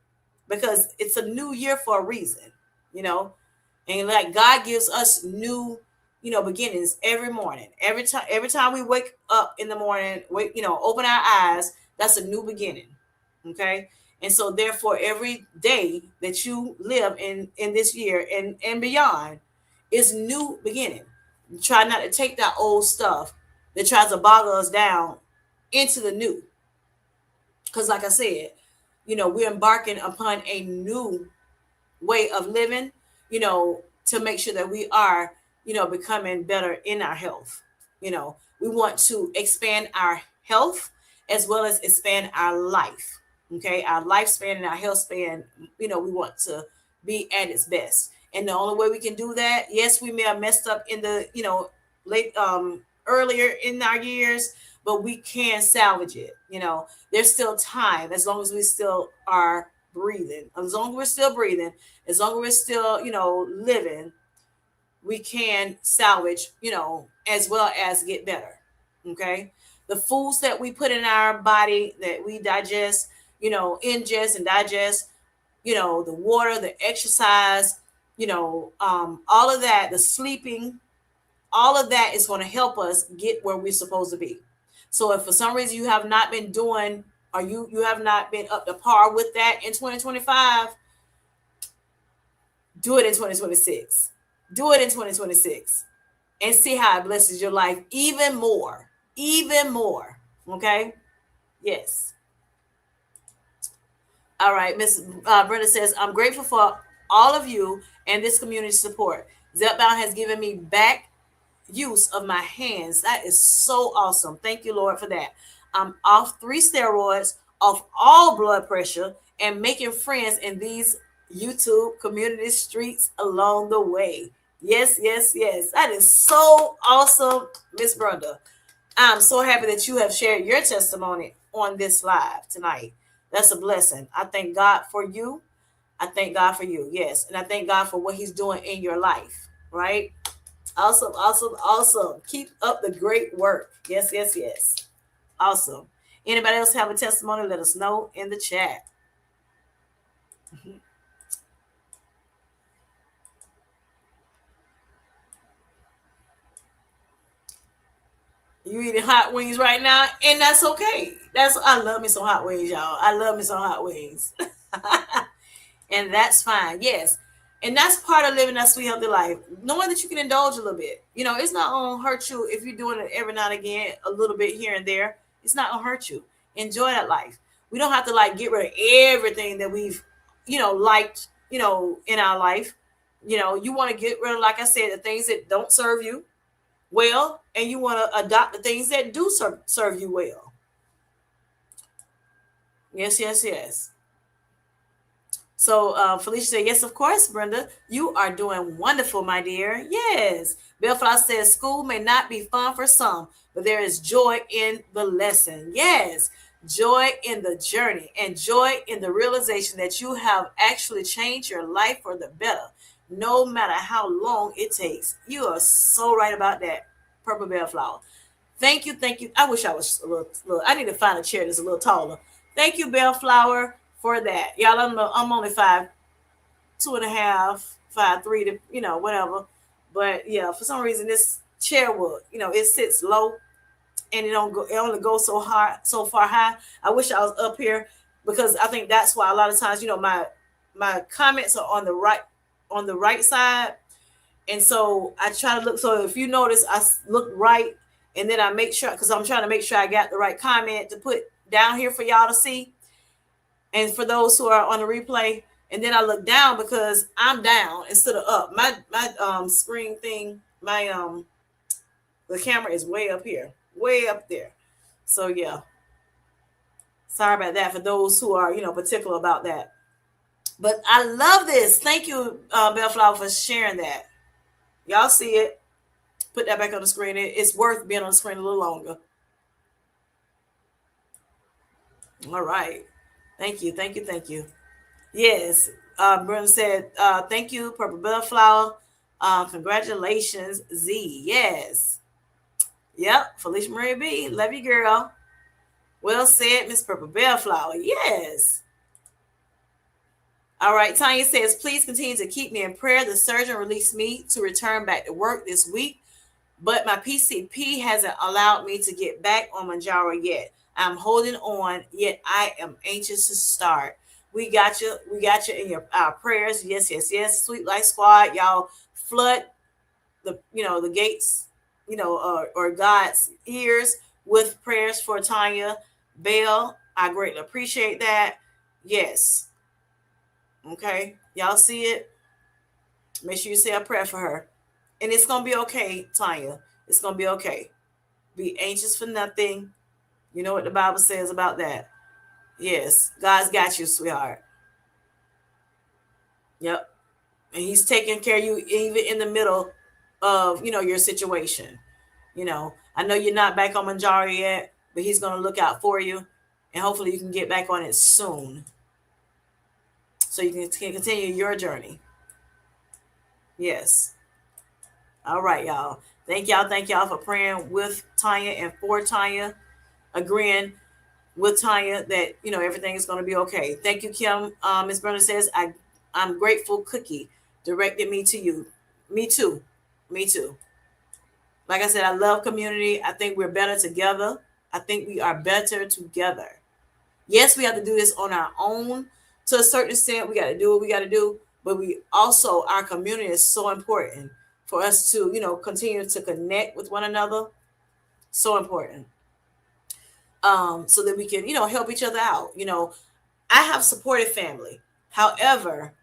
because it's a new year for a reason, you know. And like God gives us new, beginnings every morning. Every time we wake up in the morning, open our eyes, that's a new beginning. Okay. And so therefore every day that you live in this year and beyond is new beginning. Try not to take that old stuff that tries to boggle us down into the new. Because, like I said, we're embarking upon a new way of living, to make sure that we are, becoming better in our health. We want to expand our health as well as expand our life. Okay. Our lifespan and our health span, we want to be at its best. And the only way we can do that, yes, we may have messed up in the, late, earlier in our years, but we can salvage it. There's still time as long as we still are breathing. As long as we're still breathing, as long as we're still, living, we can salvage, as well as get better. Okay. The foods that we put in our body that we digest, ingest and digest, the water, the exercise, all of that, the sleeping, all of that is going to help us get where we're supposed to be. So if for some reason you have not been doing, or you have not been up to par with that in 2025, do it in 2026. Do it in 2026 and see how it blesses your life even more. Even more. Okay? Yes. All right. Miss Brenda says, I'm grateful for all of you and this community support. Zepbound has given me back use of my hands. That is so awesome. Thank you, Lord, for that. I'm off 3 steroids, off all blood pressure, and making friends in these YouTube community streets along the way. Yes, yes, yes. That is so awesome, Miss Brenda. I'm so happy that you have shared your testimony on this live tonight. That's a blessing. I thank God for you. I thank God for you. Yes. And I thank God for what He's doing in your life. Right? Awesome, awesome, awesome. Keep up the great work. Yes, yes, yes. Awesome. Anybody else have a testimony? Let us know in the chat. You eating hot wings right now, and that's okay. I love me some hot wings, y'all. I love me some hot wings. And that's fine. Yes. And that's part of living that sweet, healthy life. Knowing that you can indulge a little bit. It's not going to hurt you if you're doing it every now and again, a little bit here and there. It's not going to hurt you. Enjoy that life. We don't have to get rid of everything that we've, liked, in our life. You want to get rid of, like I said, the things that don't serve you well, and you want to adopt the things that do serve you well. Yes, yes, yes. So Felicia said, yes, of course, Brenda. You are doing wonderful, my dear. Yes. Bellflower says, school may not be fun for some, but there is joy in the lesson. Yes. Joy in the journey and joy in the realization that you have actually changed your life for the better, no matter how long it takes. You are so right about that, Purple Bellflower. Thank you. Thank you. I wish I was a little, I need to find a chair that's a little taller. Thank you, Bellflower, for that. Y'all, I'm only 5'2.5", 5'3", to whatever. But yeah, for some reason this chair will, it sits low and it only goes so far high. I wish I was up here because I think that's why a lot of times, my comments are on the right side. And so I try to look. So if you notice, look right, and then I make sure, because I'm trying to make sure I got the right comment to put down here for y'all to see, and for those who are on the replay. And then I look down because I'm down instead of up. My screen thing, my the camera is way up here, way up there. So yeah, sorry about that for those who are particular about that. But I love this. Thank you, Bellflower, for sharing that. Y'all see it? Put that back on the screen. It's worth being on the screen a little longer. All right. Thank you. Thank you. Thank you. Yes. Brenda said, thank you, Purple Bellflower. Congratulations, Z. Yes. Yep. Felicia Marie B. Love you, girl. Well said, Miss Purple Bellflower. Yes. All right. Tanya says, please continue to keep me in prayer. The surgeon released me to return back to work this week, but my PCP hasn't allowed me to get back on Manjaro yet. I'm holding on, yet I am anxious to start. We got you. We got you in our prayers. Yes, yes, yes. Sweet Life Squad, y'all flood the gates, or God's ears with prayers for Tanya Bell. I greatly appreciate that. Yes. Okay. Y'all see it? Make sure you say a prayer for her. And it's going to be okay, Tanya. It's going to be okay. Be anxious for nothing. You know what the Bible says about that. Yes. God's got you, sweetheart. Yep. And he's taking care of you even in the middle of, your situation. I know you're not back on Manjaro yet, but he's going to look out for you. And hopefully you can get back on it soon, so you can continue your journey. Yes. All right, y'all. Thank y'all for praying with Tanya and for Tanya, agreeing with Tanya that everything is going to be okay. Thank you, Kim. Miss Brenda says, I'm grateful. Cookie directed me to you. Me too. Me too. Like I said, I love community. I think we're better together. I think we are better together. Yes, we have to do this on our own to a certain extent. We got to do what we got to do, but we also, our community is so important for us to, continue to connect with one another. So important. So that we can, help each other out. I have supportive family. However,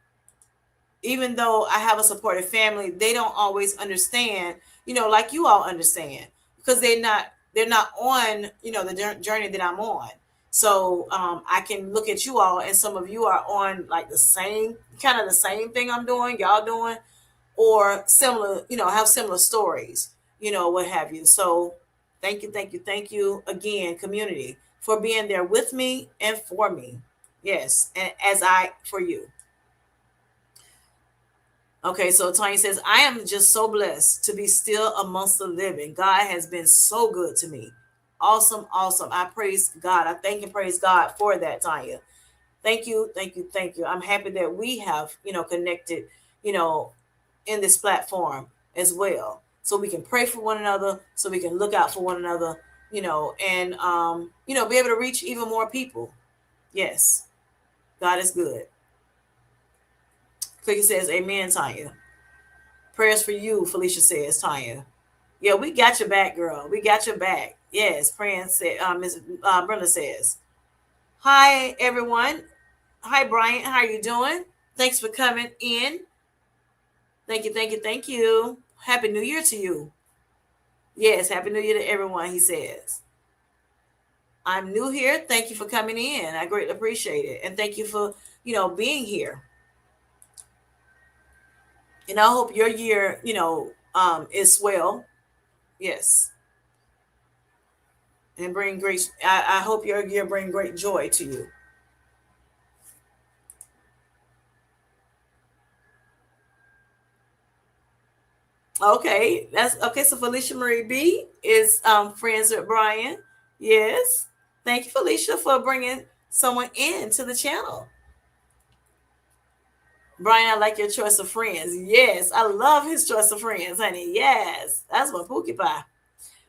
even though I have a supportive family, they don't always understand, like you all understand, because they're not on, the journey that I'm on. So I can look at you all, and some of you are on like the same thing I'm doing, y'all doing, or similar, have similar stories, what have you. So thank you again, community, for being there with me and for me. Yes, and as I for you. Okay, so Tanya says, I am just so blessed to be still amongst the living. God has been so good to me. Awesome, awesome. I praise God. I thank and praise God for that, Tanya. Thank you, thank you, thank you. I'm happy that we have, connected, in this platform as well. So we can pray for one another, so we can look out for one another, and, be able to reach even more people. Yes, God is good. Cookie says, amen, Tanya. Prayers for you, Felicia says, Tanya. Yeah, we got your back, girl. We got your back. Yes, praying, Ms. Brenda says. Hi, everyone. Hi, Brian. How are you doing? Thanks for coming in. Thank you, thank you, thank you. Happy New Year to you. Yes, Happy New Year to everyone, he says. I'm new here. Thank you for coming in. I greatly appreciate it. And thank you for, being here. And I hope your year, is well. Yes. And bring great, I hope your year bring great joy to you. Okay, that's okay. So Felicia Marie B is friends with Brian. Yes. Thank you, Felicia, for bringing someone in to the channel. Brian, I like your choice of friends. Yes, I love his choice of friends, honey. Yes, that's my pookie pie.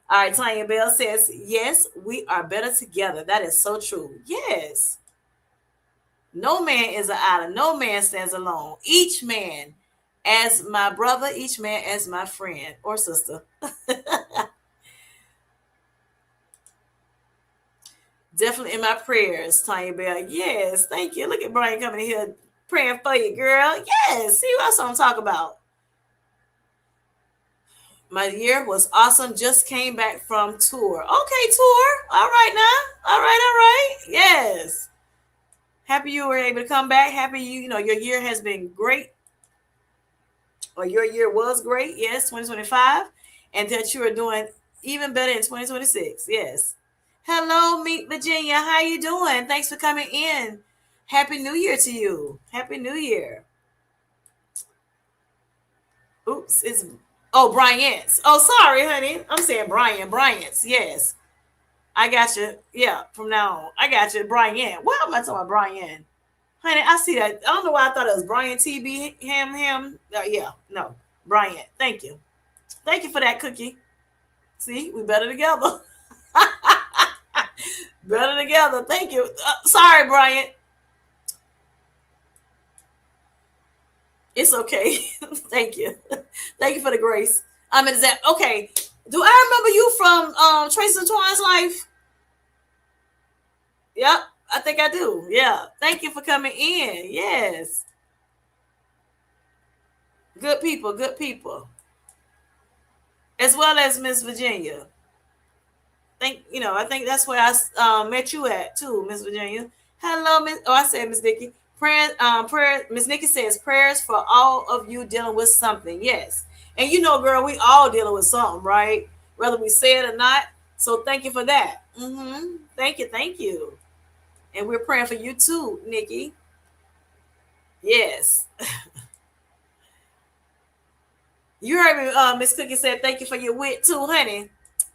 All right, Tanya Bell says, yes, we are better together. That is so true. Yes. No man is an island. No man stands alone. Each man as my brother, each man as my friend or sister. Definitely in my prayers, Tanya Bell. Yes, thank you. Look at Brian coming in here praying for you, girl. Yes, see what I'm talking about. My year was awesome. Just came back from tour. Okay, tour. All right now. All right, all right. Yes. Happy you were able to come back. Happy you know your year has been great, or your year was great. Yes, 2025, and that you are doing even better in 2026. Yes. Hello, Meet Virginia. How you doing? Thanks for coming in. Happy New Year to you. Happy New Year. Oops, it's Bryant's. Oh, sorry, honey. I'm saying Bryant's. Yes. I got you. Yeah, from now on. I got you. Brian. What am I talking about, Brian? Honey, I see that. I don't know why I thought it was Brian TB Ham. Yeah, no. Brian. Thank you. Thank you for that cookie. See, we better together. Better together. Thank you. Sorry, Brian. It's okay. Thank you. Thank you for the grace. I mean, is that okay? Do I remember you from Tracy Twine's life? Yep, I think I do. Yeah. Thank you for coming in. Yes. Good people, good people. As well as Miss Virginia. I think that's where I met you at too, Miss Virginia. Hello, Miss. Oh, I said Miss Nikki. Prayer. Miss Nikki says prayers for all of you dealing with something. Yes, and girl, we all dealing with something, right? Whether we say it or not. So thank you for that. Thank you. And we're praying for you too, Nikki. Yes. You heard me, Miss Cookie said thank you for your wit too, honey.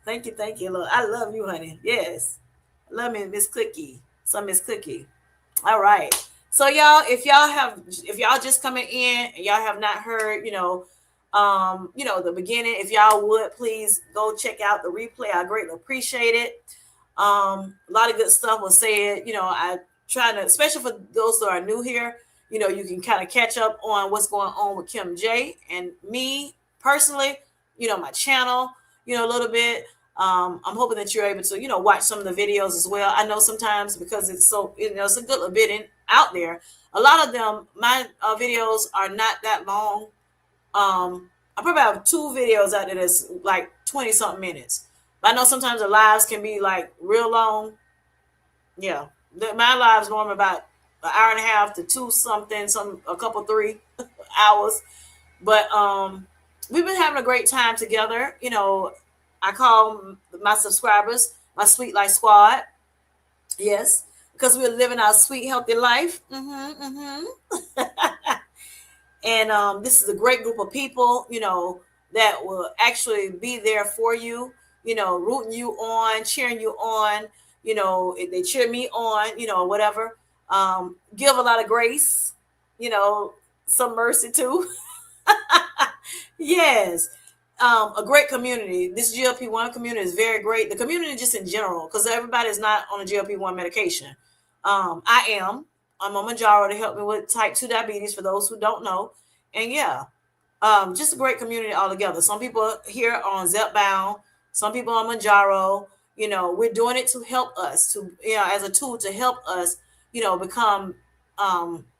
Thank you. Look, I love you, honey. Yes. Love me, Miss Cookie. Some Miss Cookie. All right. So y'all, if y'all just coming in and y'all have not heard, the beginning, if y'all would please go check out the replay. I greatly appreciate it. A lot of good stuff was said. I try to, especially for those who are new here, you can kind of catch up on what's going on with Kim J and me personally, my channel, a little bit. I'm hoping that you're able to, watch some of the videos as well. I know sometimes because it's so, it's a good little bit out there. A lot of them, my videos are not that long. I probably have 2 videos out there that's like 20 something minutes. But I know sometimes the lives can be like real long. Yeah. My lives normally about an hour and a half to 2 something, a couple 3 hours. But we've been having a great time together. I call my subscribers my Sweet Life Squad. Yes, because we're living our sweet, healthy life. And this is a great group of people, that will actually be there for you, rooting you on, cheering you on. If they cheer me on, whatever. Give a lot of grace, some mercy too. Yes. A great community. This GLP-1 community is very great. The community just in general, because everybody is not on a GLP-1 medication. I am. I'm on Manjaro to help me with type 2 diabetes for those who don't know. And yeah, just a great community altogether. Some people here are on Zepbound, some people on Manjaro. We're doing it to help us, to as a tool to help us, become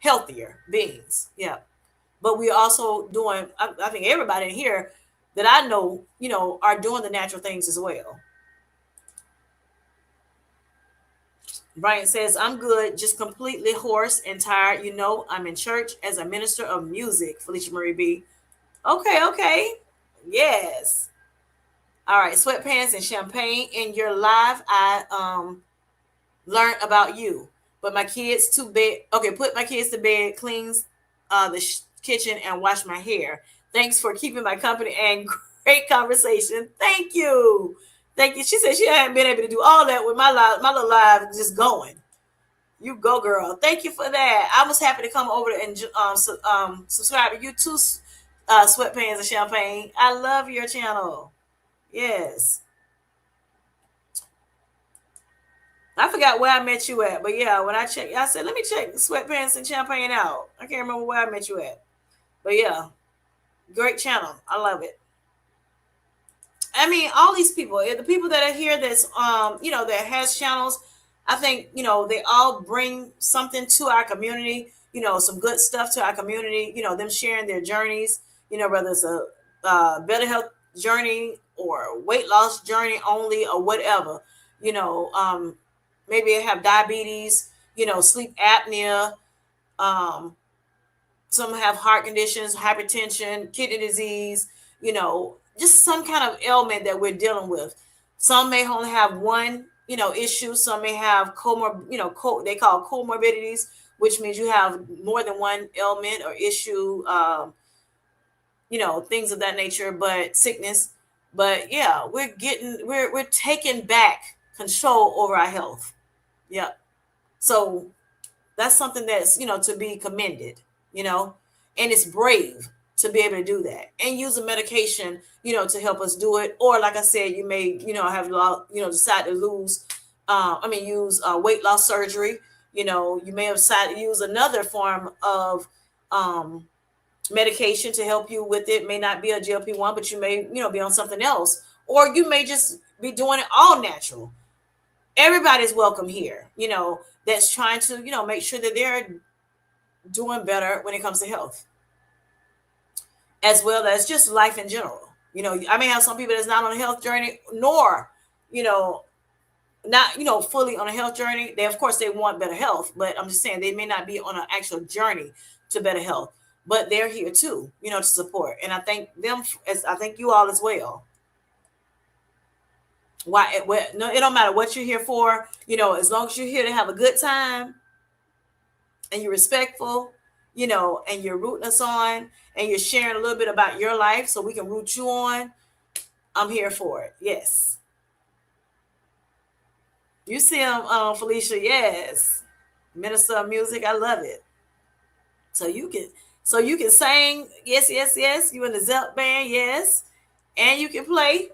healthier beings. Yeah. But we're also doing, I think everybody in here that I know, are doing the natural things as well. Brian says, I'm good, just completely hoarse and tired. I'm in church as a minister of music, Felicia Marie B. Okay. Yes. All right. Sweatpants and champagne in your live. I learned about you. But my kids to bed. Okay, put my kids to bed, cleans the kitchen, and wash my hair. Thanks for keeping my company and great conversation. Thank you. Thank you. She said she hadn't been able to do all that with my little live just going. You go, girl. Thank you for that. I was happy to come over and subscribe to you too, Sweatpants and Champagne. I love your channel. Yes. I forgot where I met you at, but yeah, when I checked, I said, let me check sweatpants and champagne out. I can't remember where I met you at, but yeah, great channel. I love it. I mean, all these people, the people that are here that's that has channels, I think, they all bring something to our community, some good stuff to our community, them sharing their journeys, whether it's a better health journey or weight loss journey only or whatever, you know, um, maybe they have diabetes, sleep apnea, um, some have heart conditions, hypertension, kidney disease, just some kind of ailment that we're dealing with. Some may only have one, issue. Some may have they call comorbidities, which means you have more than one ailment or issue, things of that nature, but sickness. But yeah, we're taking back control over our health. Yeah. So that's something that's to be commended, you know and it's brave to be able to do that and use a medication to help us do it. Or like I said, you may have decide to lose use weight loss surgery. You may have decided to use another form of um medication to help you with it. May not be a GLP-1, but you may be on something else, or you may just be doing it all natural. Everybody's welcome here, that's trying to, make sure that they're doing better when it comes to health, as well as just life in general. I may have some people that's not on a health journey, nor, you know, not, fully on a health journey. They, of course, they want better health, but I'm just saying they may not be on an actual journey to better health, but they're here too, to support. And I thank them, as I thank you all as well. Why? No, it don't matter what you're here for. As long as you're here to have a good time and you're respectful, and you're rooting us on and you're sharing a little bit about your life so we can root you on. I'm here for it. Yes. You see him, Felicia. Yes. Minister of music. I love it. So you can sing. Yes, yes, yes. You in the Zelt band. Yes. And you can play.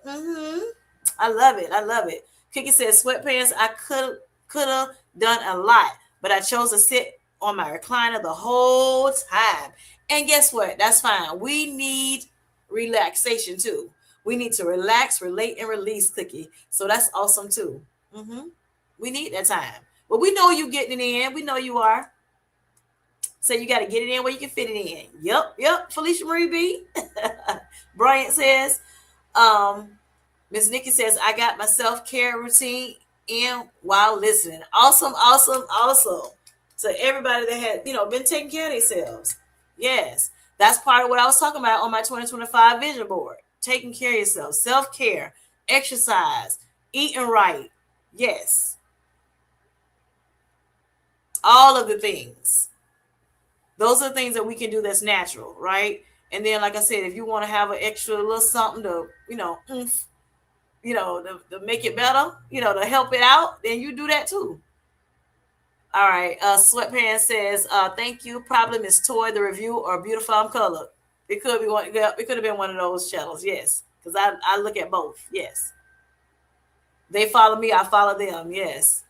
I love it. I love it. Kiki says sweatpants. I could have done a lot, but I chose to sit on my recliner the whole time. And guess what? That's fine. We need relaxation too. We need to relax, relate, and release, Cookie. So that's awesome too. We need that time. But we know you getting it in. We know you are. So you got to get it in where you can fit it in. Yep. Felicia Marie B. Bryant says, Miss Nikki says, I got my self-care routine in while listening. Awesome. To everybody that had, been taking care of themselves. Yes. That's part of what I was talking about on my 2025 vision board. Taking care of yourself, self-care, exercise, eating right. Yes. All of the things. Those are the things that we can do that's natural, right? And then, like I said, if you want to have an extra little something to, to make it better, to help it out, then you do that too. All right. Sweatpants says, thank you. Probably Miss Toy, the review, or Beautiful I'm Colored. It could be one. It could have been one of those channels. Yes. Because I look at both. Yes. They follow me. I follow them. Yes.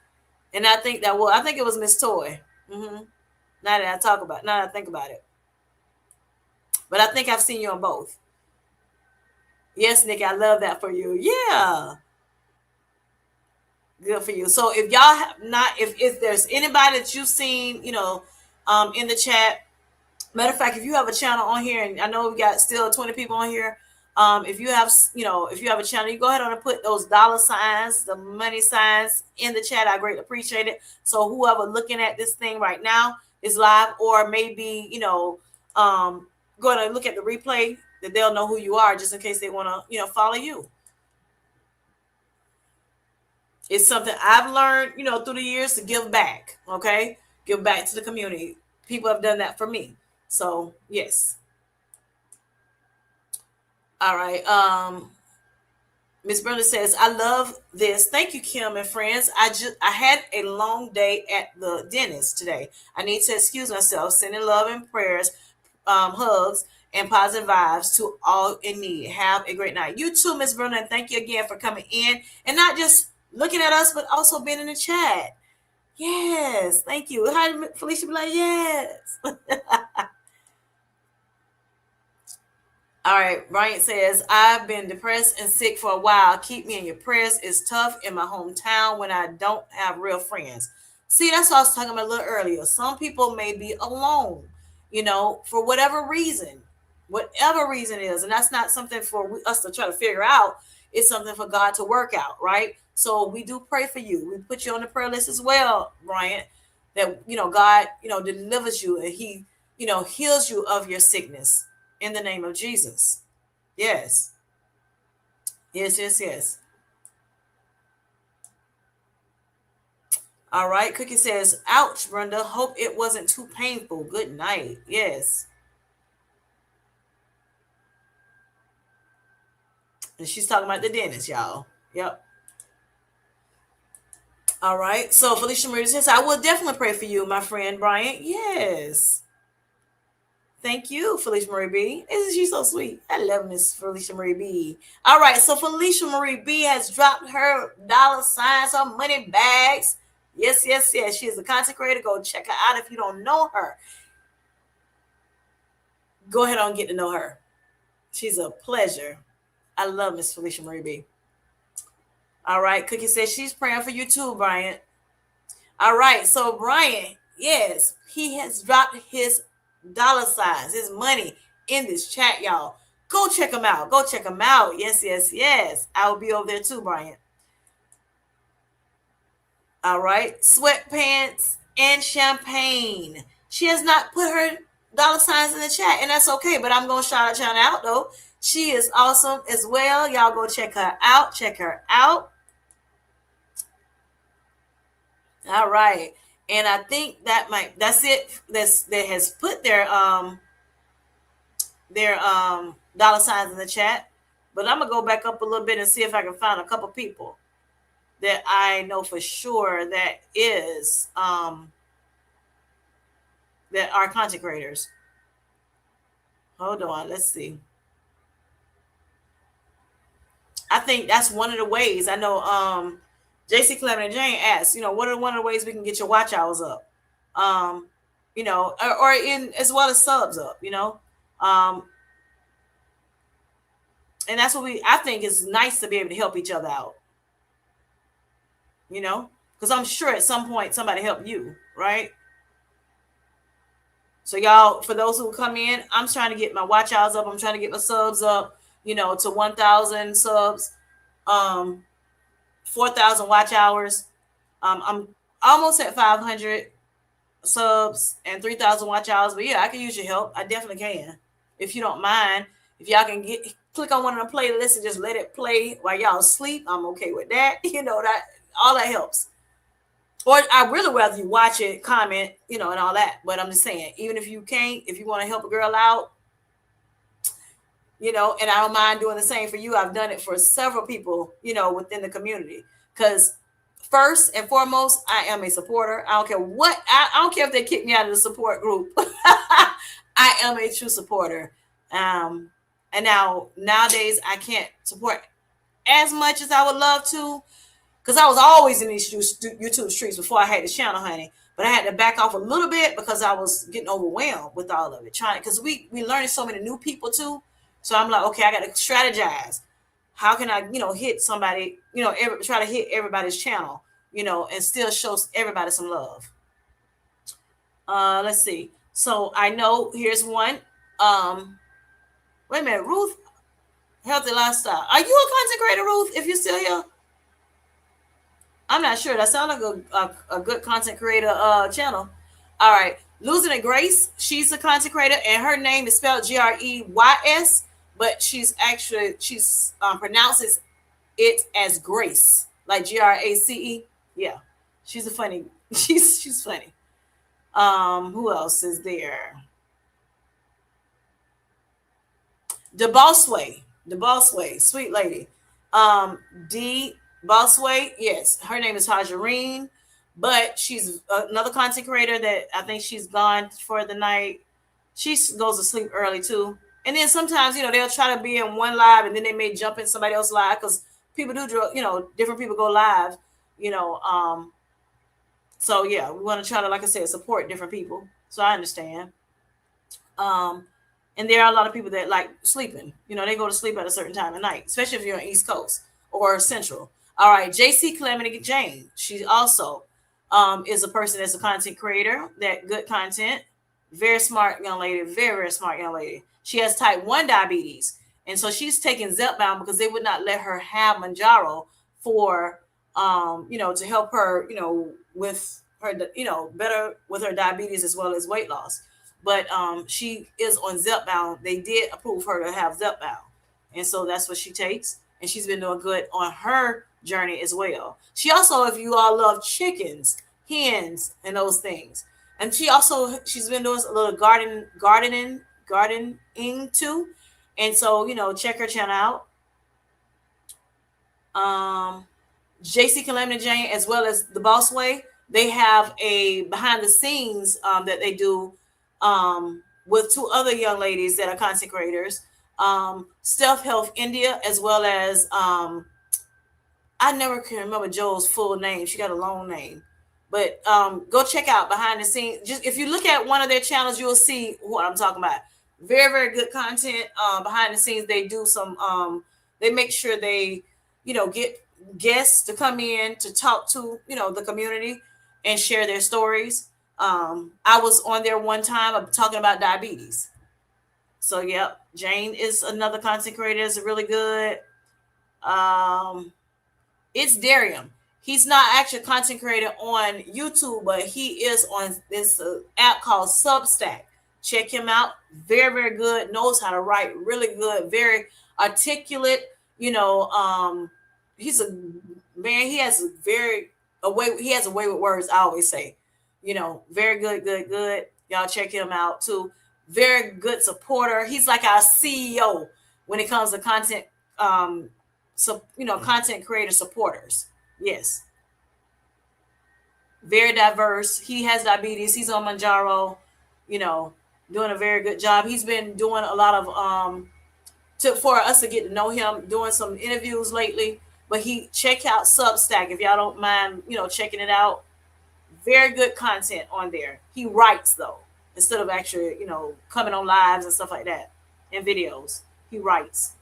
And I think I think it was Miss Toy. Now that I think about it. But I think I've seen you on both. Yes, Nikki, I love that for you. Yeah. Good for you. So if y'all have not, if there's anybody that you've seen, in the chat, matter of fact, if you have a channel on here, and I know we got still 20 people on here, if you have a channel, you go ahead and put those dollar signs, the money signs in the chat. I greatly appreciate it. So whoever looking at this thing right now is live, or maybe, going to look at the replay, that they'll know who you are, just in case they want to, follow you. It's something I've learned, through the years, to give back. Okay. Give back to the community. People have done that for me. So yes. All right. Miss Brenda says, I love this. Thank you, Kim and friends. I had a long day at the dentist today. I need to excuse myself. Sending love and prayers, hugs, and positive vibes to all in need. Have a great night. You too, Miss Brenda, and thank you again for coming in and not just looking at us, but also being in the chat. Yes, thank you. How did Felicia be like, yes? All right, Bryant says, I've been depressed and sick for a while. Keep me in your prayers. It's tough in my hometown when I don't have real friends. See, that's what I was talking about a little earlier. Some people may be alone, for whatever reason it is. And that's not something for us to try to figure out. It's something for God to work out, right? So we do pray for you. We put you on the prayer list as well, Bryant, that, God, delivers you and he, heals you of your sickness in the name of Jesus. Yes. Yes, yes, yes. All right. Cookie says, ouch, Brenda. Hope it wasn't too painful. Good night. Yes. And she's talking about the dentist, y'all. Yep. All right. So Felicia Marie says, I will definitely pray for you, my friend Bryant. Yes. Thank you, Felicia Marie B. Isn't she so sweet? I love Miss Felicia Marie B. All right, so Felicia Marie B has dropped her dollar signs, her money bags. Yes, yes, yes. She is a content creator. Go check her out if you don't know her. Go ahead and get to know her. She's a pleasure. I love Miss Felicia Marie B. All right, Cookie says she's praying for you too, Brian. All right, so Brian, yes, he has dropped his dollar signs, his money in this chat, y'all. Go check him out. Go check him out. Yes, yes, yes. I will be over there too, Brian. All right, sweatpants and champagne. She has not put her dollar signs in the chat, and that's okay. But I'm gonna shout her out though. She is awesome as well. Y'all go check her out. Check her out. All right. And I think that's it. That has put their dollar signs in the chat. But I'm gonna go back up a little bit and see if I can find a couple people that I know for sure that are content creators. Hold on, let's see. I think that's one of the ways. I know JC Clement and Jane asked, what are one of the ways we can get your watch hours up? Or in as well as subs up, Um, and that's what I think is nice to be able to help each other out, because I'm sure at some point somebody helped you, right? So y'all, for those who come in, I'm trying to get my watch hours up. I'm trying to get my subs up, to 1,000 subs, 4,000 watch hours. I'm almost at 500 subs and 3,000 watch hours. But yeah, I can use your help. I definitely can. If you don't mind, if y'all can click on one of the playlists and just let it play while y'all sleep, I'm okay with that. That all that helps. Or I really rather you watch it, comment, and all that. But I'm just saying, even if you can't, if you want to help a girl out, and I don't mind doing the same for you. I've done it for several people, within the community. Because first and foremost, I am a supporter. I don't care what, I don't care if they kick me out of the support group. I am a true supporter. And nowadays I can't support as much as I would love to, because I was always in these YouTube streets before I had the channel, honey. But I had to back off a little bit because I was getting overwhelmed with all of it. Because we learning so many new people too. So I'm like, okay, I got to strategize. How can I, hit somebody, try to hit everybody's channel, and still show everybody some love. Let's see. So I know here's one. Wait a minute, Ruth, Healthy Lifestyle. Are you a content creator, Ruth? If you're still here, I'm not sure. That sounds like a good content creator channel. All right, Losing a Grace. She's a content creator, and her name is spelled Greys, but she's pronounces it as Grace, like Grace. Yeah, she's a funny. She's funny. Who else is there? The Bossway, sweet lady. D Bossway, yes, her name is Hajareen, but she's another content creator that I think she's gone for the night. She goes to sleep early too. And then sometimes, they'll try to be in one live and then they may jump in somebody else's live because people do, different people go live, So yeah, we want to try to, like I said, support different people. So I understand. Um, and there are a lot of people that like sleeping. You know, they go to sleep at a certain time of night, especially if you're on East Coast or Central. All right, JC Calamity Jane. She also is a person that's a content creator. That good content, very smart young lady, very very smart young lady. She has type 1 diabetes, and so she's taking Zepbound because they would not let her have Manjaro for to help her with her better with her diabetes as well as weight loss. But she is on Zepbound. They did approve her to have Zepbound, and so that's what she takes. And she's been doing good on her journey as well. She also, if you all love chickens, hens, and those things, and she's been doing a little gardening too. And so check her channel out. Um, JC Calamity Jane as well as the Boss Way. They have a behind the scenes that they do with two other young ladies that are content creators, Stealth Health India, as well as I never can remember Joel's full name. She got a long name. But go check out behind the scenes. Just if you look at one of their channels, you'll see what I'm talking about. Very, very good content. Behind the scenes, they do some they make sure they, get guests to come in to talk to, the community and share their stories. I was on there one time talking about diabetes. So yep, Jane is another content creator, is really good. Um it's Darium. He's not actually a content creator on YouTube, but he is on this app called Substack. Check him out. Very, very good. Knows how to write really good. Very articulate. He's a man. He has a very a way. He has a way with words. I always say, very good, good, good. Y'all check him out too. Very good supporter. He's like our CEO when it comes to content. So content creator supporters. Yes, very diverse. He has diabetes. He's on Manjaro. You know, doing a very good job. He's been doing a lot of for us to get to know him, doing some interviews lately. But he check out Substack if y'all don't mind, checking it out. Very good content on there. He writes though, instead of actually, coming on lives and stuff like that and videos. He writes.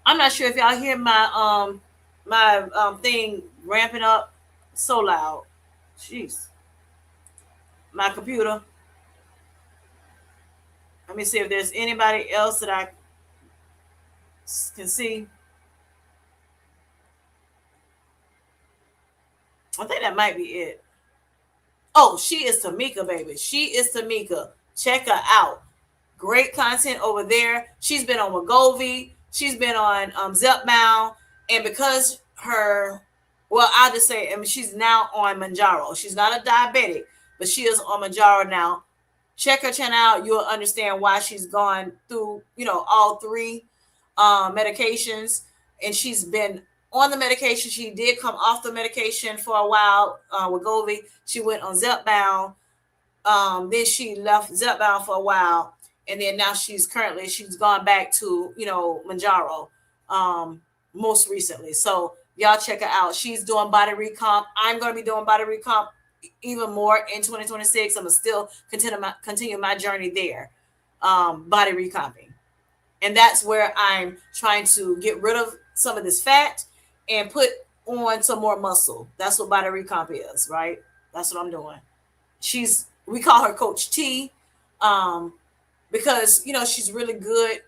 I'm not sure if y'all hear my thing ramping up so loud. Jeez. My computer. Let me see if there's anybody else that I can see. I think that might be it. Oh, she is Tamika, baby. She is Tamika. Check her out. Great content over there. She's been on Wegovy. She's been on Zepbound. And because I'll just say, she's now on Manjaro. She's not a diabetic, but she is on Manjaro now. Check her channel out. You'll understand why she's gone through, all three medications. And she's been on the medication. She did come off the medication for a while with Wegovy. She went on Zepbound. Then she left Zepbound for a while, and then now she's gone back to Manjaro most recently. So y'all check her out. She's doing body recomp. I'm going to be doing body recomp even more in 2026. I'm gonna still continue my journey there, body recomping, and that's where I'm trying to get rid of some of this fat and put on some more muscle. That's what body recomp is, right? That's what I'm doing. We call her Coach T, because she's really good.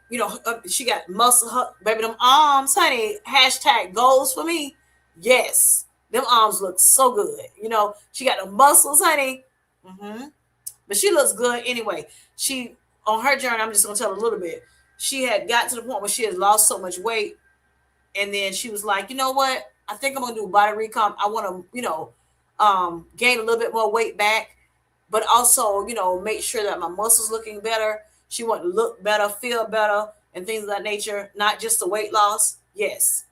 She got muscle, baby. Them arms, honey. Hashtag goals for me. Yes, them arms look so good. She got the muscles, honey. But she looks good anyway. She on her journey. I'm just gonna tell a little bit. She had got to the point where she had lost so much weight, and then she was like, you know what? I think I'm gonna do body recomp. I want to, gain a little bit more weight back, but also, make sure that my muscles looking better. She want to look better, feel better, and things of that nature. Not just the weight loss. Yes,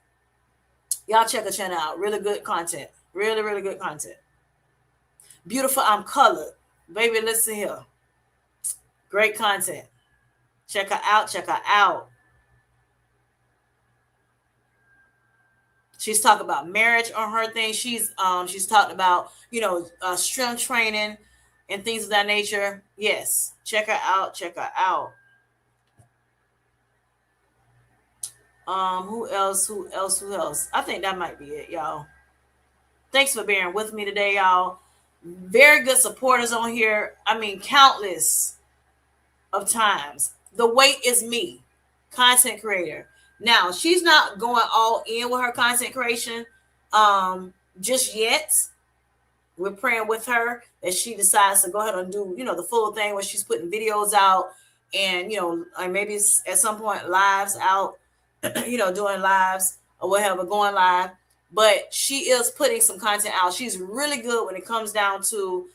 y'all check her channel out. Really good content. Really, really good content. Beautiful. I'm colored, baby. Listen here. Great content. Check her out. Check her out. She's talked about marriage on her thing. She's talked about strength training and things of that nature. Yes, check her out. Check her out. Who else? Who else? Who else? I think that might be it, y'all. Thanks for bearing with me today, y'all. Very good supporters on here. I mean, countless of times. The Weight is Me, content creator. Now, she's not going all in with her content creation just yet. We're praying with her that she decides to go ahead and do, the full thing where she's putting videos out and, or maybe at some point lives out, doing lives or whatever, going live. But she is putting some content out. She's really good when it comes down to,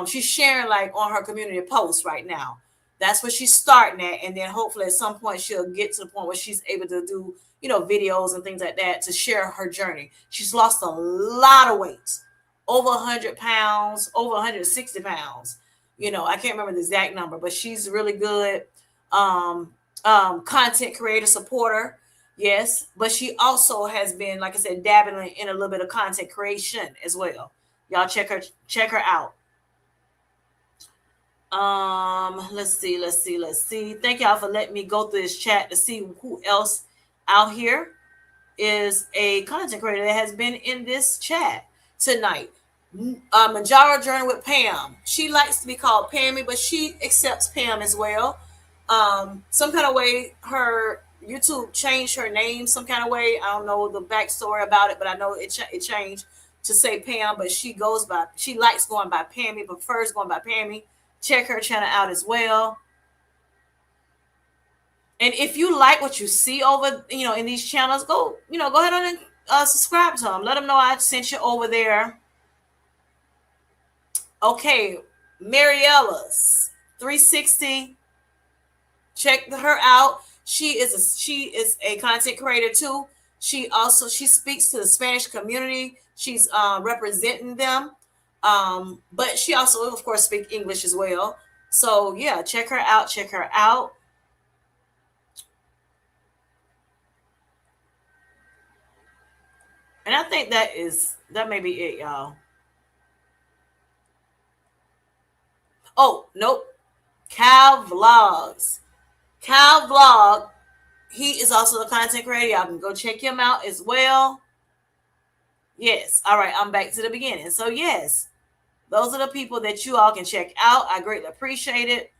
she's sharing like on her community posts right now. That's where she's starting at. And then hopefully at some point she'll get to the point where she's able to do, videos and things like that to share her journey. She's lost a lot of weight, over 100 pounds, over 160 pounds. I can't remember the exact number, but she's really good. Content creator supporter. Yes, but she also has been, like I said, dabbling in a little bit of content creation as well. Y'all check her out. Let's see. Thank y'all for letting me go through this chat to see who else out here is a content creator that has been in this chat tonight. Manjaro Journey with Pam. She likes to be called Pammy, but she accepts Pam as well. Some kind of way her YouTube changed her name some kind of way. I don't know the backstory about it, but I know it changed to say Pam, but she likes going by Pammy, prefers going by Pammy. Check her channel out as well. And if you like what you see over, in these channels, go ahead and subscribe to them. Let them know I sent you over there. Okay, Mariella's 360. Check her out. She is a content creator too. She speaks to the Spanish community. She's representing them. But she also, of course, speaks English as well. So yeah, check her out. And I think that may be it, y'all. Oh, nope. Cal Vlogs. Cal Vlog. He is also a content creator. Y'all can go check him out as well. Yes. All right. I'm back to the beginning. So yes, those are the people that you all can check out. I greatly appreciate it.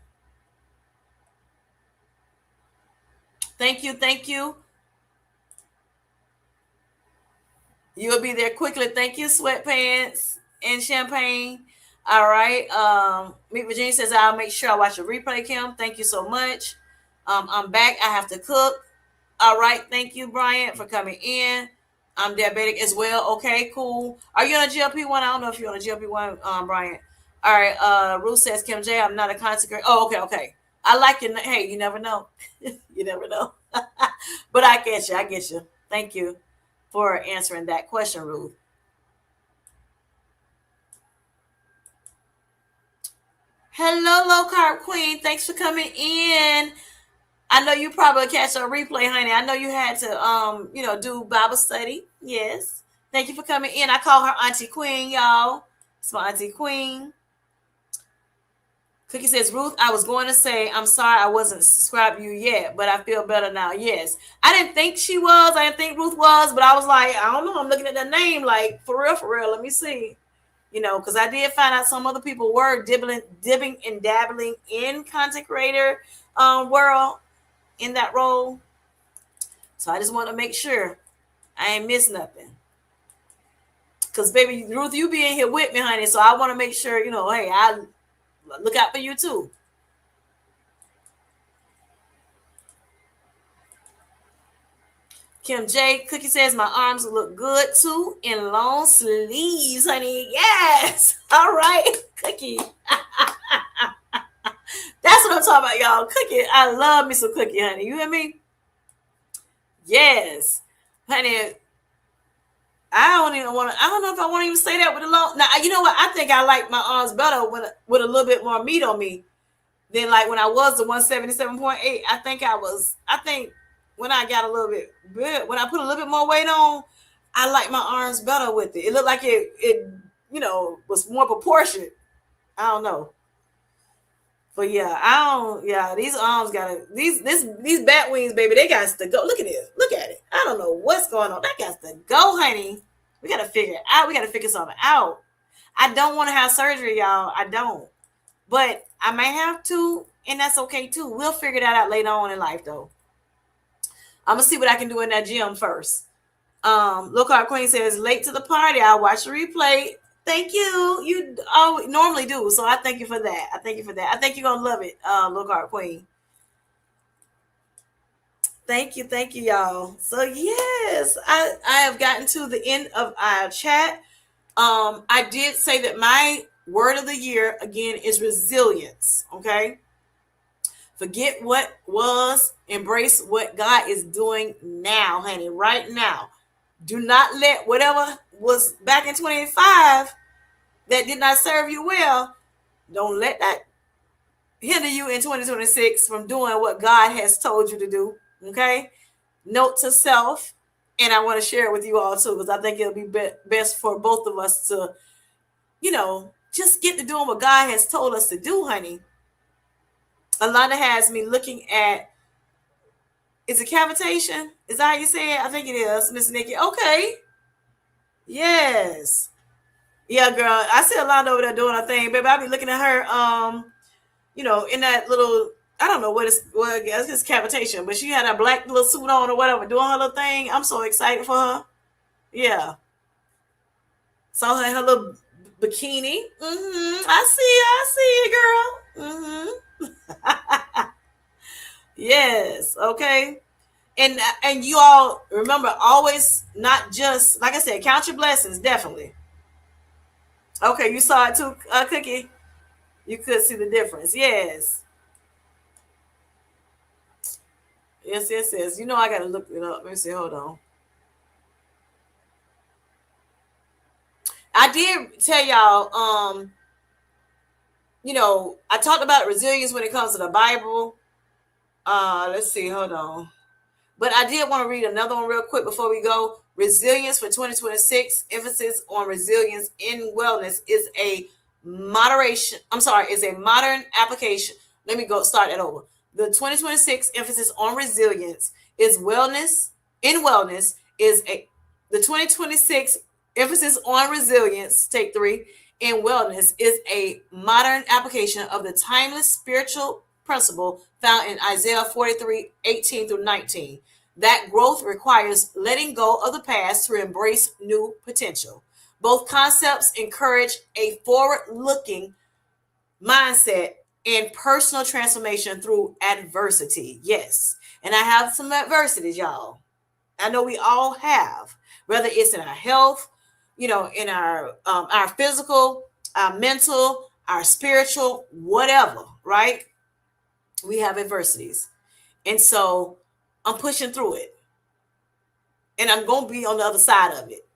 Thank you. You'll be there quickly. Thank you, Sweatpants and Champagne. All right. Meet Virginia says, I'll make sure I watch a replay, Kim. Thank you so much. I'm back. I have to cook. All right. Thank you, Brian, for coming in. I'm diabetic as well. Okay, cool. Are you on a GLP-1? I don't know if you're on a GLP-1, Brian. All right. Ruth says, Kim J, I'm not a consecrated. Oh, okay. I like it. Hey, you never know. You never know. But I get you. Thank you for answering that question, Ruth. Hello, Low Carb Queen. Thanks for coming in. I know you probably catch a replay, honey. I know you had to, do Bible study. Yes. Thank you for coming in. I call her Auntie Queen, y'all. It's my Auntie Queen. Cookie says, Ruth, I was going to say, I'm sorry I wasn't subscribed to you yet, but I feel better now. Yes. I didn't think she was. I didn't think Ruth was, but I was like, I don't know. I'm looking at that name like, for real. Let me see. Because I did find out some other people were dibbing and dabbling in content creator world in that role. So I just want to make sure I ain't miss nothing. Because, baby, Ruth, you be in here with me, honey. So I want to make sure, hey, I look out for you too. Kim J. Cookie says, my arms look good too in long sleeves, honey. Yes. All right, Cookie. That's what I'm talking about, y'all. Cookie. I love me some Cookie, honey. You hear me? Yes. Honey, I don't know if I want to even say that with a long. Now, you know what? I think I like my arms better with a little bit more meat on me than like when I was the 177.8. I think when I got a little bit, when I put a little bit more weight on, I like my arms better with it. It looked like it was more proportionate. I don't know. But yeah, I don't. Yeah, these arms gotta these bat wings, baby. They got to go. Look at this. Look at it. I don't know what's going on. That got to go, honey. We gotta figure it out. We gotta figure something out. I don't want to have surgery, y'all. I don't. But I may have to, and that's okay too. We'll figure that out later on in life, though. I'm gonna see what I can do in that gym first. Look, our queen says late to the party. I'll watch the replay. Thank you. You always normally do, so I thank you for that. I thank you for that. I think you're gonna love it, look, our queen. Thank you, y'all. So yes, I have gotten to the end of our chat. I did say that my word of the year again is resilience. Okay, forget what was, embrace what God is doing now, honey, right now. Do not let whatever was back in 25 that did not serve you well, don't let that hinder you in 2026 from doing what God has told you to do. Okay? Note to self, and I want to share it with you all too, because I think it'll be best for both of us to, just get to doing what God has told us to do, honey. Alana has me looking at, is it cavitation? Is that how you say it? I think it is, Miss Nikki. Okay. Yes. Yeah, girl. I see Alana over there doing her thing, baby. I be looking at her, in that little, I don't know what it's, well, I guess it's cavitation, but she had a black little suit on or whatever, doing her little thing. I'm so excited for her. Yeah. Saw her in her little bikini. I see it, girl. Yes. Okay. And you all remember, always not just, like I said, count your blessings, definitely. Okay, you saw it too, Cookie. You could see the difference. Yes. Yes. You know I gotta look it up. Let me see. Hold on. I did tell y'all, I talked about resilience when it comes to the Bible. Let's see, hold on. But I did want to read another one real quick before we go. Resilience for 2026, emphasis on resilience in wellness is a modern application. Let me go start that over. The 2026 emphasis on resilience is wellness in wellness is a the 2026 emphasis on resilience, take three, in wellness is a modern application of the timeless spiritual principle found in Isaiah 43:18 through 19. That growth requires letting go of the past to embrace new potential. Both concepts encourage a forward looking mindset and personal transformation through adversity. Yes. And I have some adversities, y'all. I know we all have, whether it's in our health, in our physical, our mental, our spiritual, whatever, right? We have adversities. And so I'm pushing through it. And I'm going to be on the other side of it.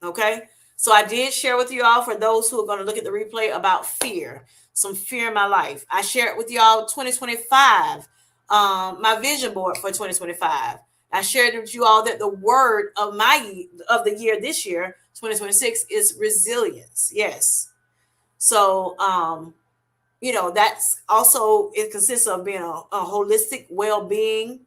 Okay? So I did share with you all, for those who are going to look at the replay, about fear, some fear in my life. I shared with y'all 2025, my vision board for 2025. I shared with you all that the word of the year this year, 2026, is resilience. Yes. So, that's also, it consists of being a holistic well-being,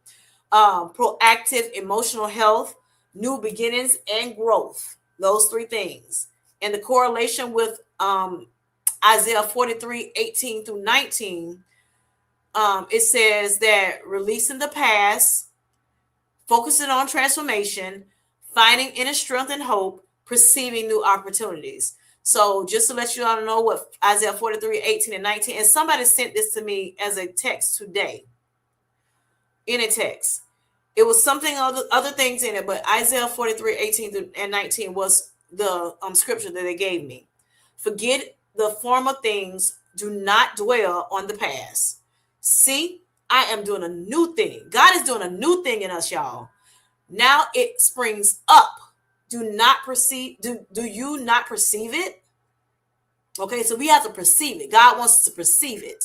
proactive emotional health, new beginnings, and growth. Those three things. And the correlation with Isaiah 43:18 through 19, it says that releasing the past, focusing on transformation, finding inner strength and hope, perceiving new opportunities. So just to let you all know what Isaiah 43:18 and 19, and somebody sent this to me as a text today, in a text. It was something other things in it, but Isaiah 43:18 and 19 was the scripture that they gave me. Forget the former things. Do not dwell on the past. See, I am doing a new thing. God is doing a new thing in us, y'all. Now it springs up. Do you not perceive it? Okay, so we have to perceive it. God wants us to perceive it.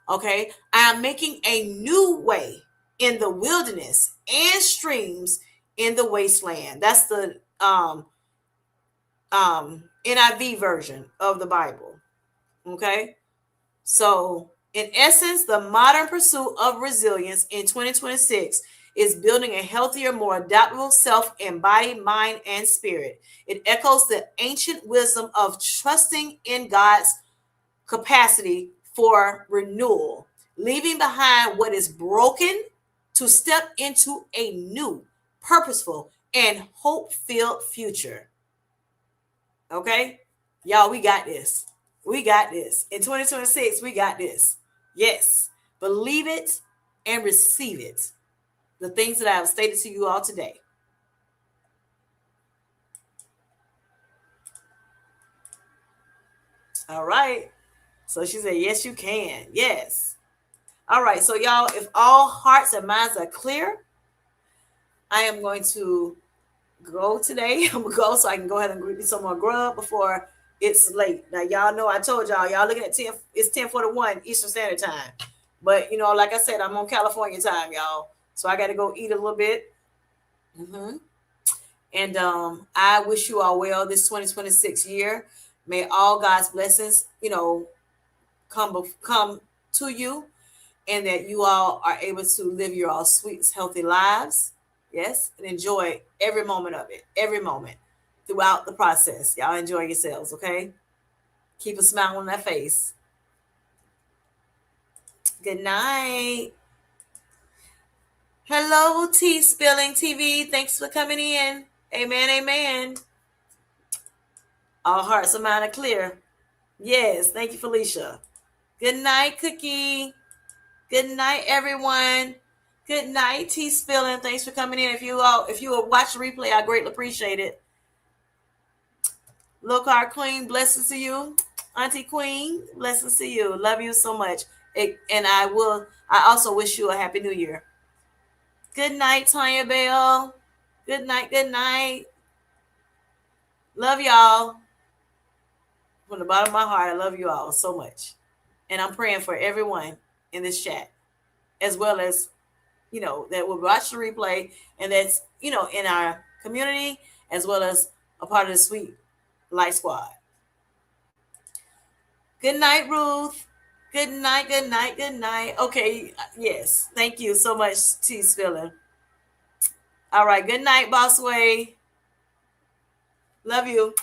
Okay, I am making a new way in the wilderness and streams in the wasteland. That's the NIV version of the Bible. Okay. So, in essence, the modern pursuit of resilience in 2026 is building a healthier, more adaptable self in body, mind, and spirit. It echoes the ancient wisdom of trusting in God's capacity for renewal, leaving behind what is broken to step into a new, purposeful, and hope filled future. Okay? Y'all, we got this. We got this. In 2026, we got this. Yes. Believe it and receive it. The things that I have stated to you all today. All right. So she said, yes, you can. Yes. All right. So, y'all, if all hearts and minds are clear, I am going to go today. I'm gonna go so I can go ahead and get some more grub before it's late. Now y'all know I told y'all looking at 10. It's 10:41 Eastern Standard Time, but like I said, I'm on California time, y'all. So I got to go eat a little bit. And I wish you all well this 2026 year. May all God's blessings, come to you, and that you all are able to live your all sweet, healthy lives. Yes, and enjoy every moment of it, every moment throughout the process. Y'all enjoy yourselves, okay? Keep a smile on that face. Good night. Hello, Tea Spilling TV. Thanks for coming in. Amen, amen. All hearts and mind are clear. Yes, thank you, Felicia. Good night, Cookie. Good night, everyone. Good night, Tea Spilling. Thanks for coming in. If you will watch the replay, I greatly appreciate it. Look, our Queen, blessings to you. Auntie Queen, blessings to you. Love you so much. And I also wish you a happy new year. Good night, Tanya Bell. Good night, good night. Love y'all. From the bottom of my heart, I love you all so much. And I'm praying for everyone in this chat, as well as, that will watch the replay, and that's, in our community, as well as a part of the Sweet Light Squad. Good night, Ruth. Good night, good night, good night. Okay, yes. Thank you so much, T. Spiller. All right, good night, Bossway. Love you.